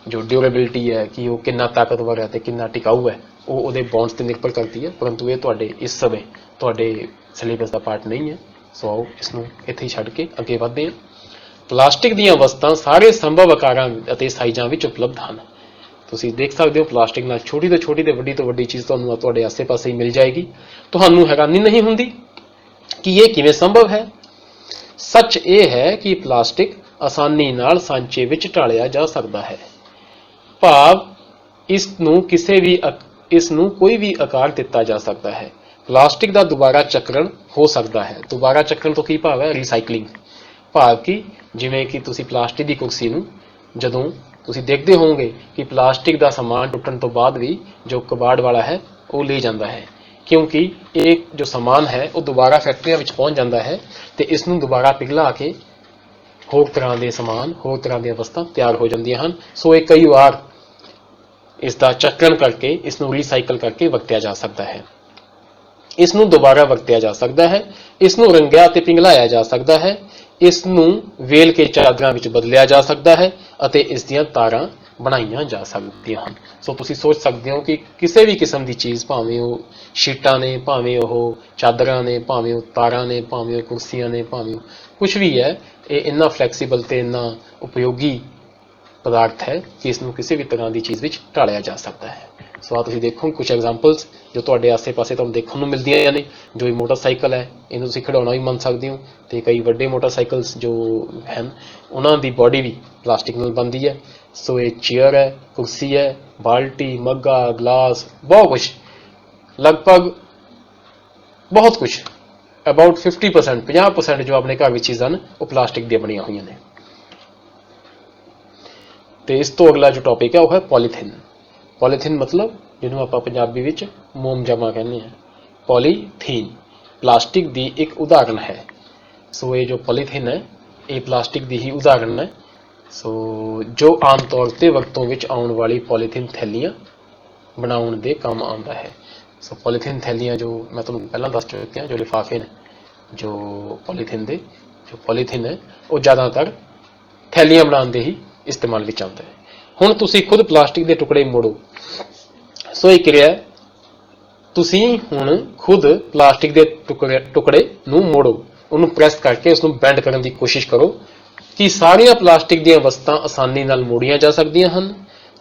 ਜੋ ਡਿਊਰੇਬਿਲਿਟੀ ਹੈ ਕਿ ਉਹ ਕਿੰਨਾ ਤਾਕਤਵਰ ਹੈ ਤੇ ਕਿੰਨਾ ਟਿਕਾਊ ਹੈ, ਉਹ ਉਹਦੇ ਬੌਂਡਸ ਤੇ ਨਿਰਭਰ ਕਰਦੀ ਹੈ। ਪਰੰਤੂ ਇਹ ਤੁਹਾਡੇ ਇਸ ਸਮੇਂ ਤੁਹਾਡੇ ਸਿਲੇਬਸ ਦਾ ਪਾਰਟ ਨਹੀਂ ਹੈ। ਸੋ ਆਓ ਇਸ ਨੂੰ ਇੱਥੇ ਹੀ ਛੱਡ ਕੇ ਅੱਗੇ ਵਧਦੇ ਹਾਂ। ਪਲਾਸਟਿਕ ਦੀਆਂ ਵਸਤਾਂ ਸਾਰੇ ਸੰਭਵ ਆਕਾਰਾਂ ਅਤੇ ਸਾਈਜ਼ਾਂ ਵਿੱਚ ਉਪਲਬਧ ਹਨ। ਤੁਸੀਂ ਦੇਖ ਸਕਦੇ ਹੋ ਪਲਾਸਟਿਕ ਨਾਲ ਛੋਟੀ ਤੋਂ ਛੋਟੀ ਤੇ ਵੱਡੀ ਤੋਂ ਵੱਡੀ ਚੀਜ਼ ਤੁਹਾਨੂੰ ਤੁਹਾਡੇ ਆਸੇ-ਪਾਸੇ ਹੀ ਮਿਲ ਜਾਏਗੀ। ਤੁਹਾਨੂੰ ਹੈਰਾਨੀ ਨਹੀਂ ਹੁੰਦੀ ਕਿ ਇਹ ਕਿਵੇਂ ਸੰਭਵ ਹੈ? ਸੱਚ ਇਹ ਹੈ ਕਿ ਪਲਾਸਟਿਕ ਆਸਾਨੀ ਨਾਲ ਸਾਂਚੇ ਵਿੱਚ ਢਾਲਿਆ ਜਾ ਸਕਦਾ ਹੈ, ਭਾਵ ਇਸ ਨੂੰ ਕੋਈ ਵੀ ਆਕਾਰ ਦਿੱਤਾ ਜਾ ਸਕਦਾ ਹੈ। ਪਲਾਸਟਿਕ ਦਾ ਦੁਬਾਰਾ ਚੱਕਰਣ ਹੋ ਸਕਦਾ ਹੈ। ਦੁਬਾਰਾ ਚੱਕਰਣ ਤੋਂ ਕੀ ਭਾਵ ਹੈ? ਰੀਸਾਈਕਲਿੰਗ। ਭਾਵ ਕਿ ਜਿਵੇਂ ਕਿ ਤੁਸੀਂ ਪਲਾਸਟਿਕ ਦੀ ਕੁਰਸੀ ਨੂੰ ਜਦੋਂ ਤੁਸੀਂ ਦੇਖਦੇ ਹੋਵੋਗੇ ਕਿ ਪਲਾਸਟਿਕ ਦਾ ਸਮਾਨ ਟੁੱਟਣ ਤੋਂ ਬਾਅਦ ਵੀ ਜੋ ਕਬਾੜ ਵਾਲਾ ਹੈ ਉਹ ਲੈ ਜਾਂਦਾ ਹੈ, ਕਿਉਂਕਿ ਇਹ ਜੋ ਸਮਾਨ ਹੈ ਉਹ ਦੁਬਾਰਾ ਫੈਕਟਰੀਆਂ ਵਿੱਚ ਪਹੁੰਚ ਜਾਂਦਾ ਹੈ ਤੇ ਇਸ ਨੂੰ ਦੁਬਾਰਾ ਪਿਘਲਾ ਕੇ ਹੋਰ ਤਰ੍ਹਾਂ ਦੇ ਸਮਾਨ, ਹੋਰ ਤਰ੍ਹਾਂ ਦੀਆਂ ਵਸਤਾਂ ਤਿਆਰ ਹੋ ਜਾਂਦੀਆਂ ਹਨ। ਸੋ ਇਹ ਕਈ ਵਾਰ ਇਸ ਦਾ ਚੱਕਰਣ ਕਰਕੇ, ਇਸ ਨੂੰ ਰੀਸਾਈਕਲ ਕਰਕੇ ਵਰਤਿਆ ਜਾ ਸਕਦਾ ਹੈ। ਇਸ ਨੂੰ ਦੁਬਾਰਾ ਵਰਤਿਆ ਜਾ ਸਕਦਾ ਹੈ, ਇਸ ਨੂੰ ਰੰਗਿਆ ਅਤੇ ਪਿਘਲਾਇਆ ਜਾ ਸਕਦਾ ਹੈ, ਇਸ ਨੂੰ ਵੇਲ ਕੇ ਚਾਦਰਾਂ ਵਿੱਚ ਬਦਲਿਆ ਜਾ ਸਕਦਾ ਹੈ ਅਤੇ ਇਸ ਦੀਆਂ ਤਾਰਾਂ ਬਣਾਈਆਂ ਜਾ ਸਕਦੀਆਂ ਹਨ। ਸੋ ਤੁਸੀਂ ਸੋਚ ਸਕਦੇ ਹੋ ਕਿ ਕਿਸੇ ਵੀ ਕਿਸਮ ਦੀ ਚੀਜ਼, ਭਾਵੇਂ ਉਹ ਸ਼ੀਟਾਂ ਨੇ, ਭਾਵੇਂ ਉਹ ਚਾਦਰਾਂ ਨੇ, ਭਾਵੇਂ ਉਹ ਤਾਰਾਂ ਨੇ, ਭਾਵੇਂ ਉਹ ਕੁਰਸੀਆਂ ਨੇ, ਭਾਵੇਂ ਕੁਝ ਵੀ ਹੈ, ਇਹ ਇੰਨਾ ਫਲੈਕਸੀਬਲ ਤੇ ਇੰਨਾ ਉਪਯੋਗੀ ਪਦਾਰਥ ਹੈ ਕਿ ਇਸ ਨੂੰ ਕਿਸੇ ਵੀ ਤਰ੍ਹਾਂ ਦੀ ਚੀਜ਼ ਵਿੱਚ ਢਾਲਿਆ ਜਾ ਸਕਦਾ ਹੈ। ਸੋ ਆ ਤੁਸੀਂ ਦੇਖੋ ਕੁਝ ਐਗਜ਼ਾਮਪਲਸ ਜੋ ਤੁਹਾਡੇ ਆਸੇ-ਪਾਸੇ ਤੁਹਾਨੂੰ ਦੇਖਣ ਨੂੰ ਮਿਲਦੀਆਂ ਨੇ। ਜੋ ਇਹ ਮੋਟਰਸਾਈਕਲ ਹੈ, ਇਹਨੂੰ ਤੁਸੀਂ ਖਿਡੌਣਾ ਵੀ ਮੰਨ ਸਕਦੇ ਹੋ, ਤੇ ਕਈ ਵੱਡੇ ਮੋਟਰਸਾਈਕਲਸ ਜੋ ਹਨ ਉਹਨਾਂ ਦੀ ਬਾਡੀ ਵੀ ਪਲਾਸਟਿਕ ਨਾਲ ਬਣਦੀ ਹੈ। ਸੋ ਇਹ ਚੇਅਰ ਹੈ, ਕੁਰਸੀ ਹੈ, ਬਾਲਟੀ, ਮੱਗਾ, ਗਲਾਸ, ਬਹੁਤ ਕੁਝ, ਲਗਭਗ ਬਹੁਤ ਕੁਝ, ਅਬਾਊਟ 50% ਜੋ ਆਪਣੇ ਘਰ ਵਿੱਚ ਚੀਜ਼ਾਂ ਹਨ ਉਹ ਪਲਾਸਟਿਕ ਦੀਆਂ ਬਣੀਆਂ ਹੋਈਆਂ ਨੇ। ਤੇ ਇਸ ਤੋਂ ਅਗਲਾ ਜੋ ਟੌਪਿਕ ਹੈ ਉਹ ਹੈ ਪੋਲੀਥੀਨ। ਪੋਲੀਥੀਨ ਮਤਲਬ ਜਿਹਨੂੰ ਆਪਾਂ ਪੰਜਾਬੀ ਵਿੱਚ ਮੋਮਜਾਮਾ ਕਹਿੰਦੇ ਹਾਂ। ਪੋਲੀਥੀਨ ਪਲਾਸਟਿਕ ਦੀ ਇੱਕ ਉਦਾਹਰਣ ਹੈ। ਸੋ ਇਹ ਜੋ ਪੋਲੀਥੀਨ ਹੈ ਇਹ ਪਲਾਸਟਿਕ ਦੀ ਹੀ ਉਦਾਹਰਣ ਹੈ। ਸੋ ਜੋ ਆਮ ਤੌਰ ਤੇ ਵਰਤੋਂ ਵਿੱਚ ਆਉਣ ਵਾਲੀ ਪੋਲੀਥੀਨ ਥੈਲੀਆਂ ਬਣਾਉਣ ਦੇ ਕੰਮ ਆਉਂਦਾ ਹੈ। ਸੋ ਪੋਲੀਥੀਨ ਥੈਲੀਆਂ ਜੋ ਮੈਂ ਤੁਹਾਨੂੰ ਪਹਿਲਾਂ ਦੱਸ ਚੁੱਕਿਆ, ਜੋ ਲਿਫਾਫੇ ਨੇ, ਜੋ ਪੋਲੀਥੀਨ ਹੈ ਉਹ ਜ਼ਿਆਦਾਤਰ ਥੈਲੀਆਂ ਬਣਾਉਣ ਦੇ ਹੀ ਇਸਤੇਮਾਲ ਵਿੱਚ ਆਉਂਦਾ ਹੈ। ਹੁਣ ਤੁਸੀਂ ਖੁਦ ਪਲਾਸਟਿਕ ਦੇ ਟੁਕੜੇ ਮੋੜੋ। ਸੋ ਇਹ ਕਿਰਿਆ, ਤੁਸੀਂ ਹੁਣ ਖੁਦ ਪਲਾਸਟਿਕ ਦੇ ਟੁਕੜੇ ਨੂੰ ਮੋੜੋ, ਉਹਨੂੰ ਪ੍ਰੈਸ ਕਰਕੇ ਉਸ ਨੂੰ ਬੈਂਡ ਕਰਨ ਦੀ ਕੋਸ਼ਿਸ਼ ਕਰੋ ਕਿ ਸਾਰੀਆਂ ਪਲਾਸਟਿਕ ਦੀਆਂ ਵਸਤਾਂ ਆਸਾਨੀ ਨਾਲ ਮੋੜੀਆਂ ਜਾ ਸਕਦੀਆਂ ਹਨ।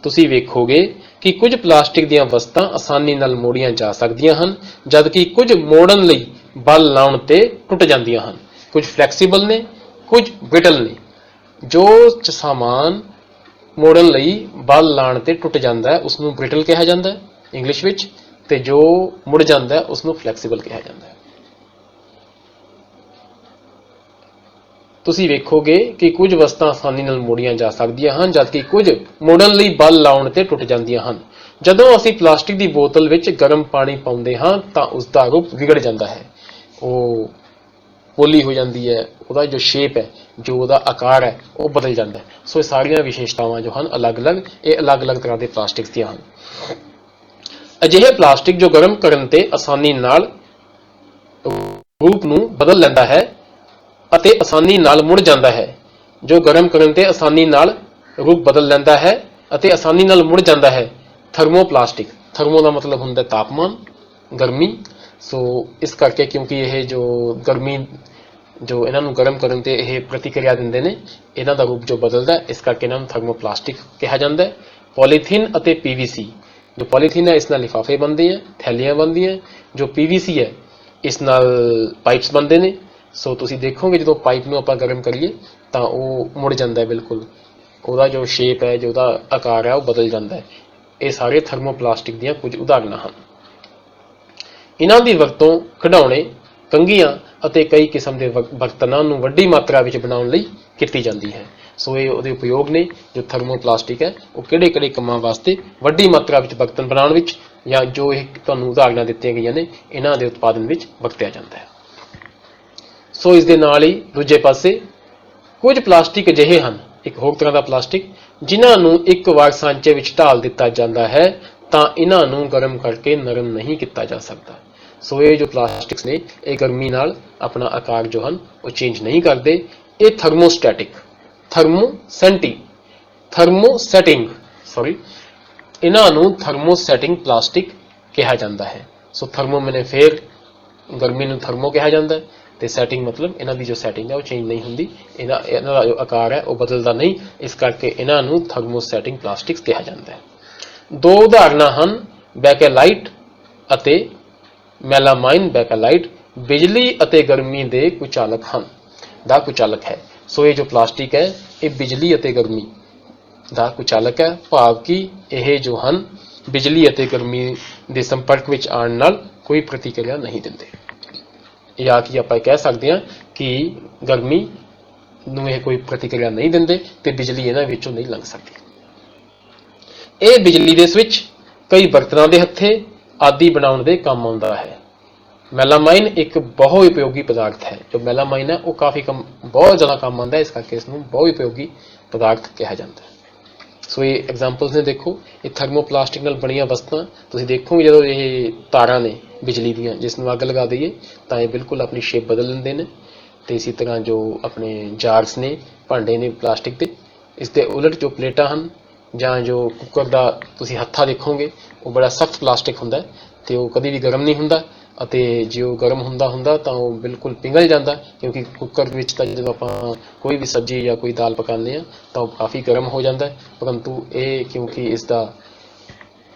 ਤੁਸੀਂ ਵੇਖੋਗੇ ਕਿ ਕੁਝ ਪਲਾਸਟਿਕ ਦੀਆਂ ਵਸਤਾਂ ਆਸਾਨੀ ਨਾਲ ਮੋੜੀਆਂ ਜਾ ਸਕਦੀਆਂ ਹਨ, ਜਦਕਿ ਕੁਝ ਮੋੜਨ ਲਈ ਬਲ ਲਾਉਣ ਤੇ ਟੁੱਟ ਜਾਂਦੀਆਂ ਹਨ। ਕੁਝ ਫਲੈਕਸੀਬਲ ਨੇ, ਕੁਝ ਬ੍ਰਿਟਲ ਨੇ। ਜੋ ਸਾਮਾਨ ਮੋੜਨ ਲਈ ਬਲ ਲਾਉਣ ਤੇ ਟੁੱਟ ਜਾਂਦਾ ਹੈ ਉਸ ਨੂੰ ਬ੍ਰਿਟਲ ਕਿਹਾ ਜਾਂਦਾ ਹੈ ਇੰਗਲਿਸ਼ ਵਿੱਚ, ਤੇ ਜੋ ਮੁੜ ਜਾਂਦਾ ਹੈ ਉਸ ਨੂੰ ਫਲੈਕਸੀਬਲ ਕਿਹਾ ਜਾਂਦਾ ਹੈ। ਤੁਸੀਂ ਵੇਖੋਗੇ ਕਿ ਕੁਝ ਵਸਤਾਂ ਆਸਾਨੀ ਨਾਲ ਮੋੜੀਆਂ ਜਾ ਸਕਦੀਆਂ ਹਨ, ਜਦਕਿ ਕੁਝ ਮੋੜਨ ਲਈ ਬਲ ਲਾਉਣ ਤੇ ਟੁੱਟ ਜਾਂਦੀਆਂ ਹਨ। ਜਦੋਂ ਅਸੀਂ ਪਲਾਸਟਿਕ ਦੀ ਬੋਤਲ ਵਿੱਚ ਗਰਮ ਪਾਣੀ ਪਾਉਂਦੇ ਹਾਂ ਤਾਂ ਉਸ ਦਾ ਰੂਪ ਵਿਗੜ ਜਾਂਦਾ ਹੈ, ਉਹ ਪੋਲੀ ਹੋ ਜਾਂਦੀ ਹੈ, ਉਹਦਾ ਜੋ ਸ਼ੇਪ ਹੈ, ਜੋ ਉਹਦਾ ਆਕਾਰ ਹੈ ਉਹ ਬਦਲ ਜਾਂਦਾ ਹੈ। ਸੋ ਇਹ ਸਾਰੀਆਂ ਵਿਸ਼ੇਸ਼ਤਾਵਾਂ ਜੋ ਹਨ ਅਲੱਗ-ਅਲੱਗ, ਇਹ ਅਲੱਗ-ਅਲੱਗ ਤਰ੍ਹਾਂ ਦੇ ਪਲਾਸਟਿਕਸ ਦੀਆਂ ਹਨ। ਅਜਿਹੇ ਪਲਾਸਟਿਕ ਜੋ ਗਰਮ ਕਰਨ ਤੇ ਆਸਾਨੀ ਨਾਲ ਰੂਪ ਨੂੰ ਬਦਲ ਲੈਂਦਾ ਹੈ ਅਤੇ ਆਸਾਨੀ ਨਾਲ ਮੁੜ ਜਾਂਦਾ ਹੈ। ਜੋ ਗਰਮ ਕਰਨ ਤੇ ਆਸਾਨੀ ਨਾਲ ਰੂਪ ਬਦਲ ਲੈਂਦਾ ਹੈ ਅਤੇ ਆਸਾਨੀ ਨਾਲ ਮੁੜ ਜਾਂਦਾ ਹੈ। ਥਰਮੋਪਲਾਸਟਿਕ, ਥਰਮੋ ਦਾ ਮਤਲਬ ਹੁੰਦਾ ਤਾਪਮਾਨ, ਗਰਮੀ। ਸੋ ਇਸ ਕਰਕੇ ਕਿਉਂਕਿ ਇਹ ਜੋ ਗਰਮੀ, ਜੋ ਇਹਨਾਂ ਨੂੰ ਗਰਮ ਕਰਨ ਤੇ ਇਹ ਪ੍ਰਤੀਕਿਰਿਆ ਦਿੰਦੇ ਨੇ, ਇਹਨਾਂ ਦਾ ਰੂਪ ਜੋ ਬਦਲਦਾ, ਇਸ ਕਰਕੇ ਇਹਨਾਂ ਨੂੰ ਥਰਮੋਪਲਾਸਟਿਕ ਕਿਹਾ ਜਾਂਦਾ ਹੈ। ਪੋਲੀਥੀਨ ਅਤੇ ਪੀਵੀਸੀ, ਜੋ ਪੋਲੀਥੀਨ ਹੈ ਇਸ ਨਾਲ ਲਿਫਾਫੇ ਬਣਦੇ ਹੈ, ਥੈਲੀਆਂ ਬਣਦੀਆਂ। ਜੋ ਪੀਵੀਸੀ ਹੈ ਇਸ ਨਾਲ ਪਾਈਪਸ ਬਣਦੇ ਨੇ। ਸੋ ਤੁਸੀਂ ਦੇਖੋਗੇ ਜਦੋਂ ਪਾਈਪ ਨੂੰ ਆਪਾਂ ਗਰਮ ਕਰੀਏ ਤਾਂ ਉਹ ਮੁੜ ਜਾਂਦਾ ਹੈ, ਬਿਲਕੁਲ ਉਹਦਾ ਜੋ ਸ਼ੇਪ ਹੈ, ਜੋ ਉਹਦਾ ਆਕਾਰ ਹੈ ਉਹ ਬਦਲ ਜਾਂਦਾ ਹੈ। ਇਹ ਸਾਰੇ ਥਰਮੋਪਲਾਸਟਿਕ ਦੀਆਂ ਕੁਝ ਉਦਾਹਰਨਾਂ ਹਨ। ਇਹਨਾਂ ਦੀ ਵਰਤੋਂ ਖਿਡੌਣੇ, ਕੰਘੀਆਂ ਅਤੇ ਕਈ ਕਿਸਮ ਦੇ ਬਰਤਨਾਂ ਨੂੰ ਵੱਡੀ ਮਾਤਰਾ ਵਿੱਚ ਬਣਾਉਣ ਲਈ ਕੀਤੀ ਜਾਂਦੀ ਹੈ। ਸੋ ਇਹ ਉਹਦੇ ਉਪਯੋਗ ਨੇ ਜੋ ਥਰਮੋਪਲਾਸਟਿਕ ਹੈ ਉਹ ਕਿਹੜੇ-ਕਿਹੜੇ ਕੰਮਾਂ ਵਾਸਤੇ ਵੱਡੀ ਮਾਤਰਾ ਵਿੱਚ ਬਰਤਨ ਬਣਾਉਣ ਵਿੱਚ, ਜਾਂ ਜੋ ਇਹ ਤੁਹਾਨੂੰ ਉਦਾਹਰਨਾਂ ਦਿੱਤੀਆਂ ਗਈਆਂ ਨੇ ਇਹਨਾਂ ਦੇ ਉਤਪਾਦਨ ਵਿੱਚ ਵਰਤਿਆ ਜਾਂਦਾ ਹੈ। ਸੋ ਇਸ ਦੇ ਨਾਲ ਹੀ ਦੂਜੇ ਪਾਸੇ ਕੁਝ ਪਲਾਸਟਿਕ ਅਜਿਹੇ ਹਨ, ਇੱਕ ਹੋਰ ਤਰ੍ਹਾਂ ਦਾ ਪਲਾਸਟਿਕ, ਜਿਨ੍ਹਾਂ ਨੂੰ ਇੱਕ ਵਾਰ ਸਾਂਚੇ ਵਿੱਚ ਢਾਲ ਦਿੱਤਾ ਜਾਂਦਾ ਹੈ ਤਾਂ ਇਹਨਾਂ ਨੂੰ ਗਰਮ ਕਰਕੇ ਨਰਮ ਨਹੀਂ ਕੀਤਾ ਜਾ ਸਕਦਾ। ਸੋ ਇਹ ਜੋ ਪਲਾਸਟਿਕਸ ਨੇ ਇਹ ਗਰਮੀ ਨਾਲ ਆਪਣਾ ਆਕਾਰ ਜੋ ਹਨ ਉਹ ਚੇਂਜ ਨਹੀਂ ਕਰਦੇ। ਇਹ ਇਹਨਾਂ ਨੂੰ ਥਰਮੋਸੈਟਿੰਗ ਪਲਾਸਟਿਕ ਕਿਹਾ ਜਾਂਦਾ ਹੈ। ਸੋ ਥਰਮੋ ਮੈਨੇ ਫੇਰ ਗਰਮੀ ਨੂੰ ਥਰਮੋ ਕਿਹਾ ਜਾਂਦਾ ਹੈ, ਤੇ ਸੈਟਿੰਗ ਮਤਲਬ ਇਹਨਾਂ ਦੀ ਜੋ ਸੈਟਿੰਗ ਹੈ ਉਹ ਚੇਂਜ ਨਹੀਂ ਹੁੰਦੀ, ਇਹਨਾਂ ਦਾ ਜੋ ਆਕਾਰ ਹੈ ਉਹ ਬਦਲਦਾ ਨਹੀਂ, ਇਸ ਕਰਕੇ ਇਹਨਾਂ ਨੂੰ ਥਰਮੋਸੈਟਿੰਗ ਪਲਾਸਟਿਕਸ ਕਿਹਾ ਜਾਂਦਾ ਹੈ। ਦੋ ਉਦਾਹਰਨਾਂ ਹਨ, ਬੈਕੇਲਾਈਟ ਅਤੇ ਮੈਲਾਮਾਈਨ। ਬੈਕੇਲਾਈਟ ਬਿਜਲੀ ਅਤੇ ਗਰਮੀ ਦੇ ਕੁਚਾਲਕ ਹਨ, ਦਾ ਕੁਚਾਲਕ ਹੈ। ਸੋ ਇਹ ਜੋ ਪਲਾਸਟਿਕ ਹੈ ਇਹ ਬਿਜਲੀ ਅਤੇ ਗਰਮੀ ਦਾ ਕੁਚਾਲਕ ਹੈ, ਭਾਵ ਕਿ ਇਹ ਜੋ ਹਨ ਬਿਜਲੀ ਅਤੇ ਗਰਮੀ ਦੇ ਸੰਪਰਕ ਵਿੱਚ ਆਉਣ ਨਾਲ ਕੋਈ ਪ੍ਰਤੀਕਿਰਿਆ ਨਹੀਂ ਦਿੰਦੇ, ਜਾਂ ਕਿ ਆਪਾਂ ਕਹਿ ਸਕਦੇ ਹਾਂ ਕਿ ਗਰਮੀ ਨੂੰ ਇਹ ਕੋਈ ਪ੍ਰਤੀਕਿਰਿਆ ਨਹੀਂ ਦਿੰਦੇ ਤੇ ਬਿਜਲੀ ਇਹਨਾਂ ਵਿੱਚੋਂ ਨਹੀਂ ਲੰਘ ਸਕਦੀ। ਇਹ ਬਿਜਲੀ ਦੇ ਸਵਿੱਚ, ਕਈ ਬਰਤਨਾਂ ਦੇ ਹੱਥੇ ਆਦਿ ਬਣਾਉਣ ਦੇ ਕੰਮ ਆਉਂਦਾ ਹੈ। ਮੈਲਾਮਾਈਨ ਇੱਕ ਬਹੁ ਉਪਯੋਗੀ ਪਦਾਰਥ ਹੈ। ਜੋ ਮੈਲਾਮਾਈਨ ਹੈ ਉਹ ਬਹੁਤ ਜ਼ਿਆਦਾ ਕੰਮ ਆਉਂਦਾ ਹੈ, ਇਸ ਕਰਕੇ ਇਸ ਨੂੰ ਬਹੁ ਉਪਯੋਗੀ ਪਦਾਰਥ ਕਿਹਾ ਜਾਂਦਾ ਹੈ। ਸੋ ਇਹ ਐਗਜ਼ਾਮਪਲਸ ਨੇ, ਦੇਖੋ ਇਹ ਥਰਮੋਪਲਾਸਟਿਕ ਨਾਲ ਬਣੀਆਂ ਵਸਤਾਂ। ਤੁਸੀਂ ਦੇਖੋਗੇ ਜਦੋਂ ਇਹ ਤਾਰਾਂ ਨੇ ਬਿਜਲੀ ਦੀਆਂ, ਜਿਸ ਨੂੰ ਅੱਗ ਲਗਾ ਦਈਏ ਤਾਂ ਇਹ ਬਿਲਕੁਲ ਆਪਣੀ ਸ਼ੇਪ ਬਦਲ ਲੈਂਦੇ ਨੇ। ਤੇ ਇਸੇ ਤਰ੍ਹਾਂ ਜੋ ਆਪਣੇ ਜਾਰਸ ਨੇ, ਭਾਂਡੇ ਨੇ ਪਲਾਸਟਿਕ ਦੇ, ਇਸ ਦੇ ਉਲਟ ਜੋ ਪਲੇਟਾਂ ਹਨ ਜਾਂ ਜੋ ਕੁੱਕਰ ਦਾ ਤੁਸੀਂ ਹੱਥਾ ਦੇਖੋਗੇ ਉਹ ਬੜਾ ਸਖਤ ਪਲਾਸਟਿਕ ਹੁੰਦਾ ਤੇ ਉਹ ਕਦੀ ਵੀ ਗਰਮ ਨਹੀਂ ਹੁੰਦਾ, ਅਤੇ ਜੇ ਉਹ ਗਰਮ ਹੁੰਦਾ ਤਾਂ ਉਹ ਬਿਲਕੁਲ ਪਿਘਲ ਜਾਂਦਾ, ਕਿਉਂਕਿ ਕੁੱਕਰ ਵਿੱਚ ਤਾਂ ਜਦੋਂ ਆਪਾਂ ਕੋਈ ਵੀ ਸਬਜ਼ੀ ਜਾਂ ਕੋਈ ਦਾਲ ਪਕਾਉਂਦੇ ਹਾਂ ਤਾਂ ਉਹ ਕਾਫੀ ਗਰਮ ਹੋ ਜਾਂਦਾ ਹੈ। ਪਰੰਤੂ ਇਹ ਕਿਉਂਕਿ ਇਸ ਦਾ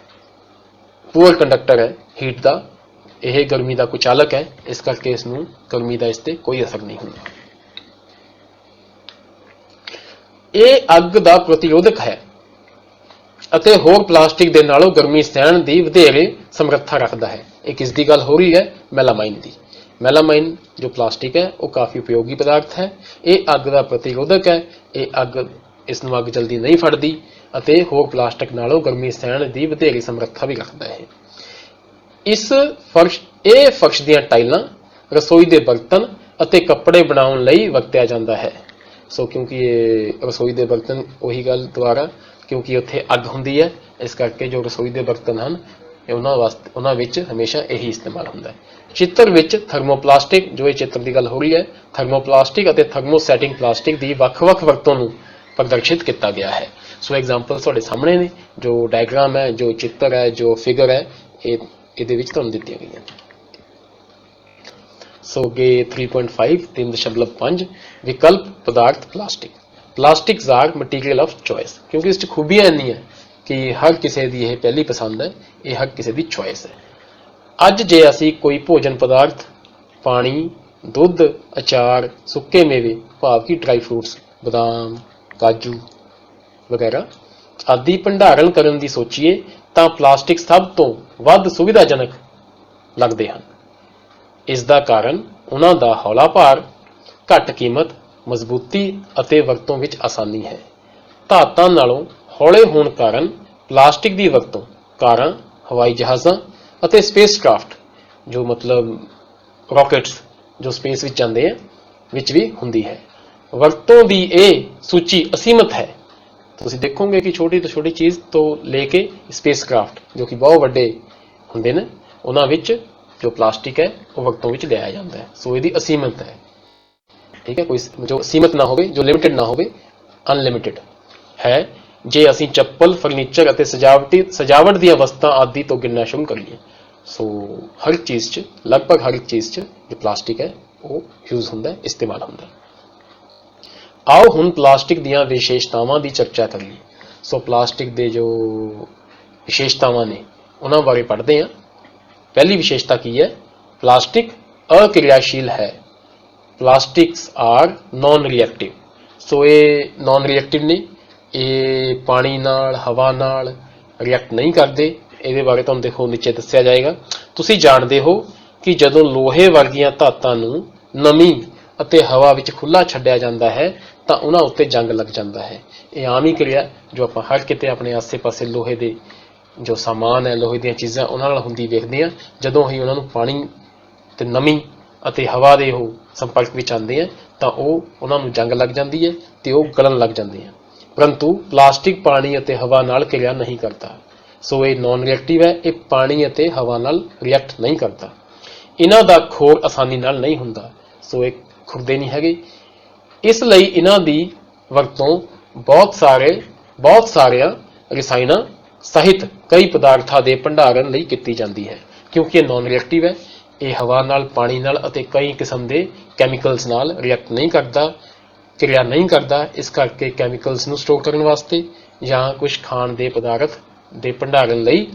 ਪੂਅਰ ਕੰਡਕਟਰ ਹੈ ਹੀਟ ਦਾ, ਇਹ ਗਰਮੀ ਦਾ ਕੁਚਾਲਕ ਹੈ, ਇਸ ਕਰਕੇ ਇਸ ਨੂੰ ਗਰਮੀ ਦਾ ਇਸ ਤੇ ਕੋਈ ਅਸਰ ਨਹੀਂ ਹੁੰਦਾ। ਇਹ ਅੱਗ ਦਾ ਪ੍ਰਤੀਰੋਧਕ ਹੈ ਅਤੇ ਹੋਰ ਪਲਾਸਟਿਕ ਦੇ ਨਾਲੋਂ ਗਰਮੀ ਸਹਿਣ ਦੀ ਵਧੇਰੇ ਸਮਰੱਥਾ ਰੱਖਦਾ ਹੈ। ਇਹ ਕਿਸ ਦੀ ਗੱਲ ਹੋ ਰਹੀ ਹੈ? ਮੈਲਾਮਾਈਨ ਦੀ। ਮੈਲਾਮਾਈਨ ਜੋ ਪਲਾਸਟਿਕ ਹੈ ਉਹ ਕਾਫੀ ਉਪਯੋਗੀ ਪਦਾਰਥ ਹੈ। ਇਹ ਅੱਗ ਦਾ ਪ੍ਰਤੀਰੋਧਕ ਹੈ, ਇਸ ਨੂੰ ਅੱਗ ਜਲਦੀ ਨਹੀਂ ਫੜਦੀ ਅਤੇ ਹੋਰ ਪਲਾਸਟਿਕ ਨਾਲੋਂ ਗਰਮੀ ਸਹਿਣ ਦੀ ਵਧੇਰੇ ਸਮਰੱਥਾ ਵੀ ਰੱਖਦਾ ਹੈ। ਇਹ ਫਰਸ਼ ਦੀਆਂ ਟਾਈਲਾਂ, ਰਸੋਈ ਦੇ ਬਰਤਨ ਅਤੇ ਕੱਪੜੇ ਬਣਾਉਣ ਲਈ ਵਰਤਿਆ ਜਾਂਦਾ ਹੈ। ਸੋ ਕਿਉਂਕਿ ਇਹ ਰਸੋਈ ਦੇ ਬਰਤਨ, ਉਹੀ ਗੱਲ ਦੁਬਾਰਾ, ਕਿਉਂਕਿ ਉੱਥੇ ਅੱਗ ਹੁੰਦੀ ਹੈ, ਇਸ ਕਰਕੇ ਜੋ ਰਸੋਈ ਦੇ ਬਰਤਨ ਹਨ ਉਹਨਾਂ ਵਿੱਚ ਹਮੇਸ਼ਾ ਇਹੀ ਇਸਤੇਮਾਲ ਹੁੰਦਾ ਹੈ। ਚਿੱਤਰ ਵਿੱਚ ਥਰਮੋਪਲਾਸਟਿਕ, ਜੋ ਇਹ ਚਿੱਤਰ ਦੀ ਗੱਲ ਹੋ ਰਹੀ ਹੈ, ਥਰਮੋਪਲਾਸਟਿਕ ਅਤੇ ਥਰਮੋਸੈਟਿੰਗ ਪਲਾਸਟਿਕ ਦੀ ਵੱਖ-ਵੱਖ ਵਰਤੋਂ ਨੂੰ ਪ੍ਰਦਰਸ਼ਿਤ ਕੀਤਾ ਗਿਆ ਹੈ। ਸੋ ਐਗਜ਼ਾਮਪਲ ਤੁਹਾਡੇ ਸਾਹਮਣੇ ਨੇ, ਜੋ ਡਾਇਗਰਾਮ ਹੈ, ਜੋ ਚਿੱਤਰ ਹੈ, ਜੋ ਫਿਗਰ ਹੈ, ਇਹਦੇ ਵਿੱਚ ਤੁਹਾਨੂੰ ਦਿੱਤੀਆਂ ਗਈਆਂ। ਸੋ ਅੱਗੇ 3.5 3.5 ਵਿਕਲਪ ਪਦਾਰਥ plastic. Plastics are material of choice, ਕਿਉਂਕਿ ਇਸ 'ਚ ਖੂਬੀਆਂ ਇੰਨੀ ਹੈ ਕਿ ਹਰ ਕਿਸੇ ਦੀ ਇਹ ਪਹਿਲੀ ਪਸੰਦ ਹੈ, ਇਹ ਹਰ ਕਿਸੇ ਦੀ ਚੋਇਸ ਹੈ। ਅੱਜ ਜੇ ਅਸੀਂ ਕੋਈ ਭੋਜਨ ਪਦਾਰਥ, ਪਾਣੀ, ਦੁੱਧ, ਅਚਾਰ, ਸੁੱਕੇ ਮੇਵੇ ਭਾਵ ਕਿ ਡਰਾਈ ਫਰੂਟਸ, ਬਦਾਮ, ਕਾਜੂ ਵਗੈਰਾ ਆਦਿ ਭੰਡਾਰਨ ਕਰਨ ਦੀ ਸੋਚੀਏ ਤਾਂ ਪਲਾਸਟਿਕ ਸਭ ਤੋਂ ਵੱਧ ਸੁਵਿਧਾਜਨਕ ਲੱਗਦੇ ਹਨ। ਇਸ ਦਾ ਕਾਰਨ ਉਹਨਾਂ ਦਾ ਹੌਲਾ ਭਾਰ, ਘੱਟ ਕੀਮਤ, ਮਜ਼ਬੂਤੀ ਅਤੇ ਵਰਤੋਂ ਵਿੱਚ ਆਸਾਨੀ ਹੈ। ਧਾਤਾਂ ਨਾਲੋਂ ਹੌਲੇ ਹੋਣ ਕਾਰਨ ਪਲਾਸਟਿਕ ਦੀ ਵਰਤੋਂ ਕਾਰਾਂ, ਹਵਾਈ ਜਹਾਜ਼ਾਂ ਅਤੇ ਸਪੇਸਕ੍ਰਾਫਟ, ਜੋ ਮਤਲਬ ਰਾਕੇਟਸ ਜੋ ਸਪੇਸ ਵਿੱਚ ਜਾਂਦੇ ਆ, ਵਿੱਚ ਵੀ ਹੁੰਦੀ ਹੈ। ਵਰਤੋਂ ਦੀ ਇਹ ਸੂਚੀ ਅਸੀਮਤ ਹੈ। ਤੁਸੀਂ ਦੇਖੋਗੇ ਕਿ ਛੋਟੀ ਤੋਂ ਛੋਟੀ ਚੀਜ਼ ਤੋਂ ਲੈ ਕੇ ਸਪੇਸਕ੍ਰਾਫਟ, ਜੋ ਕਿ ਬਹੁਤ ਵੱਡੇ ਹੁੰਦੇ ਨੇ, ਉਹਨਾਂ ਵਿੱਚ ਜੋ ਪਲਾਸਟਿਕ ਹੈ ਉਹ ਵਰਤੋਂ ਵਿੱਚ ਲਿਆਇਆ ਜਾਂਦਾ ਹੈ। ਸੋ ਇਹਦੀ ਅਸੀਮਤ ਹੈ, ਠੀਕ ਹੈ, ਕੋਈ ਜੋ ਸੀਮਤ ਨਾ ਹੋਵੇ, ਜੋ ਲਿਮਿਟਡ ਨਾ ਹੋਵੇ, ਅਨਲਿਮਿਟਡ ਹੈ। ਜੇ ਅਸੀਂ ਚੱਪਲ, ਫਰਨੀਚਰ ਅਤੇ ਸਜਾਵਟ ਦੀਆਂ ਵਸਤਾਂ ਆਦਿ ਤੋਂ ਗਿਣਨਾ ਸ਼ੁਰੂ ਕਰੀਏ, ਸੋ ਹਰ ਚੀਜ਼ 'ਚ, ਲਗਭਗ ਹਰ ਚੀਜ਼ 'ਚ ਜੋ ਪਲਾਸਟਿਕ ਹੈ ਉਹ ਯੂਜ਼ ਹੁੰਦਾ ਹੈ, ਇਸਤੇਮਾਲ ਹੁੰਦਾ ਹੈ। ਆਓ ਹੁਣ ਪਲਾਸਟਿਕ ਦੀਆਂ ਵਿਸ਼ੇਸ਼ਤਾਵਾਂ ਦੀ ਚਰਚਾ ਕਰੀਏ। ਸੋ ਪਲਾਸਟਿਕ ਦੇ ਜੋ ਵਿਸ਼ੇਸ਼ਤਾਵਾਂ ਨੇ ਉਹਨਾਂ ਬਾਰੇ ਪੜ੍ਹਦੇ ਹਾਂ। ਪਹਿਲੀ ਵਿਸ਼ੇਸ਼ਤਾ ਕੀ ਹੈ? ਪਲਾਸਟਿਕ ਅਕਿਰਿਆਸ਼ੀਲ ਹੈ। Plastics are non reactive. ਸੋ ਇਹ ਨਾਨ ਰਿਐਕਟਿਵ ਨੇ, ਇਹ ਪਾਣੀ ਨਾਲ, ਹਵਾ ਨਾਲ ਰਿਐਕਟ ਨਹੀਂ ਕਰਦੇ। ਇਹਦੇ ਬਾਰੇ ਤੁਹਾਨੂੰ ਦੇਖੋ ਨੀਚੇ ਦੱਸਿਆ ਜਾਏਗਾ। ਤੁਸੀਂ ਜਾਣਦੇ ਹੋ ਕਿ ਜਦੋਂ ਲੋਹੇ ਵਰਗੀਆਂ ਧਾਤਾਂ ਨੂੰ ਨਮੀ ਅਤੇ ਹਵਾ ਵਿੱਚ ਖੁੱਲ੍ਹਾ ਛੱਡਿਆ ਜਾਂਦਾ ਹੈ ਤਾਂ ਉਹਨਾਂ ਉੱਤੇ ਜੰਗ ਲੱਗ ਜਾਂਦਾ ਹੈ। ਇਹ ਆਮ ਹੀ ਕਿਰਿਆ ਜੋ ਆਪਾਂ ਹਰ ਕਿਤੇ ਆਪਣੇ ਆਸੇ-ਪਾਸੇ ਲੋਹੇ ਦੇ ਜੋ ਸਾਮਾਨ ਹੈ, ਲੋਹੇ ਦੀਆਂ ਚੀਜ਼ਾਂ ਉਹਨਾਂ ਨਾਲ ਹੁੰਦੀ ਵੇਖਦੇ ਹਾਂ। ਜਦੋਂ ਹੀ ਉਹਨਾਂ ਨੂੰ ਪਾਣੀ ਤੇ ਨਮੀ ਅਤੇ ਹਵਾ ਦੇ ਉਹ ਸੰਪਰਕ ਵਿੱਚ ਆਉਂਦੇ ਆ ਤਾਂ ਉਹਨਾਂ ਨੂੰ ਜੰਗ ਲੱਗ ਜਾਂਦੀ ਹੈ ਤੇ ਉਹ ਗਲਣ ਲੱਗ ਜਾਂਦੇ ਆ। ਪਰੰਤੂ ਪਲਾਸਟਿਕ ਪਾਣੀ ਅਤੇ ਹਵਾ ਨਾਲ ਕਿਰਿਆ ਨਹੀਂ ਕਰਦਾ। ਸੋ ਇਹ ਨਾਨ ਰਿਐਕਟਿਵ ਹੈ, ਇਹ ਪਾਣੀ ਅਤੇ ਹਵਾ ਨਾਲ ਰਿਐਕਟ ਨਹੀਂ ਕਰਦਾ। ਇਹਨਾਂ ਦਾ ਖੋਰ ਆਸਾਨੀ ਨਾਲ ਨਹੀਂ ਹੁੰਦਾ, ਸੋ ਇਹ ਖੁਰਦੇ ਨਹੀਂ ਹੈਗੇ। ਇਸ ਲਈ ਇਹਨਾਂ ਦੀ ਵਰਤੋਂ ਬਹੁਤ ਸਾਰਿਆਂ ਰਸਾਇਣਾਂ ਸਹਿਤ ਕਈ ਪਦਾਰਥਾਂ ਦੇ ਭੰਡਾਰਨ ਲਈ ਕੀਤੀ ਜਾਂਦੀ ਹੈ। ਕਿਉਂਕਿ ਇਹ ਨਾਨ ਰਿਐਕਟਿਵ ਹੈ, ਇਹ ਹਵਾ ਨਾਲ, ਪਾਣੀ ਨਾਲ ਅਤੇ ਕਈ ਕਿਸਮ ਦੇ ਕੈਮੀਕਲਸ ਨਾਲ ਰਿਐਕਟ ਨਹੀਂ ਕਰਦਾ, ਕਿਰਿਆ ਨਹੀਂ ਕਰਦਾ। ਇਸ ਕਰਕੇ ਕੈਮੀਕਲਸ ਨੂੰ ਸਟੋਰ ਕਰਨ ਵਾਸਤੇ ਜਾਂ ਕੁਝ ਖਾਣ ਦੇ ਪਦਾਰਥ ਦੇ ਭੰਡਾਰਨ ਲਈ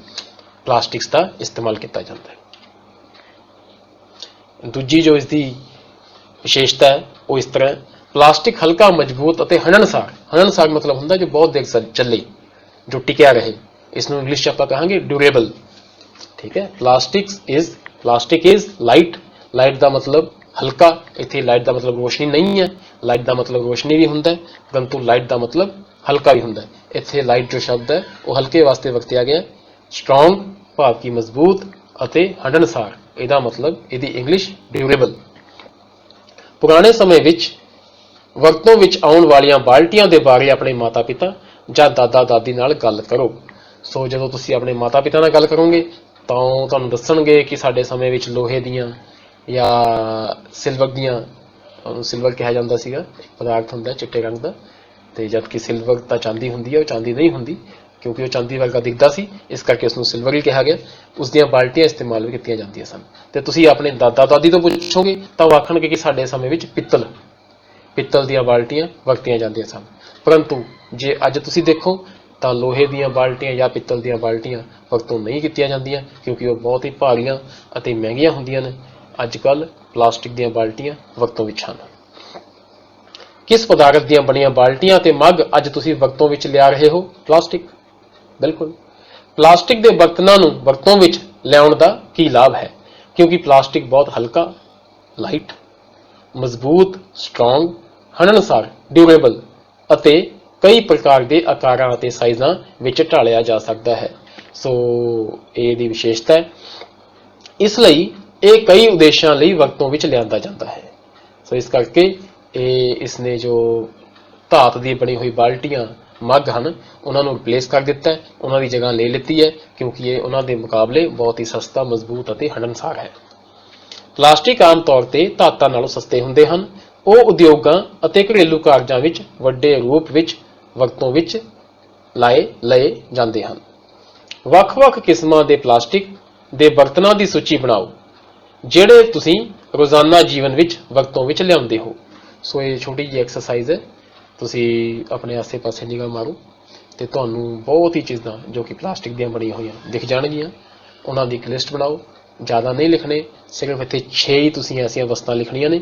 ਪਲਾਸਟਿਕਸ ਦਾ ਇਸਤੇਮਾਲ ਕੀਤਾ ਜਾਂਦਾ ਹੈ। ਦੂਜੀ ਜੋ ਇਸ ਦੀ ਵਿਸ਼ੇਸ਼ਤਾ ਹੈ ਉਹ ਇਸ ਤਰ੍ਹਾਂ, ਪਲਾਸਟਿਕ ਹਲਕਾ, ਮਜ਼ਬੂਤ ਅਤੇ ਹੰਢਣਸਾਰ। ਹੰਢਣਸਾਰ ਮਤਲਬ ਹੁੰਦਾ ਜੋ ਬਹੁਤ ਦੇਰ ਚੱਲੇ, ਜੋ ਟਿਕਿਆ ਰਹੇ। ਇਸ ਨੂੰ ਇੰਗਲਿਸ਼ 'ਚ ਆਪਾਂ ਕਹਾਂਗੇ ਡਿਊਰੇਬਲ। ਠੀਕ ਹੈ। Plastic is light. ਲਾਈਟ ਦਾ ਮਤਲਬ ਹਲਕਾ, ਇੱਥੇ ਲਾਈਟ ਦਾ ਮਤਲਬ ਰੋਸ਼ਨੀ ਨਹੀਂ ਹੈ, ਲਾਈਟ ਦਾ ਮਤਲਬ ਰੋਸ਼ਨੀ ਵੀ ਹੁੰਦਾ ਹੈ, ਪਰੰਤੂ ਲਾਈਟ ਦਾ ਮਤਲਬ ਹਲਕਾ ਵੀ ਹੁੰਦਾ ਹੈ। ਇੱਥੇ ਲਾਈਟ ਜੋ ਸ਼ਬਦ ਹੈ ਉਹ ਹਲਕੇ ਵਾਸਤੇ ਵਰਤਿਆ ਗਿਆ। ਸਟਰੋਂਗ ਭਾਵ ਕਿ ਮਜ਼ਬੂਤ ਅਤੇ ਹੰਢਣਸਾਰ, ਇਹਦਾ ਮਤਲਬ ਇਹਦੀ ਇੰਗਲਿਸ਼ ਡਿਊਰੇਬਲ। ਪੁਰਾਣੇ ਸਮੇਂ ਵਿੱਚ ਵਰਤੋਂ ਵਿੱਚ ਆਉਣ ਵਾਲੀਆਂ ਬਾਲਟੀਆਂ ਦੇ ਬਾਰੇ ਆਪਣੇ ਮਾਤਾ ਪਿਤਾ ਜਾਂ ਦਾਦਾ ਦਾਦੀ ਨਾਲ ਗੱਲ ਕਰੋ। ਸੋ ਜਦੋਂ ਤੁਸੀਂ ਆਪਣੇ ਮਾਤਾ ਪਿਤਾ ਨਾਲ ਗੱਲ ਕਰੋਗੇ ਤਾਂ ਉਹ ਤੁਹਾਨੂੰ ਦੱਸਣਗੇ ਕਿ ਸਾਡੇ ਸਮੇਂ ਵਿੱਚ ਲੋਹੇ ਦੀਆਂ ਜਾਂ ਸਿਲਵਰ ਦੀਆਂ, ਸਿਲਵਰ ਕਿਹਾ ਜਾਂਦਾ ਸੀਗਾ, ਇੱਕ ਪਦਾਰਥ ਹੁੰਦਾ ਚਿੱਟੇ ਰੰਗ ਦਾ, ਤੇ ਜਦ ਕਿ ਸਿਲਵਰ ਤਾਂ ਚਾਂਦੀ ਹੁੰਦੀ ਹੈ, ਉਹ ਚਾਂਦੀ ਨਹੀਂ ਹੁੰਦੀ ਕਿਉਂਕਿ ਉਹ ਚਾਂਦੀ ਵਰਗਾ ਦਿਖਦਾ ਸੀ, ਇਸ ਕਰਕੇ ਉਸ ਨੂੰ ਸਿਲਵਰ ਹੀ ਕਿਹਾ ਗਿਆ। ਉਸ ਦੀਆਂ ਬਾਲਟੀਆਂ ਇਸਤੇਮਾਲ ਵੀ ਕੀਤੀਆਂ ਜਾਂਦੀਆਂ ਸਨ। ਤੇ ਤੁਸੀਂ ਆਪਣੇ ਦਾਦਾ ਦਾਦੀ ਤੋਂ ਪੁੱਛੋਗੇ ਤਾਂ ਉਹ ਆਖਣਗੇ ਕਿ ਸਾਡੇ ਸਮੇਂ ਵਿੱਚ ਪਿੱਤਲ ਦੀਆਂ ਬਾਲਟੀਆਂ ਵਰਤੀਆਂ ਜਾਂਦੀਆਂ ਸਨ। ਪਰੰਤੂ ਜੇ ਅੱਜ ਤੁਸੀਂ ਦੇਖੋ ਤਾਂ ਲੋਹੇ ਦੀਆਂ ਬਾਲਟੀਆਂ ਜਾਂ ਪਿੱਤਲ ਦੀਆਂ ਬਾਲਟੀਆਂ ਵਰਤੋਂ ਨਹੀਂ ਕੀਤੀਆਂ ਜਾਂਦੀਆਂ ਕਿਉਂਕਿ ਉਹ ਬਹੁਤ ਹੀ ਭਾਰੀਆਂ ਅਤੇ ਮਹਿੰਗੀਆਂ ਹੁੰਦੀਆਂ ਨੇ। ਅੱਜ ਕੱਲ੍ਹ ਪਲਾਸਟਿਕ ਦੀਆਂ ਬਾਲਟੀਆਂ ਵਰਤੋਂ ਵਿੱਚ ਹਨ। ਕਿਸ ਪਦਾਰਥ ਦੀਆਂ ਬਣੀਆਂ ਬਾਲਟੀਆਂ ਅਤੇ ਮੱਗ ਅੱਜ ਤੁਸੀਂ ਵਰਤੋਂ ਵਿੱਚ ਲਿਆ ਰਹੇ ਹੋ? ਪਲਾਸਟਿਕ। ਬਿਲਕੁਲ। ਪਲਾਸਟਿਕ ਦੇ ਬਰਤਨਾਂ ਨੂੰ ਵਰਤੋਂ ਵਿੱਚ ਲਿਆਉਣ ਦਾ ਕੀ ਲਾਭ ਹੈ? ਕਿਉਂਕਿ ਪਲਾਸਟਿਕ ਬਹੁਤ ਹਲਕਾ, ਲਾਈਟ, ਮਜ਼ਬੂਤ, ਸਟਰੋਂਗ, ਹੰਢਣਸਾਰ, ਡਿਊਰੇਬਲ ਅਤੇ ਕਈ ਪ੍ਰਕਾਰ ਦੇ ਆਕਾਰਾਂ ਅਤੇ ਸਾਈਜ਼ਾਂ ਵਿੱਚ ਢਾਲਿਆ ਜਾ ਸਕਦਾ ਹੈ। ਸੋ ਇਹ ਦੀ ਵਿਸ਼ੇਸ਼ਤਾ ਹੈ। ਇਸ ਲਈ ਇਹ ਕਈ ਉਦੇਸ਼ਾਂ ਲਈ ਵਰਤੋਂ ਵਿੱਚ ਲਿਆਂਦਾ ਜਾਂਦਾ ਹੈ। ਸੋ ਇਸ ਕਰਕੇ ਇਸਨੇ ਜੋ ਧਾਤ ਦੀ ਬਣੀ ਹੋਈ ਬਾਲਟੀਆਂ, ਮੱਗ ਹਨ, ਉਹਨਾਂ ਨੂੰ ਰਿਪਲੇਸ ਕਰ ਦਿੱਤਾ ਹੈ, ਉਹਨਾਂ ਦੀ ਜਗ੍ਹਾ ਲੈ ਲਿੱਤੀ ਹੈ ਕਿਉਂਕਿ ਇਹ ਉਹਨਾਂ ਦੇ ਮੁਕਾਬਲੇ ਬਹੁਤ ਹੀ ਸਸਤਾ, ਮਜ਼ਬੂਤ ਅਤੇ ਹੰਢਣਸਾਰ ਹੈ। ਪਲਾਸਟਿਕ ਆਮ ਤੌਰ ਤੇ ਧਾਤਾਂ ਨਾਲੋਂ ਸਸਤੇ ਹੁੰਦੇ ਹਨ। ਉਹ ਉਦਯੋਗਾਂ ਅਤੇ ਘਰੇਲੂ ਕਾਰਜਾਂ ਵਿੱਚ ਵੱਡੇ ਰੂਪ ਵਿੱਚ ਵਰਤੋਂ ਵਿੱਚ ਲਏ ਜਾਂਦੇ ਹਨ। ਵੱਖ-ਵੱਖ ਕਿਸਮਾਂ ਦੇ ਪਲਾਸਟਿਕ ਦੇ ਬਰਤਨਾਂ ਦੀ ਸੂਚੀ ਬਣਾਓ ਜਿਹੜੇ ਤੁਸੀਂ ਰੋਜ਼ਾਨਾ ਜੀਵਨ ਵਿੱਚ ਵਰਤੋਂ ਵਿੱਚ ਲਿਆਉਂਦੇ ਹੋ। ਸੋ ਇਹ ਛੋਟੀ ਜਿਹੀ ਐਕਸਰਸਾਈਜ਼ ਹੈ, ਤੁਸੀਂ ਆਪਣੇ ਆਸੇ-ਪਾਸੇ ਨਿਗਾਹ ਮਾਰੋ ਤੇ ਤੁਹਾਨੂੰ ਬਹੁਤ ਹੀ ਚੀਜ਼ਾਂ ਜੋ ਕਿ ਪਲਾਸਟਿਕ ਦੀਆਂ ਬਣੀਆਂ ਹੋਈਆਂ ਦਿਖ ਜਾਣਗੀਆਂ। ਉਹਨਾਂ ਦੀ ਇੱਕ ਲਿਸਟ ਬਣਾਓ। ਜ਼ਿਆਦਾ ਨਹੀਂ ਲਿਖਣੇ, ਸਿਰਫ ਇੱਥੇ 6 ਹੀ ਤੁਸੀਂ ਐਸੀਆਂ ਵਸਤਾਂ ਲਿਖਣੀਆਂ ਨੇ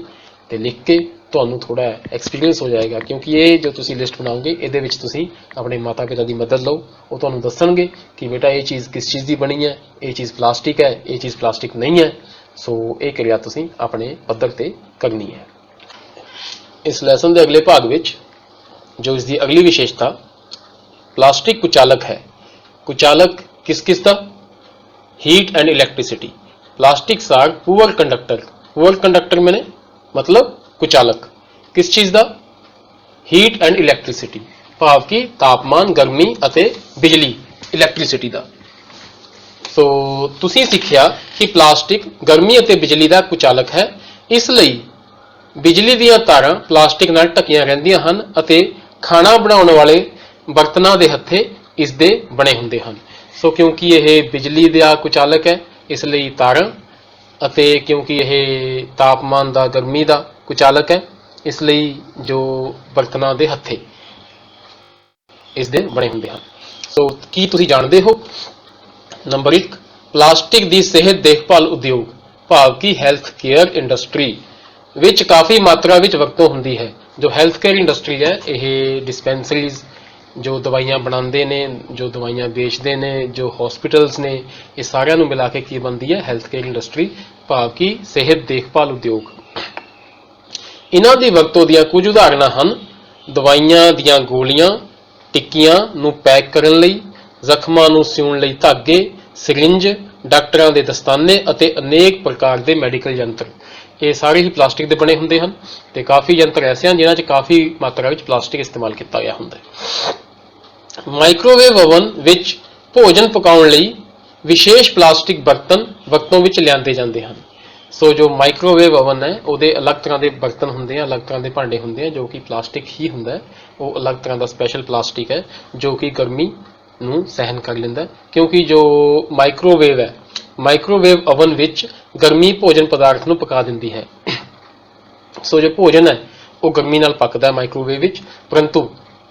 ਤੇ ਲਿਖ ਕੇ ਤੁਹਾਨੂੰ ਥੋੜਾ ਐਕਸਪੀਰੀਅੰਸ ਹੋ ਜਾਏਗਾ ਕਿਉਂਕਿ ਇਹ ਜੋ ਤੁਸੀਂ ਲਿਸਟ ਬਣਾਓਗੇ ਇਹਦੇ ਵਿੱਚ ਤੁਸੀਂ ਆਪਣੇ ਮਾਤਾ ਪਿਤਾ ਦੀ ਮਦਦ ਲਓ। ਉਹ ਤੁਹਾਨੂੰ ਦੱਸਣਗੇ ਕਿ ਬੇਟਾ ਇਹ ਚੀਜ਼ ਕਿਸ ਚੀਜ਼ ਦੀ ਬਣੀ ਹੈ, ਇਹ ਚੀਜ਼ ਪਲਾਸਟਿਕ ਹੈ, ਇਹ ਚੀਜ਼ ਪਲਾਸਟਿਕ ਨਹੀਂ ਹੈ। ਸੋ ਇਹ ਕਿਰਿਆ ਤੁਸੀਂ ਆਪਣੇ ਪੱਧਰ ਤੇ ਕਰਨੀ ਹੈ। ਇਸ ਲੈਸਨ ਦੇ ਅਗਲੇ ਭਾਗ ਵਿੱਚ ਜੋ ਇਸ ਦੀ ਅਗਲੀ ਵਿਸ਼ੇਸ਼ਤਾ ਪਲਾਸਟਿਕ ਕੁਚਾਲਕ ਹੈ। ਕੁਚਾਲਕ ਕਿਸ ਦਾ? Heat and electricity. Plastics are poor conductor मैंने मतलब कुचालक किस चीज का? हीट एंड इलैक्ट्रिसिटी भाव की तापमान, गर्मी अते बिजली, इलैक्ट्रिसिटी का। सो तुसी सिक्ख्या कि प्लास्टिक गर्मी अते बिजली का कुचालक है, इसलिए बिजली दीयां तारां प्लास्टिक नाल ढकियां रहिंदियां हन अते खाना बनाउण वाले बर्तनां दे हत्थे इस दे बने हुंदे हन। सो क्योंकि यह बिजली का कुचालक है इसलिए तारां अते क्योंकि यह तापमान का, गर्मी का कुचालक है इसलिए जो बर्तनां दे हत्थे इस दे बने हुंदे हन। सो की तुसीं जाणदे हो? नंबर 1 प्लास्टिक की सेहत देखभाल उद्योग भाव की हैल्थ केयर इंडस्ट्री विच काफ़ी मात्रा विच वरतों हुंदी है। जो हैल्थ केयर इंडस्ट्री है यह डिस्पेंसरीज जो दवाइयां बनाते ने, जो दवाइयां बेचते ने, जो हॉस्पिटल्स ने, ये सारिਆਂ ਨੂੰ मिला के की बनती है हैल्थ केयर इंडस्ट्री भाव की सेहत देखभाल उद्योग। इन्हां दी वरतों दीयां कुछ उदाहरणां हन दवाइयां दीयां गोलियां, टिक्कियां नूं पैक करन लई, ਜ਼ਖਮਾਂ ਨੂੰ ਸਿਉਣ ਲਈ धागे, सिरिंज, डॉक्टरां दे दस्ताने अते अनेक प्रकार के मैडिकल यंत्र ये सारे ही प्लास्टिक के बने हुंदे हन। ते काफ़ी यंत्र ऐसे हैं जिन्हां 'च काफ़ी मात्रा में प्लास्टिक इस्तेमाल किया गया हुंदा है। माइक्रोवेव ओवन विच भोजन पकाउण लई विशेष प्लास्टिक बर्तन वरतों विच लिआंदे जांदे हन। सो जो माइक्रोवेव ओवन है उहदे अलग तरह के बर्तन होंगे हैं, अलग तरह के भांडे होंगे हैं जो कि प्लास्टिक ही होंगे, वो अलग तरह का स्पैशल प्लास्टिक है जो कि गर्मी नूं सहन कर लेंदा। क्योंकि जो माइक्रोवेव है ਮਾਈਕ੍ਰੋਵੇਵ ਓਵਨ ਵਿੱਚ ਗਰਮੀ ਭੋਜਨ ਪਦਾਰਥ ਨੂੰ ਪਕਾ ਦਿੰਦੀ ਹੈ। ਸੋ ਜੋ ਭੋਜਨ ਹੈ ਉਹ ਗਰਮੀ ਨਾਲ ਪੱਕਦਾ ਹੈ ਮਾਈਕ੍ਰੋਵੇਵ ਵਿੱਚ, ਪਰੰਤੂ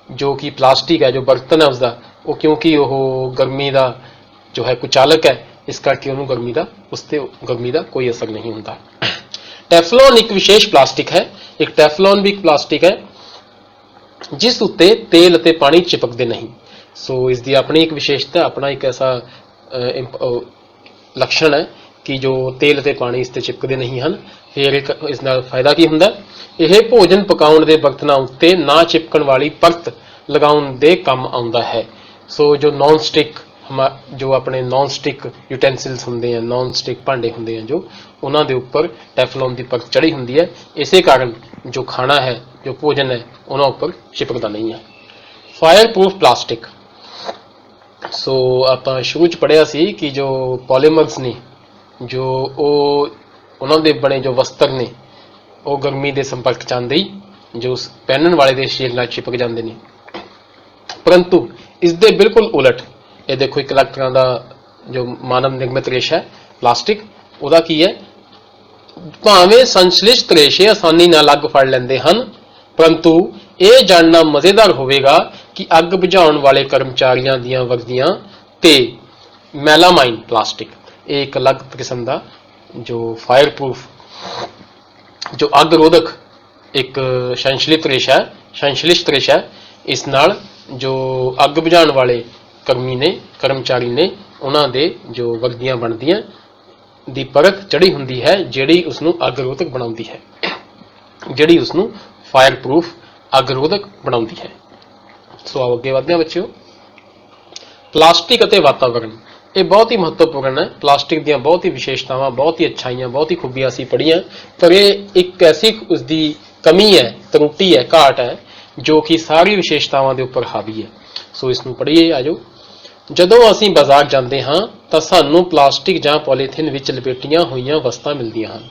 ਜੋ ਕਿ ਪਲਾਸਟਿਕ ਹੈ, ਜੋ ਬਰਤਨ ਹੈ ਉਸਦਾ, ਉਹ ਕਿਉਂਕਿ ਉਹ ਗਰਮੀ ਦਾ ਜੋ ਹੈ ਕੁਚਾਲਕ ਹੈ, ਇਸ ਕਰਕੇ ਉਹਨੂੰ ਗਰਮੀ ਦਾ ਕੋਈ ਅਸਰ ਨਹੀਂ ਹੁੰਦਾ। ਟੈਫਲੌਨ ਇੱਕ ਵਿਸ਼ੇਸ਼ ਪਲਾਸਟਿਕ ਹੈ। ਇੱਕ ਟੈਫਲੌਨ ਵੀ ਇੱਕ ਪਲਾਸਟਿਕ ਹੈ ਜਿਸ ਉੱਤੇ ਤੇਲ ਅਤੇ ਪਾਣੀ ਚਿਪਕਦੇ ਨਹੀਂ। ਸੋ ਇਸ ਦੀ ਆਪਣੀ ਇੱਕ ਵਿਸ਼ੇਸ਼ਤਾ, ਆਪਣਾ ਇੱਕ ਐਸਾ ਲੱਛਣ ਹੈ ਕਿ ਜੋ ਤੇਲ ਅਤੇ ਪਾਣੀ ਇਸ ਤੇ ਚਿਪਕਦੇ ਨਹੀਂ ਹਨ। ਫਿਰ ਇਸ ਨਾਲ ਫਾਇਦਾ ਕੀ ਹੁੰਦਾ? ਇਹ ਭੋਜਨ ਪਕਾਉਣ ਦੇ ਬਰਤਨਾਂ ਉੱਤੇ ਨਾ ਚਿਪਕਣ ਵਾਲੀ ਪਰਤ ਲਗਾਉਣ ਦੇ ਕੰਮ ਆਉਂਦਾ ਹੈ। ਸੋ ਜੋ ਨੌਨ ਸਟਿਕ ਯੂਟੈਂਸਿਲਸ ਹੁੰਦੇ ਆ, ਨੌਨ ਸਟਿਕ ਭਾਂਡੇ ਹੁੰਦੇ ਆ, ਜੋ ਉਹਨਾਂ ਦੇ ਉੱਪਰ ਟੈਫਲੌਨ ਦੀ ਪਰਤ ਚੜੀ ਹੁੰਦੀ ਹੈ। ਇਸੇ ਕਾਰਨ ਜੋ ਖਾਣਾ ਹੈ, ਜੋ ਭੋਜਨ ਹੈ, ਉਹਨਾਂ ਉੱਪਰ ਚਿਪਕਦਾ ਨਹੀਂ ਹੈ। Fire proof plastic. ਸੋ ਆਪਾਂ ਸ਼ੁਰੂ ਚ ਪੜ੍ਹਿਆ ਸੀ ਕਿ ਜੋ ਪੋਲੀਮਰਸ ਨੇ, ਜੋ ਉਹਨਾਂ ਦੇ ਬਣੇ ਜੋ ਵਸਤਰ ਨੇ, ਉਹ ਗਰਮੀ ਦੇ ਸੰਪਰਕ ਚ ਆਉਂਦੇ ਹੀ ਜੋ ਪਹਿਨਣ ਵਾਲੇ ਦੇ ਸਰੀਰ ਨਾਲ ਚਿਪਕ ਜਾਂਦੇ ਨੇ। ਪਰੰਤੂ ਇਸ ਦੇ ਬਿਲਕੁਲ ਉਲਟ, ਇਹ ਦੇਖੋ ਇੱਕ ਅਲੱਗ ਤਰ੍ਹਾਂ ਦਾ ਜੋ ਮਾਨਵ ਨਿਰਮਿਤ ਰੇਸ਼ਾ ਹੈ ਪਲਾਸਟਿਕ, ਉਹਦਾ ਕੀ ਹੈ? ਭਾਵੇਂ ਸੰਸ਼ਲਿਸ਼ਟ ਰੇਸ਼ੇ ਆਸਾਨੀ ਨਾਲ ਅੱਗ ਫੜ ਲੈਂਦੇ ਹਨ, ਪਰੰਤੂ ਇਹ ਜਾਣਨਾ ਮਜ਼ੇਦਾਰ ਹੋਵੇਗਾ ਕਿ ਅੱਗ ਬੁਝਾਉਣ ਵਾਲੇ ਕਰਮਚਾਰੀਆਂ ਦੀਆਂ ਵਰਦੀਆਂ ਤੇ ਮੈਲਾਮਾਈਨ ਪਲਾਸਟਿਕ, ਇਹ ਇੱਕ ਅਲੱਗ ਕਿਸਮ ਦਾ ਜੋ ਫਾਇਰ ਪ੍ਰੂਫ, ਜੋ ਅੱਗ ਰੋਧਕ ਇੱਕ ਸੰਸ਼ਲਿਸ਼ਟ ਰੇਸ਼ਾ ਹੈ। ਇਸ ਨਾਲ ਜੋ ਅੱਗ ਬੁਝਾਉਣ ਵਾਲੇ ਕਰਮਚਾਰੀ ਨੇ, ਉਹਨਾਂ ਦੇ ਜੋ ਵਰਦੀਆਂ ਬਣਦੀਆਂ ਦੀ ਪਰਤ ਚੜੀ ਹੁੰਦੀ ਹੈ, ਜਿਹੜੀ ਉਸਨੂੰ ਅੱਗ ਰੋਧਕ ਬਣਾਉਂਦੀ ਹੈ, ਜਿਹੜੀ ਉਸਨੂੰ ਫਾਇਰ ਪ੍ਰੂਫ ਅੱਗ ਰੋਧਕ ਬਣਾਉਂਦੀ ਹੈ। ਸੋ ਆਓ ਅੱਗੇ ਵਧਦੇ ਹਾਂ ਬੱਚਿਓ। ਪਲਾਸਟਿਕ ਅਤੇ ਵਾਤਾਵਰਣ, ਇਹ ਬਹੁਤ ਹੀ ਮਹੱਤਵਪੂਰਨ ਹੈ। ਪਲਾਸਟਿਕ ਦੀਆਂ ਬਹੁਤ ਹੀ ਵਿਸ਼ੇਸ਼ਤਾਵਾਂ, ਬਹੁਤ ਹੀ ਅੱਛਾਈਆਂ, ਬਹੁਤ ਹੀ ਖੂਬੀਆਂ ਅਸੀਂ ਪੜ੍ਹੀਆਂ, ਪਰ ਇਹ ਇੱਕ ਐਸੀ ਉਸਦੀ ਕਮੀ ਹੈ, ਤਰੁੱਟੀ ਹੈ, ਘਾਟ ਹੈ, ਜੋ ਕਿ ਸਾਰੀ ਵਿਸ਼ੇਸ਼ਤਾਵਾਂ ਦੇ ਉੱਪਰ ਹਾਵੀ ਹੈ। ਸੋ ਇਸ ਨੂੰ ਪੜ੍ਹੀਏ। ਆਜੋ। ਜਦੋਂ ਅਸੀਂ ਬਾਜ਼ਾਰ ਜਾਂਦੇ ਹਾਂ ਤਾਂ ਸਾਨੂੰ ਪਲਾਸਟਿਕ ਜਾਂ ਪੋਲੀਥੀਨ ਵਿੱਚ ਲਪੇਟੀਆਂ ਹੋਈਆਂ ਵਸਤਾਂ ਮਿਲਦੀਆਂ ਹਨ।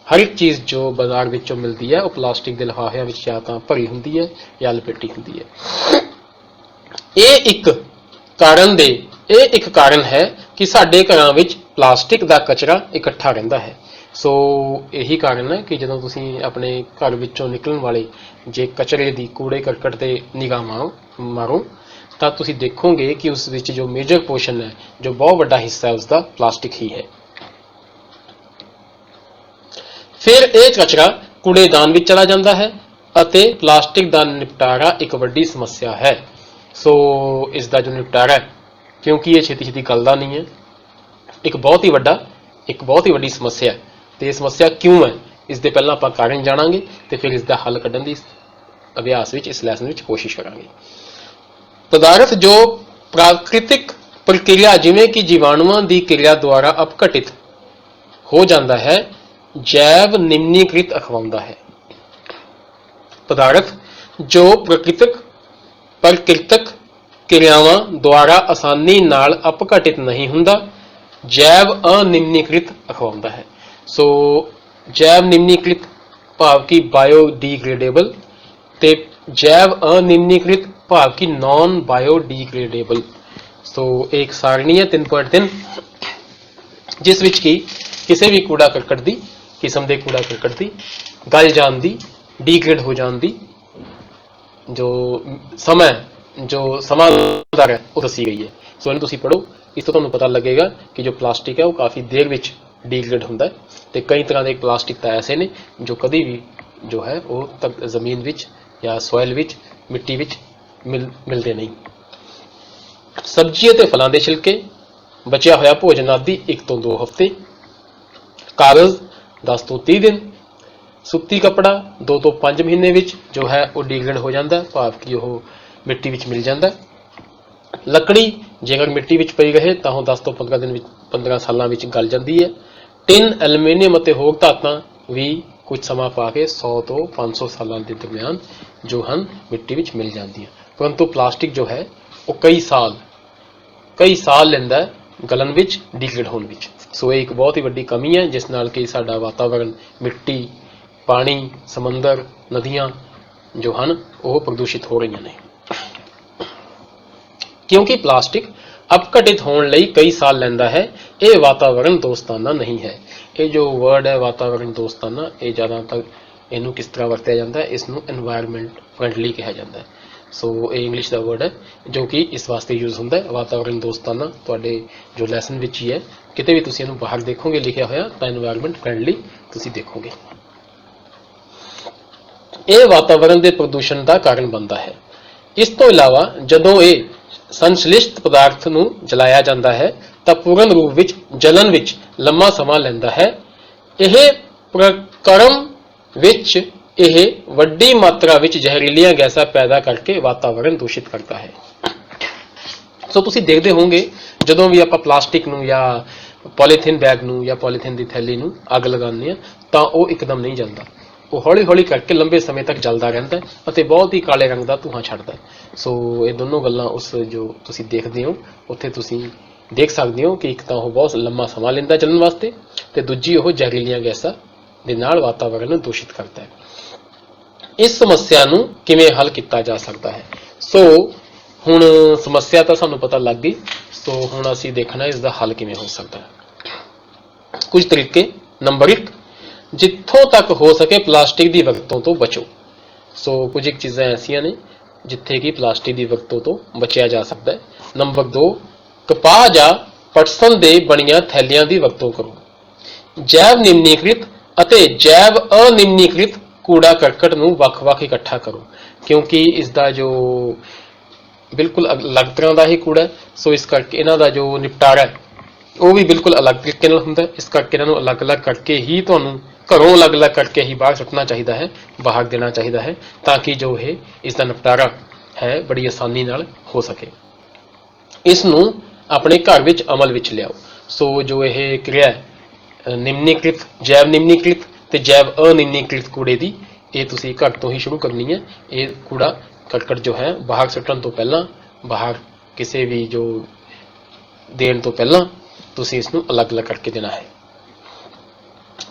ਹਰ ਇੱਕ ਚੀਜ਼ ਜੋ ਬਾਜ਼ਾਰ ਵਿੱਚੋਂ ਮਿਲਦੀ ਹੈ ਉਹ ਪਲਾਸਟਿਕ ਦੇ ਲਿਫਾਫਿਆਂ ਵਿੱਚ ਜਾਂ ਤਾਂ ਭਰੀ ਹੁੰਦੀ ਹੈ ਜਾਂ ਲਪੇਟੀ ਹੁੰਦੀ ਹੈ। ਇਹ ਇੱਕ ਕਾਰਨ ਹੈ ਕਿ ਸਾਡੇ ਘਰਾਂ ਵਿੱਚ ਪਲਾਸਟਿਕ ਦਾ ਕਚਰਾ ਇਕੱਠਾ ਰਹਿੰਦਾ ਹੈ। ਸੋ ਇਹੀ ਕਾਰਨ ਹੈ ਕਿ ਜਦੋਂ ਤੁਸੀਂ ਆਪਣੇ ਘਰ ਵਿੱਚੋਂ ਨਿਕਲਣ ਵਾਲੇ ਜੇ ਕਚਰੇ ਦੀ, ਕੂੜੇ ਕਰਕਟ ਤੇ ਨਿਗਾਹ ਮਾਰੋ ਤਾਂ ਤੁਸੀਂ ਦੇਖੋਗੇ ਕਿ ਉਸ ਵਿੱਚ ਜੋ ਮੇਜਰ ਪੋਰਸ਼ਨ ਹੈ, ਜੋ ਬਹੁਤ ਵੱਡਾ ਹਿੱਸਾ ਹੈ, ਉਸਦਾ ਪਲਾਸਟਿਕ ਹੀ ਹੈ। ਫਿਰ ਇਹ ਕਚਰਾ ਕੂੜੇਦਾਨ ਵਿੱਚ ਚਲਾ ਜਾਂਦਾ ਹੈ ਅਤੇ ਪਲਾਸਟਿਕ ਦਾ ਨਿਪਟਾਰਾ ਇੱਕ ਵੱਡੀ ਸਮੱਸਿਆ ਹੈ। ਸੋ ਇਸ ਦਾ ਜੋ ਨਿਪਟਾਰਾ ਹੈ, ਕਿਉਂਕਿ ਇਹ ਛੇਤੀ ਗਲਦਾ ਨਹੀਂ ਹੈ, ਇੱਕ ਬਹੁਤ ਹੀ ਵੱਡੀ ਸਮੱਸਿਆ ਹੈ। ਤੇ ਇਹ ਸਮੱਸਿਆ ਕਿਉਂ ਹੈ, ਇਸ ਦੇ ਪਹਿਲਾਂ ਆਪਾਂ ਕਾਰਨ ਜਾਣਾਂਗੇ ਤੇ ਫਿਰ ਇਸ ਦਾ ਹੱਲ ਕੱਢਣ ਦੀ ਅਭਿਆਸ ਵਿੱਚ, ਇਸ ਲੈਸਨ ਵਿੱਚ ਕੋਸ਼ਿਸ਼ ਕਰਾਂਗੇ। ਪਦਾਰਥ ਜੋ ਪ੍ਰਾਕ੍ਰਿਤਿਕ ਪ੍ਰਕਿਰਿਆ ਜਿਵੇਂ ਕਿ ਜੀਵਾਣੂਆਂ ਦੀ ਕਿਰਿਆ ਦੁਆਰਾ ਅਪਘਟਿਤ ਹੋ ਜਾਂਦਾ ਹੈ, ਜੈਵ ਨਿਮਨੀਕ੍ਰਿਤ ਅਖਵਾਉਂਦਾ ਹੈ। ਪਦਾਰਥ ਜੋ ਪ੍ਰਕਿਰਤਕ ਕਿਰਿਆਵਾਂ ਦੁਆਰਾ ਆਸਾਨੀ ਨਾਲ ਅਪਘਟਿਤ ਨਹੀਂ ਹੁੰਦਾ, ਜੈਵ ਅਨਿਮਨੀਕ੍ਰਿਤ ਅਖਵਾਉਂਦਾ ਹੈ। ਸੋ ਜੈਵ ਨਿਮਨੀਕ੍ਰਿਤ ਭਾਵ ਕਿ ਬਾਇਓਡੀਗ੍ਰੇਡੇਬਲ ਤੇ ਜੈਵ ਅਨਿਮਨੀਕ੍ਰਿਤ ਭਾਵ ਕਿ ਨॉन ਬਾਇਓਡੀਗ੍ਰੇਡੇਬਲ। ਸੋ ਇਹ ਇੱਕ ਸਾਰਣੀ ਹੈ 3.3, ਜਿਸ ਵਿੱਚ ਕਿ ਕਿਸੇ ਵੀ ਕੂੜਾ ਕਰਕਟ ਦੀ ਕਿਸਮ ਦੇ ਕੂੜਾ ਕਰਕਟ ਦੀ ਗਲ ਜਾਣ ਦੀ, ਡੀਗ੍ਰੇਡ ਹੋ ਜਾਣ ਦੀ ਜੋ ਸਮਾਂ ਦਰ ਹੈ ਉਹ ਦੱਸੀ ਗਈ ਹੈ। ਸੋ ਇਹਨੂੰ ਤੁਸੀਂ ਪੜ੍ਹੋ, ਇਸ ਤੋਂ ਤੁਹਾਨੂੰ ਪਤਾ ਲੱਗੇਗਾ ਕਿ ਜੋ ਪਲਾਸਟਿਕ ਹੈ ਉਹ ਕਾਫੀ ਦੇਰ ਵਿੱਚ ਡੀਗ੍ਰੇਡ ਹੁੰਦਾ ਹੈ ਤੇ ਕਈ ਤਰ੍ਹਾਂ ਦੇ ਪਲਾਸਟਿਕ ਤਾਂ ਐਸੇ ਨੇ ਜੋ ਕਦੀ ਵੀ ਜੋ ਹੈ ਉਹ ਜ਼ਮੀਨ ਵਿੱਚ ਜਾਂ ਸੋਇਲ ਵਿੱਚ, ਮਿੱਟੀ ਵਿੱਚ ਮਿਲਦੇ ਨਹੀਂ। ਸਬਜ਼ੀ ਅਤੇ ਫਲਾਂ ਦੇ ਛਿਲਕੇ, ਬਚਿਆ ਹੋਇਆ ਭੋਜਨ ਆਦਿ 1 ਤੋਂ 2 ਹਫ਼ਤੇ, ਕਾਗਜ਼ 10 ਤੋਂ 30 ਦਿਨ, ਸੁੱਤੀ ਕੱਪੜਾ 2 ਤੋਂ 5 ਮਹੀਨੇ ਵਿੱਚ ਜੋ ਹੈ ਉਹ ਡੀਗ੍ਰੇਡ ਹੋ ਜਾਂਦਾ, ਭਾਵ ਕਿ ਉਹ ਮਿੱਟੀ ਵਿੱਚ ਮਿਲ ਜਾਂਦਾ। ਲੱਕੜੀ ਜੇਕਰ ਮਿੱਟੀ ਵਿੱਚ ਪਈ ਰਹੇ ਤਾਂ ਉਹ 10 ਤੋਂ 15 ਸਾਲਾਂ ਵਿੱਚ ਗਲ ਜਾਂਦੀ ਹੈ। ਟਿਨ, ਐਲੂਮੀਨੀਅਮ ਅਤੇ ਹੋਰ ਧਾਤਾਂ ਵੀ ਕੁਝ ਸਮਾਂ ਪਾ ਕੇ 100 ਤੋਂ 500 ਸਾਲਾਂ ਦੇ ਦਰਮਿਆਨ ਜੋ ਹਨ ਮਿੱਟੀ ਵਿੱਚ ਮਿਲ ਜਾਂਦੀਆਂ, ਪਰੰਤੂ ਪਲਾਸਟਿਕ ਜੋ ਹੈ ਉਹ ਕਈ ਸਾਲ ਲੈਂਦਾ ਹੈ ਗਲਣ ਵਿੱਚ, ਡੀਗ੍ਰੇਡ ਹੋਣ ਵਿੱਚ। ਸੋ ਇਹ ਇੱਕ ਬਹੁਤ ਹੀ ਵੱਡੀ ਕਮੀ ਹੈ ਜਿਸ ਨਾਲ ਕਿ ਸਾਡਾ ਵਾਤਾਵਰਣ, ਮਿੱਟੀ, ਪਾਣੀ, ਸਮੁੰਦਰ, ਨਦੀਆਂ ਜੋ ਹਨ ਉਹ ਪ੍ਰਦੂਸ਼ਿਤ ਹੋ ਰਹੀਆਂ ਨੇ, ਕਿਉਂਕਿ ਪਲਾਸਟਿਕ अपघटित होने ਲਈ कई साल ਲੈਂਦਾ है। ਇਹ वातावरण दोस्ताना नहीं है। ये जो वर्ड है वातावरण दोस्ताना, ये ज़्यादातर ਇਹਨੂੰ किस तरह ਵਰਤਿਆ ਜਾਂਦਾ ਹੈ, इसनूं एनवायरमेंट फ्रेंडली कहा जाता है। सो ये इंग्लिश का वर्ड है जो कि इस वास्ते यूज होता है वातावरण दोस्ताना। तुहाडे जो लैसन विच ही है, किते भी तुसीं इहनूं बाहर देखोगे लिखिया होया तां एनवायरमेंट फ्रेंडली तुसीं देखोगे। ਇਹ वातावरण के प्रदूषण का कारण बनता है। इस तो इलावा जदों ये संश्लिष्ट पदार्थ नूं जलाया जाता है तो पूर्ण रूप विच जलन विच लंबा समा लैंदा है। यह प्रक्रम विच यह वड्डी मात्रा विच जहरीलियां गैसां पैदा करके वातावरण दूषित करता है। सो तुसीं देखदे होवोगे जदों भी आपां प्लास्टिक नूं या पॉलीथीन बैग नूं या पॉलीथीन की थैली नूं अग लगाने तां ओह एकदम नहीं जलदा, वो हौली हौली करके लंबे समय तक जलता रहता है और बहुत ही काले रंग का धुआं छड्डदा है। सो ये दोनों गल्लां उस जो तुसीं देखदे हो उत्थे तुसीं देख सकते हो कि एक तो वह बहुत लंबा समा लैंदा जलन वास्ते ते दूजी वह जहरीलियां गैसां दे नाल वातावरण नूं दूषित करता है। इस समस्या नूं किवें हल किया जा सकता है? सो हुण समस्या तो सानूं पता लग गई। सो हुण असीं देखना इसका हल किवें हो सकता है। कुछ तरीके। नंबर 1, जिथों तक हो सके प्लास्टिक की वरतों तो बचो। सो कुछ एक चीज़ां ऐसियां ने जिथे कि प्लास्टिक की वरतों तो बचिया जा सकता है। नंबर 2, कपाह जां पटसन दे बणीਆਂ थैलियां की वरतों करो। जैव निम्नीकृत ਅਤੇ जैव अनिम्नीकृत कूड़ा करकट नूं ਵੱਖ-ਵੱਖ इकट्ठा करो, क्योंकि इसका जो बिल्कुल अलग तरह का ही कूड़ा है। सो इस करके इन्हां दा जो निपटारा है वो भी बिल्कुल अलग तरीके नाल हुंदा है। इस करके इन्हां नूं अलग अलग करके ही तुहानूं घरों अलग अलग करके ही बाहर सुट्टना चाहिए है, बाहर देना चाहिए है, ताकि जो है इसका निपटारा है बड़ी आसानी नाल हो सके। इसनूं अपने घर विच अमल विच लियाओ। सो जो यह क्रिया है निम्नीकृत, जैव निम्नीकृत ते जैव अनिम्नीकृत कूड़े की, ये तुसीं घर तो ही शुरू करनी है। ये कूड़ा करकट जो है बाहर सुट्टण तो पहला, बाहर किसी भी जो देण तो पहला तुसीं इसनूं अलग अलग करके देना है।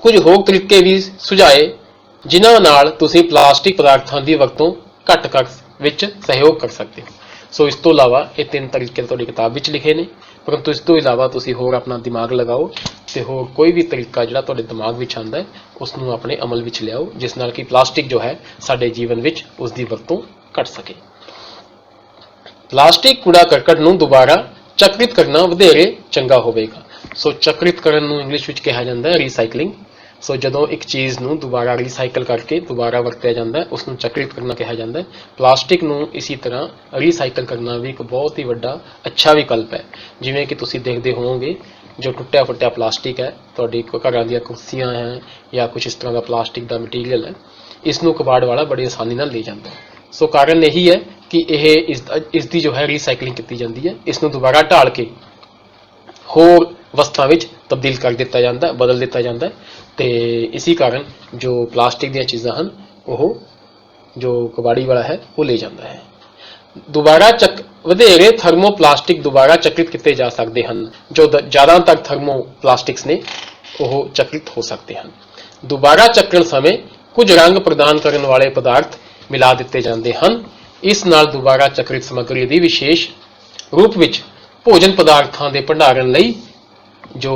कुछ होर तरीके भी सुझाए जिन्हां नाल तुसीं प्लास्टिक पदार्थां की वरतों घट कर विच सहयोग कर सकते हो। सो इस तो इलावा ये 3 तरीके तुहाडी किताब विच लिखे ने, परंतु इस तो इलावा तुसीं होर अपना दिमाग लगाओ ते होर कोई भी तरीका जिहड़ा तुहाडे दिमाग विच आंदा है उसनूं अपने अमल विच लियाओ, जिस नाल कि प्लास्टिक जो है साडे जीवन विच उसकी वरतों घट सके। प्लास्टिक कूड़ा करकट नूं दोबारा चक्रित करना वधेरे चंगा होवेगा। सो चक्रित करन नूं इंग्लिश विच कहा जाता है रीसाइकलिंग। सो जदों एक चीज़ नूं दोबारा रीसाइकल करके दोबारा वरतिया जाता है उसनूं चक्रित करना कहा जाता है। प्लास्टिक नूं इसी तरह रीसाइकल करना भी एक बहुत ही वड्डा अच्छा विकल्प है। जिवें कि तुसीं देखदे होवोगे जो टुट्टिया फुट्टिया प्लास्टिक है, तुहाडी घरां दीयां कुर्सियां हैं या कुछ इस तरह का प्लास्टिक का मटीरियल है, इसनूं कबाड़ वाला बड़ी आसानी नाल ले जाता है। सो कारण यही है कि इसकी जो है रीसाइकलिंग की जाती है, इसनूं दोबारा ढाल के होर वस्तां विच तब्दील कर दिता जाता है, बदल दिता जाता है। तो इसी कारण जो प्लास्टिक दी चीज़ां हैं वो जो कबाड़ी वाला है वो ले जाता है। दोबारा वधेरे थर्मो प्लास्टिक दोबारा चक्रित किए जा सकते हैं। जो ज़्यादातर थर्मो प्लास्टिक्स ने वो चक्रित हो सकते हैं। दोबारा चक्रण समय कुछ रंग प्रदान करने वाले पदार्थ मिला दिते जाते हैं। इस नाल दोबारा चक्रित समग्री की विशेष रूप विच भोजन पदार्थों के भंडारण लई जो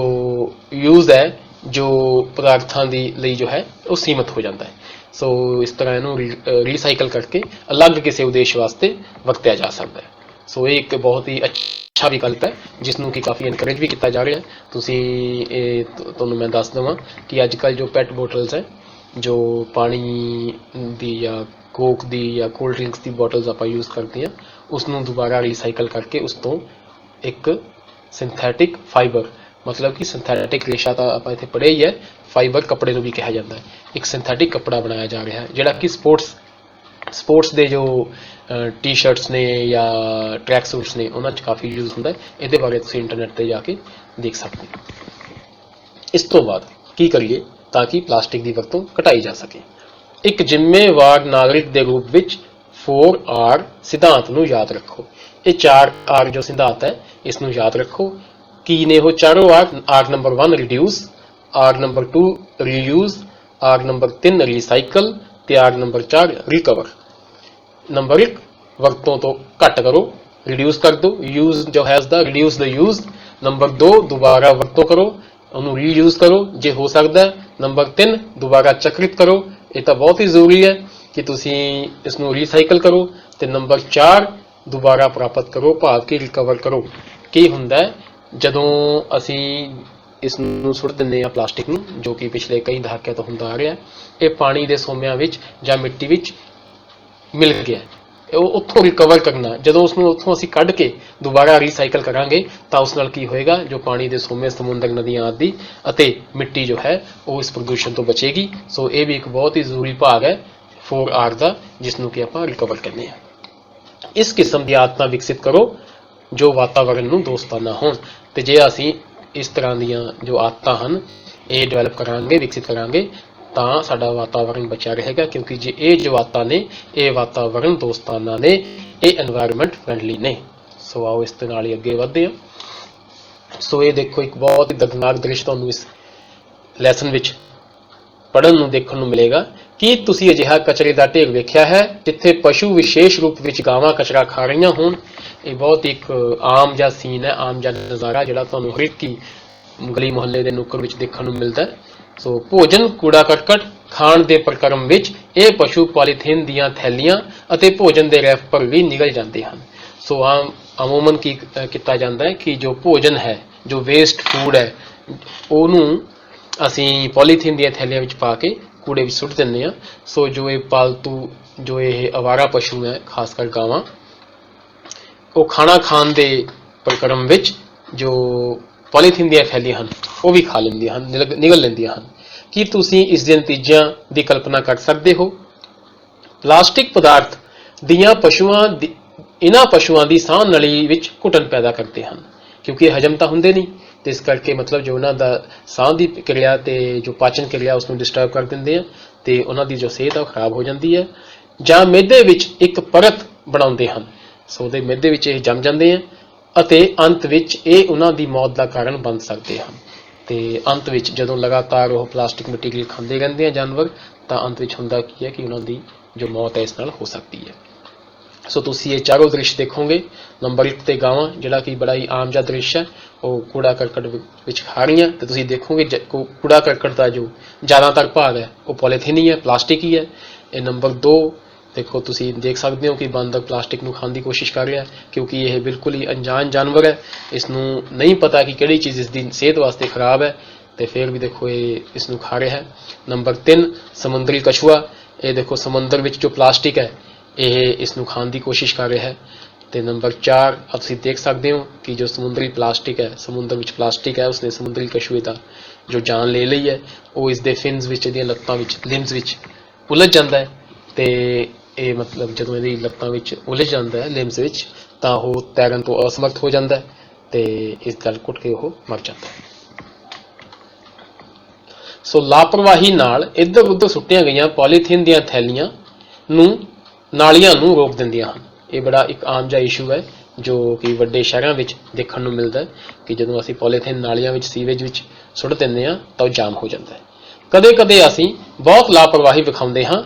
यूज है, जो पदार्थों की लई जो है वो सीमित हो जाता है। सो इस तरह इनू रीसाइकल करके अलग किसी उद्देश्य वास्ते वरत्या जा सकता है। सो ये एक बहुत ही अच्छा विकल्प है जिसनों की काफ़ी इनकरेज भी किया जा रहा है। तुहानूं मैं दस देवां कि अजकल जो पैट बोटल्स है, जो पानी दी या कोक दी या कोल्ड ड्रिंक्स की बॉटल्स आप यूज़ करते हैं, उसनूं दोबारा रीसाइकल करके उस तो एक सिंथैटिक फाइबर, मतलब कि सिंथैटिक रेशा तो आप इत्थे पढ़िया ही है, फाइबर कपड़े को भी कहा जाता है। एक सिंथैटिक कपड़ा बनाया जा रहा है जिहड़ा कि स्पोर्ट्स के जो टी शर्ट्स ने या ट्रैक सूट्स ने उन्होंने काफ़ी यूज़ होता है। ये बारे तुसीं इंटरनेट पर जाके देख सकते हो। इस तो बाद की करिए ताकि प्लास्टिक की वरतों घटाई जा सके। एक जिम्मेवार नागरिक के रूप में 4R सिद्धांत नूं याद रखो। ये 4R जो सिद्धांत है इसनूं याद रखो कि ने वो चारों R number 1 reduce, R number 2 reuse, R number 3 recycle ते R नंबर 4 रिकवर। नंबर 1 वरतों तो घट करो, रिड्यूस कर दो, यूज जो है उसका रिड्यूस द यूज। नंबर 2 दोबारा वरतों करो, ਉਹਨੂੰ ਰੀਯੂਜ਼ ਕਰੋ ਜੇ ਹੋ ਸਕਦਾ। ਨੰਬਰ 3 ਦੁਬਾਰਾ ਚੱਕਰਿਤ ਕਰੋ, ਇਹ ਤਾਂ ਬਹੁਤ ਹੀ ਜ਼ਰੂਰੀ ਹੈ ਕਿ ਤੁਸੀਂ ਇਸ ਨੂੰ ਰੀਸਾਈਕਲ ਕਰੋ। ਤੇ ਨੰਬਰ 4 ਦੁਬਾਰਾ ਪ੍ਰਾਪਤ ਕਰੋ, ਭਾਵ ਕਿ ਰਿਕਵਰ ਕਰੋ। ਕੀ ਹੁੰਦਾ ਜਦੋਂ ਅਸੀਂ ਇਸ ਨੂੰ ਸੁੱਟ ਦਿੰਦੇ ਹਾਂ ਪਲਾਸਟਿਕ ਨੂੰ, ਜੋ ਕਿ ਪਿਛਲੇ ਕਈ ਦਹਾਕਿਆਂ ਤੋਂ ਹੁੰਦਾ ਆ ਰਿਹਾ, ਇਹ ਪਾਣੀ ਦੇ ਸੋਮਿਆਂ ਵਿੱਚ ਜਾਂ ਮਿੱਟੀ ਵਿੱਚ ਮਿਲ ਗਿਆ, ਉਹ ਉੱਥੋਂ ਰਿਕਵਰ ਕਰਨਾ। ਜਦੋਂ ਉਸਨੂੰ ਉੱਥੋਂ ਅਸੀਂ ਕੱਢ ਕੇ ਦੁਬਾਰਾ ਰੀਸਾਈਕਲ ਕਰਾਂਗੇ ਤਾਂ ਉਸ ਨਾਲ ਕੀ ਹੋਏਗਾ, ਜੋ ਪਾਣੀ ਦੇ ਸੋਮੇ, ਸਮੁੰਦਰ, ਨਦੀਆਂ ਆਦਿ ਅਤੇ ਮਿੱਟੀ ਜੋ ਹੈ ਉਹ ਇਸ ਪ੍ਰਦੂਸ਼ਣ ਤੋਂ ਬਚੇਗੀ। ਸੋ ਇਹ ਵੀ ਇੱਕ ਬਹੁਤ ਹੀ ਜ਼ਰੂਰੀ ਭਾਗ ਹੈ 4R ਦਾ, ਜਿਸ ਨੂੰ ਕਿ ਆਪਾਂ ਰਿਕਵਰ ਕਹਿੰਦੇ ਹਾਂ। ਇਸ ਕਿਸਮ ਦੀ ਆਦਤਾਂ ਵਿਕਸਿਤ ਕਰੋ ਜੋ ਵਾਤਾਵਰਣ ਨੂੰ ਦੋਸਤਾਨਾ ਹੋਣ। ਤੇ ਜੇ ਅਸੀਂ ਇਸ ਤਰ੍ਹਾਂ ਦੀਆਂ ਜੋ ਆਦਤਾਂ ਹਨ ਇਹ ਡਿਵੈਲਪ ਕਰਾਂਗੇ, ਵਿਕਸਿਤ ਕਰਾਂਗੇ, ਤਾਂ ਸਾਡਾ ਵਾਤਾਵਰਣ ਬਚਿਆ ਰਹੇਗਾ। ਕਿਉਂਕਿ ਜੇ ਇਹ ਜੋ ਆਦਤਾਂ ਨੇ ਇਹ ਵਾਤਾਵਰਣ ਦੋਸਤਾਨਾ ਨੇ, ਇਹ এনवायरमेंट ਫ੍ਰੈਂਡਲੀ ਨੇ। ਸੋ ਆਓ ਇਸ ਦੇ ਨਾਲ ਹੀ ਅੱਗੇ ਵਧਦੇ ਹਾਂ। ਸੋ ਇਹ ਦੇਖੋ ਇੱਕ ਬਹੁਤ ਹੀ ਦਰਦਨਾਕ ਦ੍ਰਿਸ਼ ਤੁਹਾਨੂੰ ਇਸ ਲੈਸਨ ਵਿੱਚ ਪੜ੍ਹਨ ਨੂੰ ਦੇਖਣ ਨੂੰ ਮਿਲੇਗਾ। ਕੀ ਤੁਸੀਂ ਅਜਿਹਾ ਕਚਰੇ ਦਾ ਢੇਰ ਵੇਖਿਆ ਹੈ ਜਿੱਥੇ ਪਸ਼ੂ ਵਿਸ਼ੇਸ਼ ਰੂਪ ਵਿੱਚ ਗਾਵਾਂ ਕਚਰਾ ਖਾ ਰਹੀਆਂ ਹੋਣ? ਇਹ ਬਹੁਤ ਇੱਕ ਆਮ ਜਿਹਾ ਸੀਨ ਹੈ, ਆਮ ਜਿਹਾ ਨਜ਼ਾਰਾ ਜਿਹੜਾ ਤੁਹਾਨੂੰ ਹਰੇਕ ਹੀ ਗਲੀ ਮੁਹੱਲੇ ਦੇ ਨੁੱਕਰ ਵਿੱਚ ਦੇਖਣ ਨੂੰ ਮਿਲਦਾ ਹੈ। ਸੋ ਭੋਜਨ ਕੂੜਾ ਕਰਕਟ ਖਾਣ ਦੇ ਪ੍ਰਕਰਮ ਵਿੱਚ ਇਹ ਪਸ਼ੂ ਪੋਲੀਥੀਨ ਦੀਆਂ ਥੈਲੀਆਂ ਅਤੇ ਭੋਜਨ ਦੇ ਰੈਪਰ ਵੀ ਨਿਗਲ ਜਾਂਦੇ ਹਨ। ਸੋ ਅਮੂਮਨ ਕੀ ਕੀਤਾ ਜਾਂਦਾ ਹੈ ਕਿ ਜੋ ਭੋਜਨ ਹੈ, ਜੋ ਵੇਸਟ ਫੂਡ ਹੈ, ਉਹਨੂੰ ਅਸੀਂ ਪੋਲੀਥੀਨ ਦੀਆਂ ਥੈਲੀਆਂ ਵਿੱਚ ਪਾ ਕੇ ਕੂੜੇ ਵਿੱਚ ਸੁੱਟ ਦਿੰਦੇ ਹਾਂ। ਸੋ ਜੋ ਇਹ ਪਾਲਤੂ, ਜੋ ਇਹ ਅਵਾਰਾ ਪਸ਼ੂ ਹੈ, ਖਾਸ ਕਰ ਗਾਵਾਂ, ਉਹ ਖਾਣਾ ਖਾਣ ਦੇ ਪ੍ਰਕਰਮ ਵਿੱਚ ਜੋ ਪੋਲੀਥੀਨ ਦੀਆਂ ਥੈਲੀਆਂ ਹਨ ਉਹ ਵੀ ਖਾ ਲੈਂਦੀਆਂ ਹਨ, ਨਿਗਲ ਲੈਂਦੀਆਂ ਹਨ। ਕੀ ਤੁਸੀਂ ਇਸ ਦੇ ਨਤੀਜਿਆਂ ਦੀ ਕਲਪਨਾ ਕਰ ਸਕਦੇ ਹੋ? ਪਲਾਸਟਿਕ ਪਦਾਰਥ ਦੀਆਂ ਇਹਨਾਂ ਪਸ਼ੂਆਂ ਦੀ ਸਾਹ ਨਲੀ ਵਿੱਚ ਘੁਟਨ ਪੈਦਾ ਕਰਦੇ ਹਨ, ਕਿਉਂਕਿ ਇਹ ਹਜਮ ਤਾਂ ਹੁੰਦੇ ਨਹੀਂ, ਤੇ ਇਸ ਕਰਕੇ ਮਤਲਬ ਜੋ ਉਹਨਾਂ ਦਾ ਸਾਹ ਦੀ ਕਿਰਿਆ ਤੇ ਜੋ ਪਾਚਨ ਕਿਰਿਆ ਉਸ ਨੂੰ ਡਿਸਟਰਬ ਕਰ ਦਿੰਦੇ ਆ ਤੇ ਉਹਨਾਂ ਦੀ ਜੋ ਸਿਹਤ ਆ ਖਰਾਬ ਹੋ ਜਾਂਦੀ ਹੈ। ਜਾਂ ਮਿਹਦੇ ਵਿੱਚ ਇੱਕ ਪਰਤ ਬਣਾਉਂਦੇ ਹਨ, ਸੋ ਉਹਦੇ ਮਿਹਦੇ ਵਿੱਚ ਇਹ ਜੰਮ ਜਾਂਦੇ ਆ ਅਤੇ ਅੰਤ ਵਿੱਚ ਇਹ ਉਹਨਾਂ ਦੀ ਮੌਤ ਦਾ ਕਾਰਨ ਬਣ ਸਕਦੇ ਹਨ। ਤੇ ਅੰਤ ਵਿੱਚ ਜਦੋਂ ਲਗਾਤਾਰ ਉਹ ਪਲਾਸਟਿਕ ਮਟੀਰੀਅਲ ਖਾਂਦੇ ਰਹਿੰਦੇ ਆ ਜਾਨਵਰ, ਤਾਂ ਅੰਤ ਵਿੱਚ ਹੁੰਦਾ ਕੀ ਹੈ ਕਿ ਉਹਨਾਂ ਦੀ ਜੋ ਮੌਤ ਹੈ ਇਸ ਨਾਲ ਹੋ ਸਕਦੀ ਹੈ। ਸੋ ਤੁਸੀਂ ਇਹ ਚਾਰੋਂ ਦ੍ਰਿਸ਼ ਦੇਖੋਗੇ। ਨੰਬਰ 1 ਤੇ ਗਾਵਾਂ, ਜਿਹੜਾ ਕਿ ਬੜਾ ਹੀ ਆਮ ਜਿਹਾ ਦ੍ਰਿਸ਼ ਹੈ, ਉਹ ਕੂੜਾ ਕਰਕਟ ਵਿੱਚ ਖਾ ਰਹੀਆਂ, ਤੇ ਤੁਸੀਂ ਦੇਖੋਗੇ ਕੂੜਾ ਕਰਕਟ ਦਾ ਜੋ ਜ਼ਿਆਦਾਤਰ ਭਾਗ ਹੈ ਉਹ ਪੋਲੀਥੀਨ ਹੀ ਹੈ, ਪਲਾਸਟਿਕ ਹੀ ਹੈ। ਇਹ ਨੰਬਰ 2 ਦੇਖੋ, ਤੁਸੀਂ ਦੇਖ ਸਕਦੇ ਹੋ ਕਿ ਬਾਂਦਰ ਪਲਾਸਟਿਕ ਨੂੰ ਖਾਣ ਦੀ ਕੋਸ਼ਿਸ਼ ਕਰ ਰਿਹਾ, ਕਿਉਂਕਿ ਇਹ ਬਿਲਕੁਲ ਹੀ ਅਣਜਾਣ ਜਾਨਵਰ ਹੈ, ਇਸ ਨੂੰ ਨਹੀਂ ਪਤਾ ਕਿ ਕਿਹੜੀ ਚੀਜ਼ ਇਸ ਦੀ ਸਿਹਤ ਵਾਸਤੇ ਖਰਾਬ ਹੈ, ਤੇ ਫਿਰ ਵੀ ਦੇਖੋ ਇਹ ਇਸ ਨੂੰ ਖਾ ਰਿਹਾ ਹੈ। ਨੰਬਰ 3 ਸਮੁੰਦਰੀ ਕਛੂਆ, ਇਹ ਦੇਖੋ ਸਮੁੰਦਰ ਵਿੱਚ ਜੋ ਪਲਾਸਟਿਕ ਹੈ ਇਹ ਇਸ ਨੂੰ ਖਾਣ ਦੀ ਕੋਸ਼ਿਸ਼ ਕਰ ਰਿਹਾ ਹੈ। ਤੇ ਨੰਬਰ 4 ਤੁਸੀਂ ਦੇਖ ਸਕਦੇ ਹੋ ਕਿ ਜੋ ਸਮੁੰਦਰੀ ਪਲਾਸਟਿਕ ਹੈ, ਸਮੁੰਦਰ ਵਿੱਚ ਪਲਾਸਟਿਕ ਹੈ, ਉਸਨੇ ਸਮੁੰਦਰੀ ਕਛੂਏ ਦਾ ਜੋ ਜਾਨ ਲੈ ਲਈ ਹੈ, ਉਹ ਇਸ ਦੇ ਫਿਨਸ ਵਿੱਚ, ਇਹਦੀਆਂ ਲੱਤਾਂ ਵਿੱਚ, ਲਿੰਬਸ ਵਿੱਚ ਉਲਝ ਜਾਂਦਾ ਹੈ। ਤੇ ਇਹ ਮਤਲਬ ਜਦੋਂ ਇਹਦੀ ਲੱਤਾਂ ਵਿੱਚ ਉਲਝ ਜਾਂਦਾ ਹੈ, ਲਿੰਬਸ ਵਿੱਚ, ਤਾਂ ਉਹ ਤੈਰਨ ਤੋਂ ਅਸਮਰਥ ਹੋ ਜਾਂਦਾ ਹੈ ਤੇ ਇਸ ਗਲ ਘੁੱਟ ਕੇ ਉਹ ਮਰ ਜਾਂਦਾ ਹੈ। ਸੋ ਲਾਪਰਵਾਹੀ ਨਾਲ ਇੱਧਰ ਉੱਧਰ ਸੁੱਟੀਆਂ ਗਈਆਂ ਪੋਲੀਥੀਨ ਦੀਆਂ ਥੈਲੀਆਂ ਨੂੰ ਨਾਲੀਆਂ ਨੂੰ ਰੋਕ ਦਿੰਦੀਆਂ ਹਨ। ਇਹ ਬੜਾ ਇੱਕ ਆਮ ਜਿਹਾ ਇਸ਼ੂ ਹੈ ਜੋ ਕਿ ਵੱਡੇ ਸ਼ਹਿਰਾਂ ਵਿੱਚ ਦੇਖਣ ਨੂੰ ਮਿਲਦਾ ਹੈ ਕਿ ਜਦੋਂ ਅਸੀਂ ਪੋਲੀਥੀਨ ਨਾਲੀਆਂ ਵਿੱਚ, ਸੀਵੇਜ ਵਿੱਚ ਸੁੱਟ ਦਿੰਦੇ ਹਾਂ ਤਾਂ ਉਹ ਜਾਮ ਹੋ ਜਾਂਦਾ ਹੈ। ਕਦੇ ਕਦੇ ਅਸੀਂ ਬਹੁਤ ਲਾਪਰਵਾਹੀ ਵਿਖਾਉਂਦੇ ਹਾਂ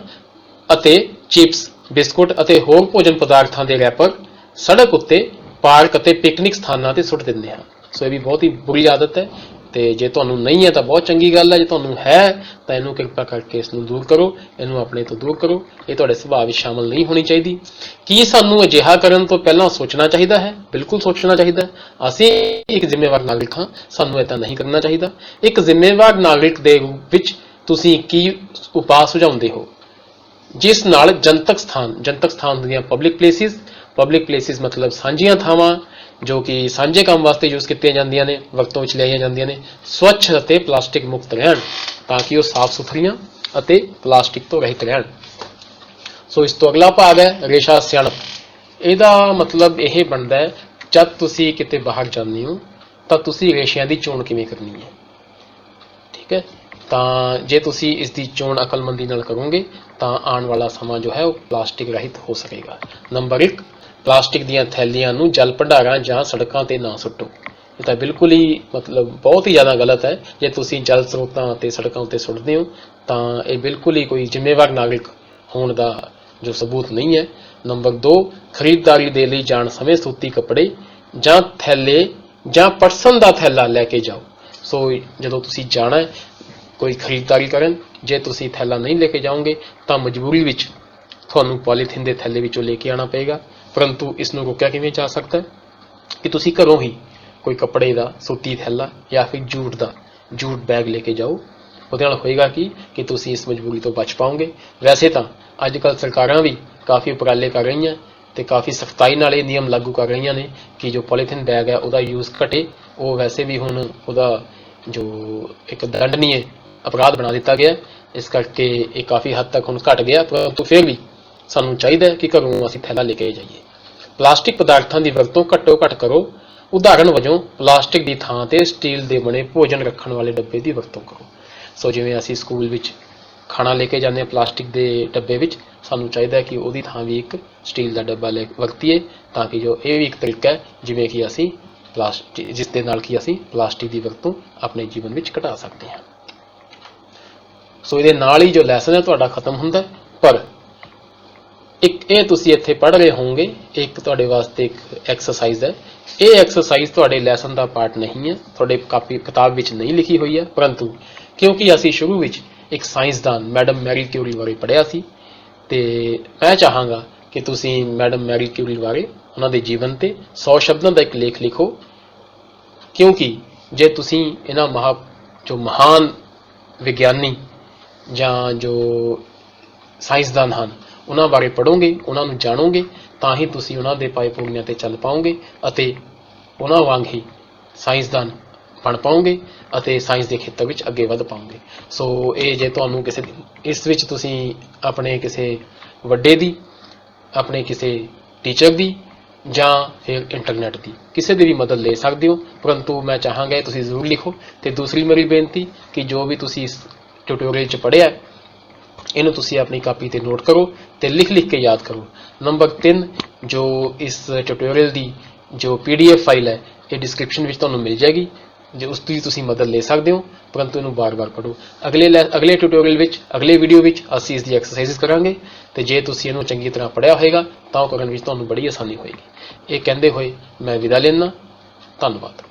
ਅਤੇ ਚਿਪਸ, ਬਿਸਕੁਟ ਅਤੇ ਹੋਰ ਭੋਜਨ ਪਦਾਰਥਾਂ ਦੇ ਰੈਪਰ ਸੜਕ ਉੱਤੇ, ਪਾਰਕ ਅਤੇ ਪਿਕਨਿਕ ਸਥਾਨਾਂ ਤੇ ਸੁੱਟ ਦਿੰਦੇ ਹਾਂ। ਸੋ ਇਹ ਵੀ ਬਹੁਤ ਹੀ ਬੁਰੀ ਆਦਤ ਹੈ, ਤੇ ਜੇ ਤੁਹਾਨੂੰ ਨਹੀਂ ਹੈ ਤਾਂ ਬਹੁਤ ਚੰਗੀ ਗੱਲ ਹੈ, ਜੇ ਤੁਹਾਨੂੰ ਹੈ ਤਾਂ ਇਹਨੂੰ ਕਿਰਪਾ ਕਰਕੇ ਇਸ ਨੂੰ ਦੂਰ ਕਰੋ, ਇਹਨੂੰ ਆਪਣੇ ਤੋਂ ਦੂਰ ਕਰੋ। ਇਹ ਤੁਹਾਡੇ ਸੁਭਾਅ ਵਿੱਚ ਸ਼ਾਮਲ ਨਹੀਂ ਹੋਣੀ ਚਾਹੀਦੀ। ਕੀ ਸਾਨੂੰ ਅਜਿਹਾ ਕਰਨ ਤੋਂ ਪਹਿਲਾਂ ਸੋਚਣਾ ਚਾਹੀਦਾ ਹੈ? ਬਿਲਕੁਲ ਸੋਚਣਾ ਚਾਹੀਦਾ ਹੈ। ਅਸੀਂ ਇੱਕ ਜ਼ਿੰਮੇਵਾਰ ਨਾਗਰਿਕ ਹਾਂ, ਸਾਨੂੰ ਏਦਾਂ ਨਹੀਂ ਕਰਨਾ ਚਾਹੀਦਾ। ਇੱਕ ਜ਼ਿੰਮੇਵਾਰ ਨਾਗਰਿਕ ਦੇ ਰੂਪ ਵਿੱਚ ਤੁਸੀਂ ਕੀ ਉਪਾਅ ਸੁਝਾਉਂਦੇ ਹੋ ਜਿਸ ਨਾਲ ਜਨਤਕ ਸਥਾਨ ਦੀਆਂ ਪਬਲਿਕ ਪਲੇਸਿਸ ਮਤਲਬ ਸਾਂਝੀਆਂ ਥਾਵਾਂ ਜੋ ਕਿ ਸਾਂਝੇ ਕੰਮ ਵਾਸਤੇ ਯੂਜ਼ ਕੀਤੀਆਂ ਜਾਂਦੀਆਂ ਨੇ, ਵਰਤੋਂ ਵਿੱਚ ਲਿਆਈਆਂ ਜਾਂਦੀਆਂ ਨੇ, ਸਵੱਛ ਅਤੇ ਪਲਾਸਟਿਕ ਮੁਕਤ ਰਹਿਣ, ਤਾਂ ਕਿ ਉਹ ਸਾਫ਼ ਸੁਥਰੀਆਂ ਅਤੇ ਪਲਾਸਟਿਕ ਤੋਂ ਰਹਿਤ ਰਹਿਣ। ਸੋ ਇਸ ਤੋਂ ਅਗਲਾ ਭਾਗ ਹੈ ਰੇਸ਼ਾ ਸਿਆਣਪ। ਇਹਦਾ ਮਤਲਬ ਇਹ ਬਣਦਾ ਹੈ ਜਦ ਤੁਸੀਂ ਕਿਤੇ ਬਾਹਰ ਜਾਂਦੇ ਹੋ ਤਾਂ ਤੁਸੀਂ ਰੇਸ਼ਿਆਂ ਦੀ ਚੋਣ ਕਿਵੇਂ ਕਰਨੀ ਹੈ। ਠੀਕ ਹੈ, ਤਾਂ ਜੇ ਤੁਸੀਂ ਇਸ ਦੀ ਚੋਣ ਅਕਲਮੰਦੀ ਨਾਲ ਕਰੋਗੇ ਤਾਂ ਆਉਣ ਵਾਲਾ ਸਮਾਂ ਜੋ ਹੈ ਉਹ ਪਲਾਸਟਿਕ ਰਹਿਤ ਹੋ ਸਕੇਗਾ। ਨੰਬਰ 1 ਪਲਾਸਟਿਕ ਦੀਆਂ ਥੈਲੀਆਂ ਨੂੰ ਜਲ ਭੰਡਾਰਾਂ ਜਾਂ ਸੜਕਾਂ ਤੇ ਨਾ ਸੁੱਟੋ। ਇਹ ਤਾਂ ਬਿਲਕੁਲ ਹੀ ਮਤਲਬ ਬਹੁਤ ਹੀ ਜ਼ਿਆਦਾ ਗਲਤ ਹੈ। ਜੇ ਤੁਸੀਂ ਜਲ ਸਰੋਤਾਂ ਅਤੇ ਸੜਕਾਂ ਉੱਤੇ ਸੁੱਟਦੇ ਹੋ ਤਾਂ ਇਹ ਬਿਲਕੁਲ ਹੀ ਕੋਈ ਜ਼ਿੰਮੇਵਾਰ ਨਾਗਰਿਕ ਹੋਣ ਦਾ ਜੋ ਸਬੂਤ ਨਹੀਂ ਹੈ। ਨੰਬਰ 2, ਖਰੀਦਦਾਰੀ ਦੇ ਲਈ ਜਾਣ ਸਮੇਂ ਸੂਤੀ ਕੱਪੜੇ ਜਾਂ ਥੈਲੇ ਜਾਂ ਪਰਸਨ ਦਾ ਥੈਲਾ ਲੈ ਕੇ ਜਾਓ। ਸੋ ਜਦੋਂ ਤੁਸੀਂ ਜਾਣਾ ਹੈ ਕੋਈ ਖਰੀਦਦਾਰੀ ਕਰਨ, ਜੇ ਤੁਸੀਂ ਥੈਲਾ ਨਹੀਂ ਲੈ ਕੇ ਜਾਓਗੇ ਤਾਂ ਮਜਬੂਰੀ ਵਿੱਚ ਤੁਹਾਨੂੰ ਪੋਲੀਥੀਨ ਦੇ ਥੈਲੇ ਵਿੱਚੋਂ ਲੈ ਕੇ ਆਉਣਾ ਪਏਗਾ। ਪਰੰਤੂ ਇਸ ਨੂੰ ਰੋਕਿਆ ਕਿਵੇਂ ਜਾ ਸਕਦਾ ਹੈ ਕਿ ਤੁਸੀਂ ਘਰੋਂ ਹੀ ਕੋਈ ਕੱਪੜੇ ਦਾ ਸੂਤੀ ਥੈਲਾ ਜਾਂ ਫਿਰ ਜੂਟ ਬੈਗ ਲੈ ਕੇ ਜਾਓ। ਉਹਦੇ ਨਾਲ ਹੋਏਗਾ ਕਿ ਤੁਸੀਂ ਇਸ ਮਜਬੂਰੀ ਤੋਂ ਬਚ ਪਾਓਗੇ। ਵੈਸੇ ਤਾਂ ਅੱਜ ਕੱਲ੍ਹ ਸਰਕਾਰਾਂ ਵੀ ਕਾਫੀ ਉਪਰਾਲੇ ਕਰ ਰਹੀਆਂ ਤੇ ਕਾਫੀ ਸਖਤਾਈ ਨਾਲ ਇਹ ਨਿਯਮ ਲਾਗੂ ਕਰ ਰਹੀਆਂ ਨੇ ਕਿ ਜੋ ਪੋਲੀਥੀਨ ਬੈਗ ਹੈ ਉਹਦਾ ਯੂਜ਼ ਘਟੇ। ਉਹ ਵੈਸੇ ਵੀ ਹੁਣ ਉਹਦਾ ਜੋ ਇੱਕ ਦੰਡਨੀय ਅਪਰਾਧ ਬਣਾ ਦਿੱਤਾ ਗਿਆ, ਇਸ ਕਰਕੇ ਇਹ ਕਾਫੀ ਹੱਦ ਤੱਕ ਹੁਣ ਘਟ ਗਿਆ। ਪਰੰਤੂ ਫਿਰ ਵੀ ਸਾਨੂੰ ਚਾਹੀਦਾ ਹੈ ਕਿ ਘਰੋਂ ਅਸੀਂ ਥੈਲਾ ਲੈ ਕੇ ਜਾਈਏ। ਪਲਾਸਟਿਕ ਪਦਾਰਥਾਂ ਦੀ ਵਰਤੋਂ ਘੱਟੋ ਘੱਟ ਕਰੋ। ਉਦਾਹਰਣ ਵਜੋਂ ਪਲਾਸਟਿਕ ਦੀ ਥਾਂ ਤੇ ਸਟੀਲ ਦੇ ਬਣੇ ਭੋਜਨ ਰੱਖਣ ਵਾਲੇ ਡੱਬੇ ਦੀ ਵਰਤੋਂ ਕਰੋ। ਸੋ ਜਿਵੇਂ ਅਸੀਂ ਸਕੂਲ ਵਿੱਚ ਖਾਣਾ ਲੈ ਕੇ ਜਾਂਦੇ ਹਾਂ ਪਲਾਸਟਿਕ ਦੇ ਡੱਬੇ ਵਿੱਚ, ਸਾਨੂੰ ਚਾਹੀਦਾ ਹੈ ਕਿ ਉਹਦੀ ਥਾਂ ਵੀ ਇੱਕ ਸਟੀਲ ਦਾ ਡੱਬਾ ਵਰਤੀਏ, ਤਾਂ ਕਿ ਜੋ ਇਹ ਵੀ ਇੱਕ ਤਰੀਕਾ ਹੈ ਜਿਵੇਂ ਕਿ ਅਸੀਂ ਜਿਸ ਦੇ ਨਾਲ ਕਿ ਅਸੀਂ ਪਲਾਸਟਿਕ ਦੀ ਵਰਤੋਂ ਆਪਣੇ ਜੀਵਨ ਵਿੱਚ ਘਟਾ ਸਕਦੇ ਹਾਂ। ਸੋ ਇਹਦੇ ਨਾਲ ਹੀ ਜੋ ਲੈਸਨ ਹੈ ਤੁਹਾਡਾ ਖਤਮ ਹੁੰਦਾ, ਪਰ ਇੱਕ ਇਹ ਤੁਸੀਂ ਇੱਥੇ ਪੜ੍ਹ ਰਹੇ ਹੋਵੋਗੇ, ਇੱਕ ਤੁਹਾਡੇ ਵਾਸਤੇ ਇੱਕ ਐਕਸਰਸਾਈਜ਼ ਹੈ। ਇਹ ਐਕਸਰਸਾਈਜ਼ ਤੁਹਾਡੇ ਲੈਸਨ ਦਾ ਪਾਰਟ ਨਹੀਂ ਹੈ, ਤੁਹਾਡੇ ਕਿਤਾਬ ਵਿੱਚ ਨਹੀਂ ਲਿਖੀ ਹੋਈ ਹੈ, ਪਰੰਤੂ ਕਿਉਂਕਿ ਅਸੀਂ ਸ਼ੁਰੂ ਵਿੱਚ ਇੱਕ ਸਾਇੰਸਦਾਨ ਮੈਡਮ ਮੈਰੀ ਕਿਊਰੀ ਬਾਰੇ ਪੜ੍ਹਿਆ ਸੀ ਤੇ ਮੈਂ ਚਾਹਾਂਗਾ ਕਿ ਤੁਸੀਂ ਮੈਡਮ ਮੈਰੀ ਕਿਊਰੀ ਬਾਰੇ, ਉਹਨਾਂ ਦੇ ਜੀਵਨ ਤੇ 100 ਸ਼ਬਦਾਂ ਦਾ ਇੱਕ ਲੇਖ ਲਿਖੋ। ਕਿਉਂਕਿ ਜੇ ਤੁਸੀਂ ਇਹਨਾਂ ਮਹਾਨ ਵਿਗਿਆਨੀ ਜਾਂ ਜੋ ਸਾਇੰਸਦਾਨ ਹਨ ਉਹਨਾਂ ਬਾਰੇ ਪੜ੍ਹੋਗੇ, ਉਹਨਾਂ ਨੂੰ ਜਾਣੋਗੇ, ਤਾਂ ਹੀ ਤੁਸੀਂ ਉਹਨਾਂ ਦੇ ਪਾਏ ਪੂਰੀਆਂ ਤੇ ਚੱਲ ਪਾਓਗੇ ਅਤੇ ਉਹਨਾਂ ਵਾਂਗ ਹੀ ਸਾਇੰਸਦਾਨ ਬਣ ਪਾਓਗੇ ਅਤੇ ਸਾਇੰਸ ਦੇ ਖੇਤਰ ਵਿੱਚ ਅੱਗੇ ਵਧ ਪਾਓਗੇ। ਸੋ ਇਹ ਜੇ ਤੁਹਾਨੂੰ ਇਸ ਵਿੱਚ ਤੁਸੀਂ ਆਪਣੇ ਕਿਸੇ ਵੱਡੇ ਦੀ, ਆਪਣੇ ਕਿਸੇ ਟੀਚਰ ਦੀ ਜਾਂ ਫਿਰ ਇੰਟਰਨੈਟ ਦੀ ਕਿਸੇ ਦੀ ਵੀ ਮਦਦ ਲੈ ਸਕਦੇ ਹੋ, ਪਰੰਤੂ ਮੈਂ ਚਾਹਾਂਗਾ ਤੁਸੀਂ ਜ਼ਰੂਰ ਲਿਖੋ। ਤੇ ਦੂਸਰੀ ਮੇਰੀ ਬੇਨਤੀ ਕਿ ਜੋ ਵੀ ਤੁਸੀਂ ਇਸ ਟਿਊਟੋਰੀਅਲ 'ਚ ਪੜ੍ਹਿਆ ਇਹਨੂੰ ਤੁਸੀਂ ਆਪਣੀ ਕਾਪੀ ਤੇ ਨੋਟ ਕਰੋ ਤੇ ਲਿਖ ਕੇ ਯਾਦ ਕਰੋ। ਨੰਬਰ 3, ਜੋ ਇਸ ਟਿਊਟੋਰੀਅਲ ਦੀ ਜੋ PDF ਫਾਈਲ ਹੈ ਇਹ ਡਿਸਕ੍ਰਿਪਸ਼ਨ ਵਿੱਚ ਤੁਹਾਨੂੰ ਮਿਲ ਜਾਏਗੀ, ਜੋ ਉਸ ਦੀ ਤੁਸੀਂ ਮਦਦ ਲੈ ਸਕਦੇ ਹੋ, ਪਰੰਤੂ ਇਹਨੂੰ ਬਾਰ-ਬਾਰ ਪੜ੍ਹੋ। ਅਗਲੇ ਟਿਊਟੋਰੀਅਲ ਵਿੱਚ, ਅਗਲੇ ਵੀਡੀਓ ਵਿੱਚ ਅਸੀਂ ਇਸ ਦੀ ਐਕਸਰਸਾਈਜ਼ ਕਰਾਂਗੇ ਤੇ ਜੇ ਤੁਸੀਂ ਇਹਨੂੰ ਚੰਗੀ ਤਰ੍ਹਾਂ ਪੜ੍ਹਿਆ ਹੋਏਗਾ ਤਾਂ ਉਹ ਕਰਨ ਵਿੱਚ ਤੁਹਾਨੂੰ ਬੜੀ ਆਸਾਨੀ ਹੋਏਗੀ। ਇਹ ਕਹਿੰਦੇ ਹੋਏ ਮੈਂ ਵਿਦਾ ਲੈਂਦਾ। ਧੰਨਵਾਦ।